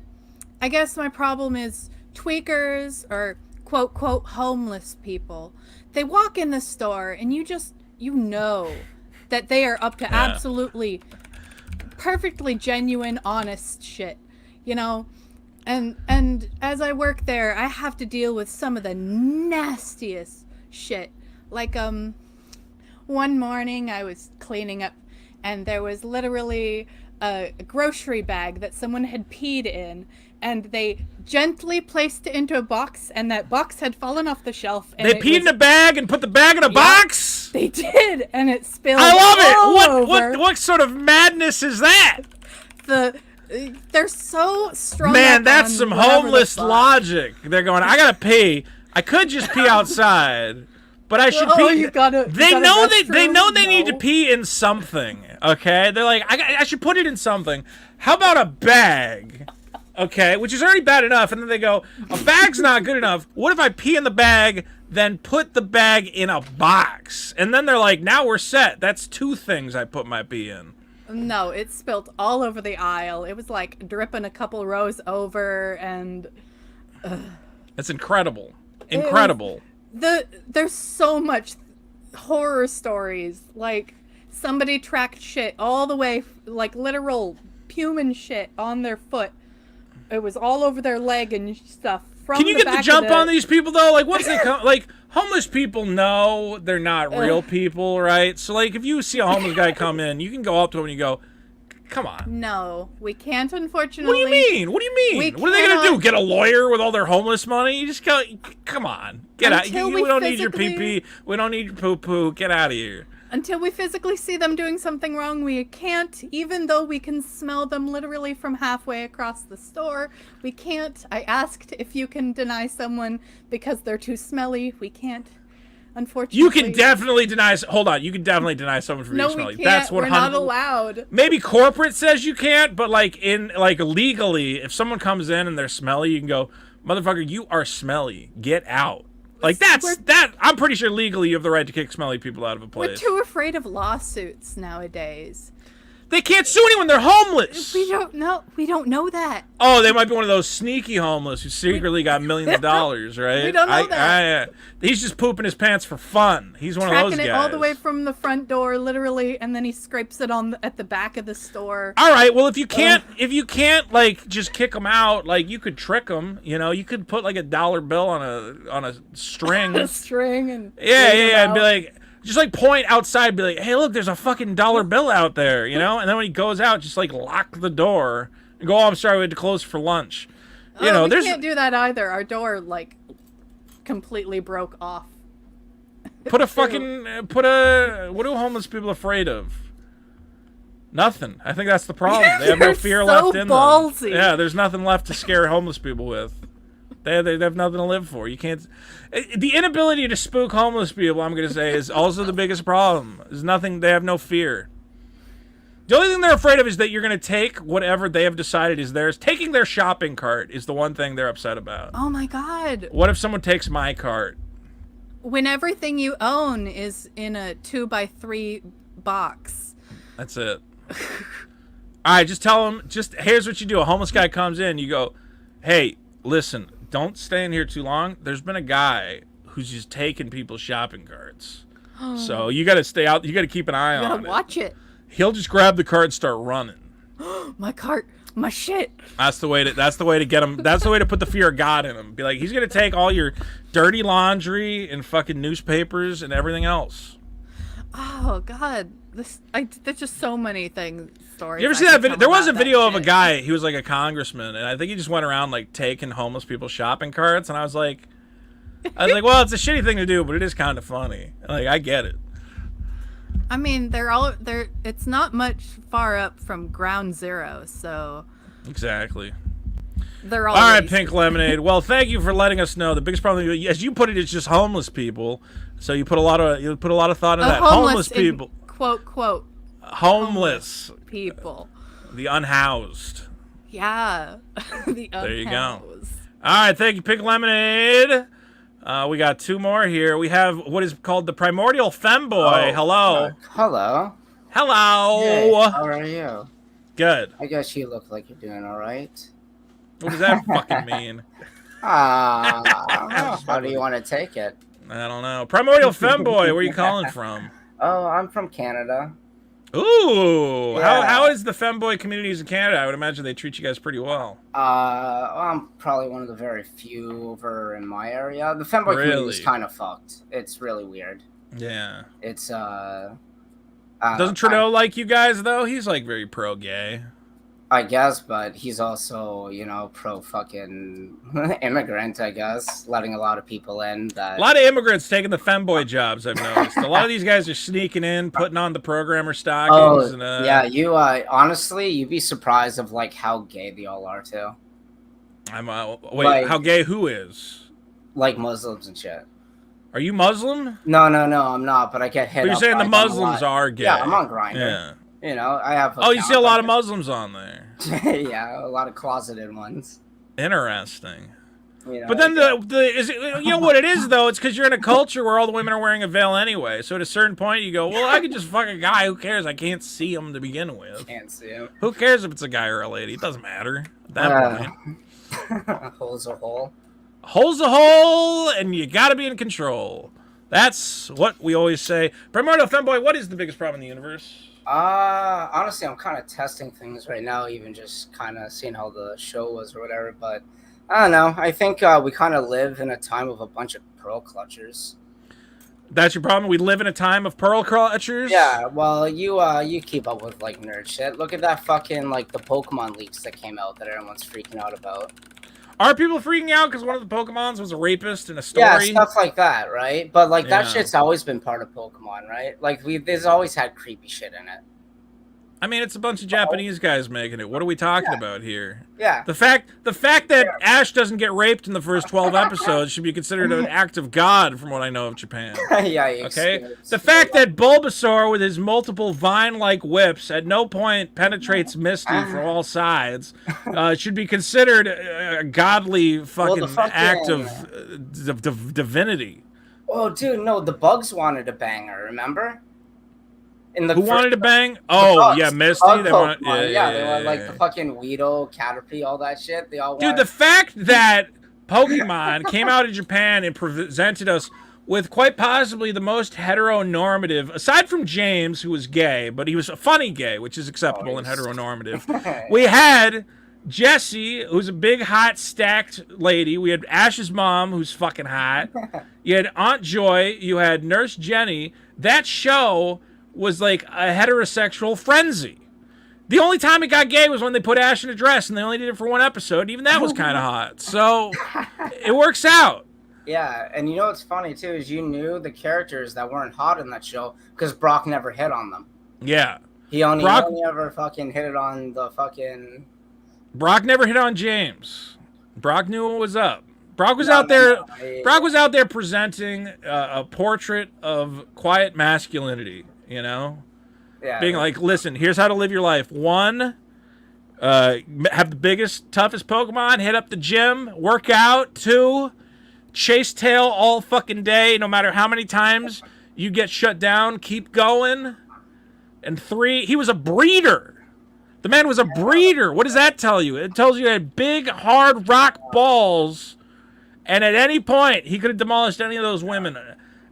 I guess my problem is tweakers or quote homeless people. They walk in the store, and you know that they are up to absolutely perfectly genuine, honest shit, you know? And as I work there, I have to deal with some of the nastiest shit. Like, one morning I was cleaning up, and there was literally a grocery bag that someone had peed in, and they gently placed it into a box, and that box had fallen off the shelf. And They peed in a bag and put the bag in a box? They did, and it spilled. I love all it. over. What sort of madness is that? They're so strong. Man, that's some homeless logic. They're going, I gotta pee. I could just pee outside, but I should pee. They know they need to pee in something. Okay, they're like, I should put it in something. How about a bag? Okay, which is already bad enough. And then they go, a bag's not good enough. What if I pee in the bag, then put the bag in a box? And then they're like, now we're set. That's 2 things I put my pee in. No, it spilt all over the aisle. It was like dripping a couple rows over, and That's incredible. Incredible. There's so much horror stories. Like, somebody tracked shit all the way, like literal human shit on their foot. It was all over their leg and stuff. Can you get the jump on these people though? Like, once they come, like, homeless people know they're not real people, right? So, like, if you see a homeless guy come in, you can go up to him and you go, "Come on." No, we can't. Unfortunately. What do you mean? What do you mean? What are they gonna do? Get a lawyer with all their homeless money? You just go. Come on, get out. We don't need your pee pee. We don't need your poo poo. Get out of here. Until we physically see them doing something wrong, we can't, even though we can smell them literally from halfway across the store, we can't. I asked if you can deny someone because they're too smelly. We can't, unfortunately. You can definitely deny. Hold on, you can definitely deny someone from being smelly. We can't. That's We're not allowed. Maybe corporate says you can't, but like legally, if someone comes in and they're smelly, you can go, "Motherfucker, you are smelly. Get out." Like, I'm pretty sure legally you have the right to kick smelly people out of a place. We're too afraid of lawsuits nowadays. They can't sue anyone. They're homeless. We don't know that. Oh, they might be one of those sneaky homeless who secretly got millions of dollars, right? We don't know that. He's just pooping his pants for fun. He's one of those guys. Tracking it all the way from the front door, literally, and then he scrapes it at the back of the store. All right. Well, if you can't like just kick them out, like, you could trick them. You know, you could put like $1 bill on a string. A string and and be like. Just, like, point outside, be like, "Hey, look, there's a fucking $1 bill out there," you know? And then when he goes out, just, like, lock the door and go, "Oh, I'm sorry, we had to close for lunch." You know, we can't do that either. Our door, like, completely broke off. What are homeless people afraid of? Nothing. I think that's the problem. They have no fear left in ballsy. them. Yeah, there's nothing left to scare homeless people with. They have nothing to live for. You can't. The inability to spook homeless people, I'm going to say, is also the biggest problem. There's nothing. They have no fear. The only thing they're afraid of is that you're going to take whatever they have decided is theirs. Taking their shopping cart is the one thing they're upset about. Oh my God. What if someone takes my cart? When everything you own is in a 2x3 box. That's it. All right, just tell them. Here's what you do. A homeless guy comes in. You go, "Hey, listen. Don't stay in here too long. There's been a guy who's just taking people's shopping carts. So you got to stay out. You got to keep an eye on it. You gotta watch it. He'll just grab the cart and start running." My cart, my shit. That's the way to get him. That's the way to put the fear of God in him. Be like, he's gonna take all your dirty laundry and fucking newspapers and everything else. Oh God, there's just so many things. Stories. You ever see that video? There was a video of a guy. He was like a congressman, and I think he just went around like taking homeless people's shopping carts. And I was like, well, it's a shitty thing to do, but it is kind of funny. Like, I get it. I mean, it's not much far up from ground zero, so. Exactly. They're all right, Pink Lemonade. Well, thank you for letting us know. The biggest problem, as you put it, is just homeless people. So you put a lot of thought into that. Homeless people. Quote. Homeless people. The unhoused. Yeah. The unhoused. There you go. All right, thank you, Pink Lemonade. We got 2 more here. We have what is called the Primordial Femboy. Hello. Hello. Hello. Hey, how are you? Good. I guess you look like you're doing all right. What does that fucking mean? How do you want to take it? I don't know. Primordial Femboy, where are you calling from? Oh, I'm from Canada. Ooh. Yeah. How is the femboy communities in Canada? I would imagine they treat you guys pretty well. I'm probably one of the very few over in my area. The femboy community is kind of fucked. It's really weird. Yeah. It's Doesn't Trudeau like you guys though? He's like very pro-gay. I guess, but he's also, you know, pro fucking immigrant, I guess, letting a lot of people in. That a lot of immigrants taking the femboy jobs, I've noticed. A lot of these guys are sneaking in, putting on the programmer stockings. Yeah, you honestly, you'd be surprised of like how gay they all are too. Wait, like, how gay who is? Like Muslims and shit. Are you Muslim? No, I'm not, but I get hit. But you're saying the Muslims are gay. Yeah, I'm on Grindr. Yeah. You know, I have. Oh, you see a lot of Muslims on there. Yeah, a lot of closeted ones. Interesting. You know, but then you know what it is though? It's because you're in a culture where all the women are wearing a veil anyway. So at a certain point, you go, well, I could just fuck a guy. Who cares? I can't see him to begin with. Can't see him. Who cares if it's a guy or a lady? It doesn't matter at that point. Hole's a hole. Hole's a hole, and you got to be in control. That's what we always say. Primordial Femboy, what is the biggest problem in the universe? Honestly, I'm kind of testing things right now, even just kind of seeing how the show was or whatever. But I don't know. I think we kind of live in a time of a bunch of pearl clutchers. That's your problem? We live in a time of pearl clutchers? Yeah, well, you keep up with, like, nerd shit. Look at that fucking, like, the Pokemon leaks that came out that everyone's freaking out about. Are people freaking out because one of the Pokemons was a rapist in a story? Yeah, stuff like that, right? But, like, that shit's always been part of Pokemon, right? Like, there's always had creepy shit in it. I mean, it's a bunch of Japanese guys making it. What are we talking about here? Yeah. The fact that Ash doesn't get raped in the first 12 episodes should be considered an act of God, from what I know of Japan. Yeah. Okay. The fact that Bulbasaur, with his multiple vine-like whips, at no point penetrates Misty from all sides, should be considered a godly fucking act of divinity. Oh, dude, no, the Bugs wanted to bang her. Remember? Who wanted to bang? Oh, yeah, Misty. They want, yeah, they want like the fucking Weedle, Caterpie, all that shit. They all Dude, the fact that Pokemon came out of Japan and presented us with quite possibly the most heteronormative, aside from James, who was gay, but he was a funny gay, which is acceptable and heteronormative. We had Jessie, who's a big, hot, stacked lady. We had Ash's mom, who's fucking hot. You had Aunt Joy. You had Nurse Jenny. That show was like a heterosexual frenzy. The only time it got gay was when they put Ash in a dress, and they only did it for one episode. Even that was kind of hot. So it works out. Yeah, and you know what's funny too is you knew the characters that weren't hot in that show because Brock never hit on them. Yeah. He only ever fucking hit it on the fucking... Brock never hit on James. Brock knew what was up. Brock was out there. Brock was out there presenting a portrait of quiet masculinity. You know, being like, listen, here's how to live your life. 1, have the biggest, toughest Pokemon. Hit up the gym. Work out. 2, chase tail all fucking day, no matter how many times you get shut down. Keep going. And 3, he was a breeder. The man was a breeder. What does that tell you? It tells you he had big, hard rock balls. And at any point, he could have demolished any of those women.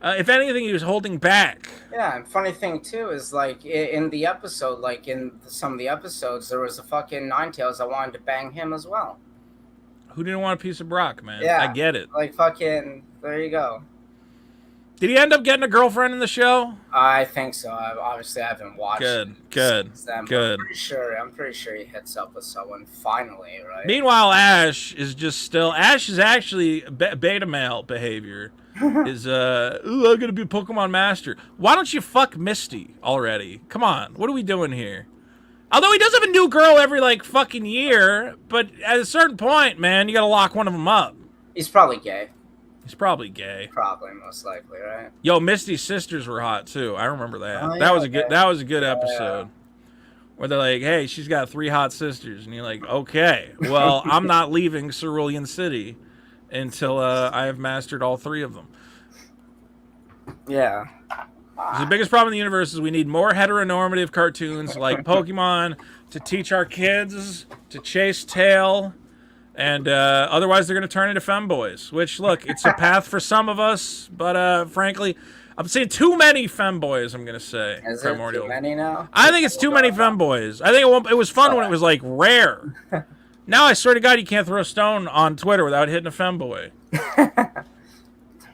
If anything, he was holding back. Yeah, and funny thing, too, is, like, in the episode, like, in some of the episodes, there was a fucking Ninetales that wanted to bang him as well. Who didn't want a piece of Brock, man? Yeah. I get it. Like, fucking, there you go. Did he end up getting a girlfriend in the show? I think so. Obviously, I haven't watched Good. I'm pretty sure he hits up with someone finally, right? Meanwhile, Ash is actually beta male behavior. Is I'm gonna be a Pokemon master. Why don't you fuck Misty already? Come on, what are we doing here? Although he does have a new girl every like fucking year, but at a certain point, man, you gotta lock one of them up. He's probably gay. He's probably gay. Probably, most likely, right? Yo, Misty's sisters were hot too. I remember that. Oh, That was a good episode. Where they're like, hey, she's got 3 hot sisters, and you're like, okay, well, I'm not leaving Cerulean City until I have mastered all 3 of them. Yeah. The biggest problem in the universe is we need more heteronormative cartoons like Pokemon to teach our kids to chase tail, and otherwise they're going to turn into femboys, which, look, it's a path for some of us, but frankly, I'm seeing too many femboys, I'm going to say. Is there too many now? I think it's too many femboys. I think it was fun when it was, like, rare. Now, I swear to God, you can't throw a stone on Twitter without hitting a femboy.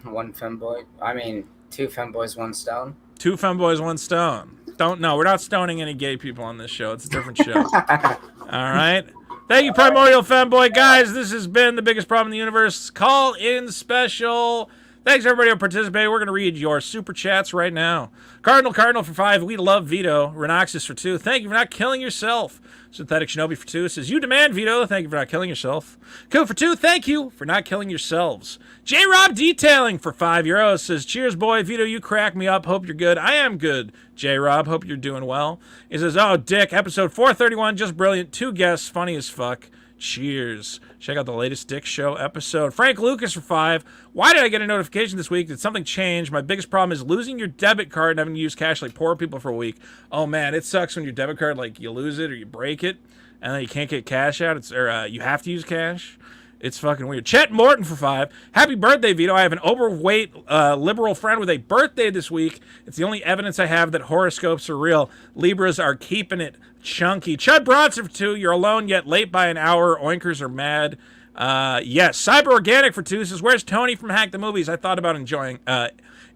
One femboy? I mean, 2 femboys, 1 stone? 2 femboys, 1 stone. Don't know. We're not stoning any gay people on this show. It's a different show. All right. Thank you, Primordial Fanboy. Guys, this has been the biggest problem in the universe. Call-in special. Thanks, everybody, who participated. We're going to read your super chats right now. Cardinal for 5. We love Vito. Renoxus for 2. Thank you for not killing yourself. Synthetic Shinobi for 2 says, you demand, Vito. Thank you for not killing yourself. Cool for 2. Thank you for not killing yourselves. J-Rob Detailing for €5 says, cheers, boy. Vito, you crack me up. Hope you're good. I am good, J-Rob. Hope you're doing well. He says, oh, Dick, episode 431, just brilliant. 2 guests, funny as fuck. Cheers. Check out the latest Dick Show episode. Frank Lucas for 5. Why did I get a notification this week? Did something change? My biggest problem is losing your debit card and having to use cash like poor people for a week. Oh, man, it sucks when your debit card, like, you lose it or you break it, and then you can't get cash out. Or you have to use cash. It's fucking weird. Chet Morton for 5. Happy birthday, Vito. I have an overweight liberal friend with a birthday this week. It's the only evidence I have that horoscopes are real. Libras are keeping it chunky. Chud Bronson for 2. You're alone yet late by an hour. Oinkers are mad. Yes. Cyber Organic for 2 says, where's Tony from Hack the Movies? I thought about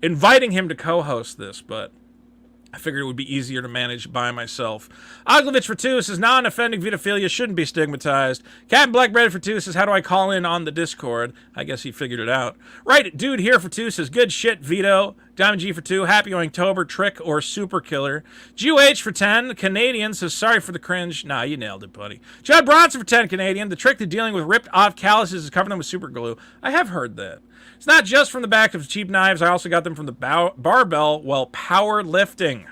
inviting him to co-host this, but I figured it would be easier to manage by myself. Oglovich for 2 says, non-offending pedophilia shouldn't be stigmatized. Captain Blackbread for 2 says, how do I call in on the Discord? I guess he figured it out. Right, Dude here for 2 says, good shit, Vito. Diamond G for 2, happy Oinktober, trick or super killer. GUH for 10, Canadian says, sorry for the cringe. Nah, you nailed it, buddy. Chad Bronson for 10, Canadian. The trick to dealing with ripped off calluses is cover them with super glue. I have heard that. It's not just from the back of cheap knives. I also got them from the barbell while power lifting.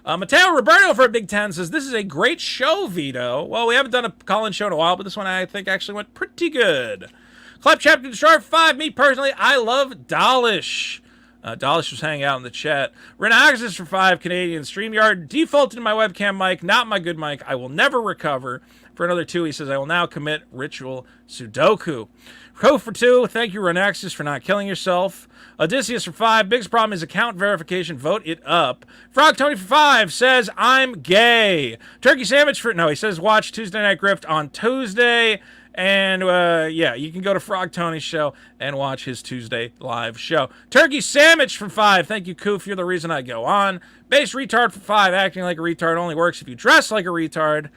Mateo Roberto for a Big 10 says, this is a great show, Vito. Well, we haven't done a call-in show in a while, but this one I think actually went pretty good. Clap Chapter Destroyer for 5. Me personally, I love Dalish. Dalish was hanging out in the chat. Renoxus for 5, Canadian. StreamYard defaulted to my webcam mic, not my good mic. I will never recover. For another 2, he says, I will now commit ritual Sudoku. Ko for 2, thank you, Renoxus, for not killing yourself. Odysseus for 5, biggest problem is account verification, vote it up. Frog Tony for 5 says, I'm gay. Turkey Sandwich for, no, he says, watch Tuesday Night Grift on Tuesday. And, yeah, you can go to Frog Tony's show and watch his Tuesday live show. Turkey Sandwich for 5. Thank you, Koof. You're the reason I go on. Base Retard for 5. Acting like a retard only works if you dress like a retard.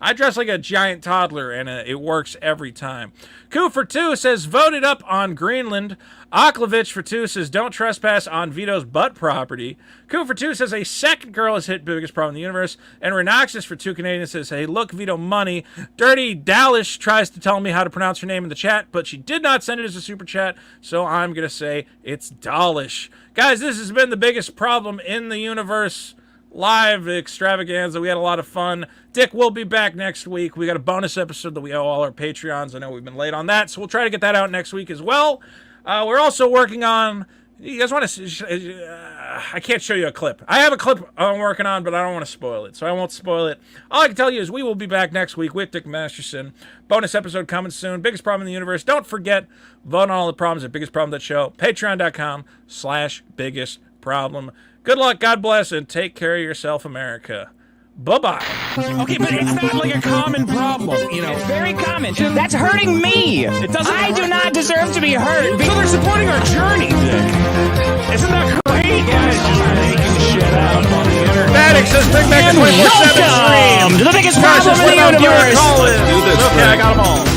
I dress like a giant toddler, and it works every time. Koo for 2 says, voted up on Greenland. Aklovich for 2 says, don't trespass on Vito's butt property. Koo for 2 says, a second girl has hit biggest problem in the universe. And Renoxus for 2 Canadian says, hey, look, Vito money. Dirty Dalish tries to tell me how to pronounce her name in the chat, but she did not send it as a super chat, so I'm going to say it's Dalish. Guys, this has been the biggest problem in the universe. Live extravaganza. We had a lot of fun. Dick will be back next week. We got a bonus episode that we owe all our Patreons. I know we've been late on that, so we'll try to get that out next week as well. We're also working on... You guys want to... I can't show you a clip. I have a clip I'm working on, but I don't want to spoil it, so I won't spoil it. All I can tell you is we will be back next week with Dick Masterson. Bonus episode coming soon. Biggest problem in the universe. Don't forget, vote on all the problems at Biggest Problem That Show. Patreon.com/biggestproblem. Good luck, God bless, and take care of yourself, America. Bye-bye. Okay, but it's not like a common problem, you know. It's very common. That's hurting me. It doesn't. I do not deserve to be hurt. So they're supporting our journey, Dick. Isn't that great? Guys just making shit out on the internet. Maddox says Big Mac 24/7 stream. Welcome to the biggest problem in the universe. Do this. Okay, I got them all.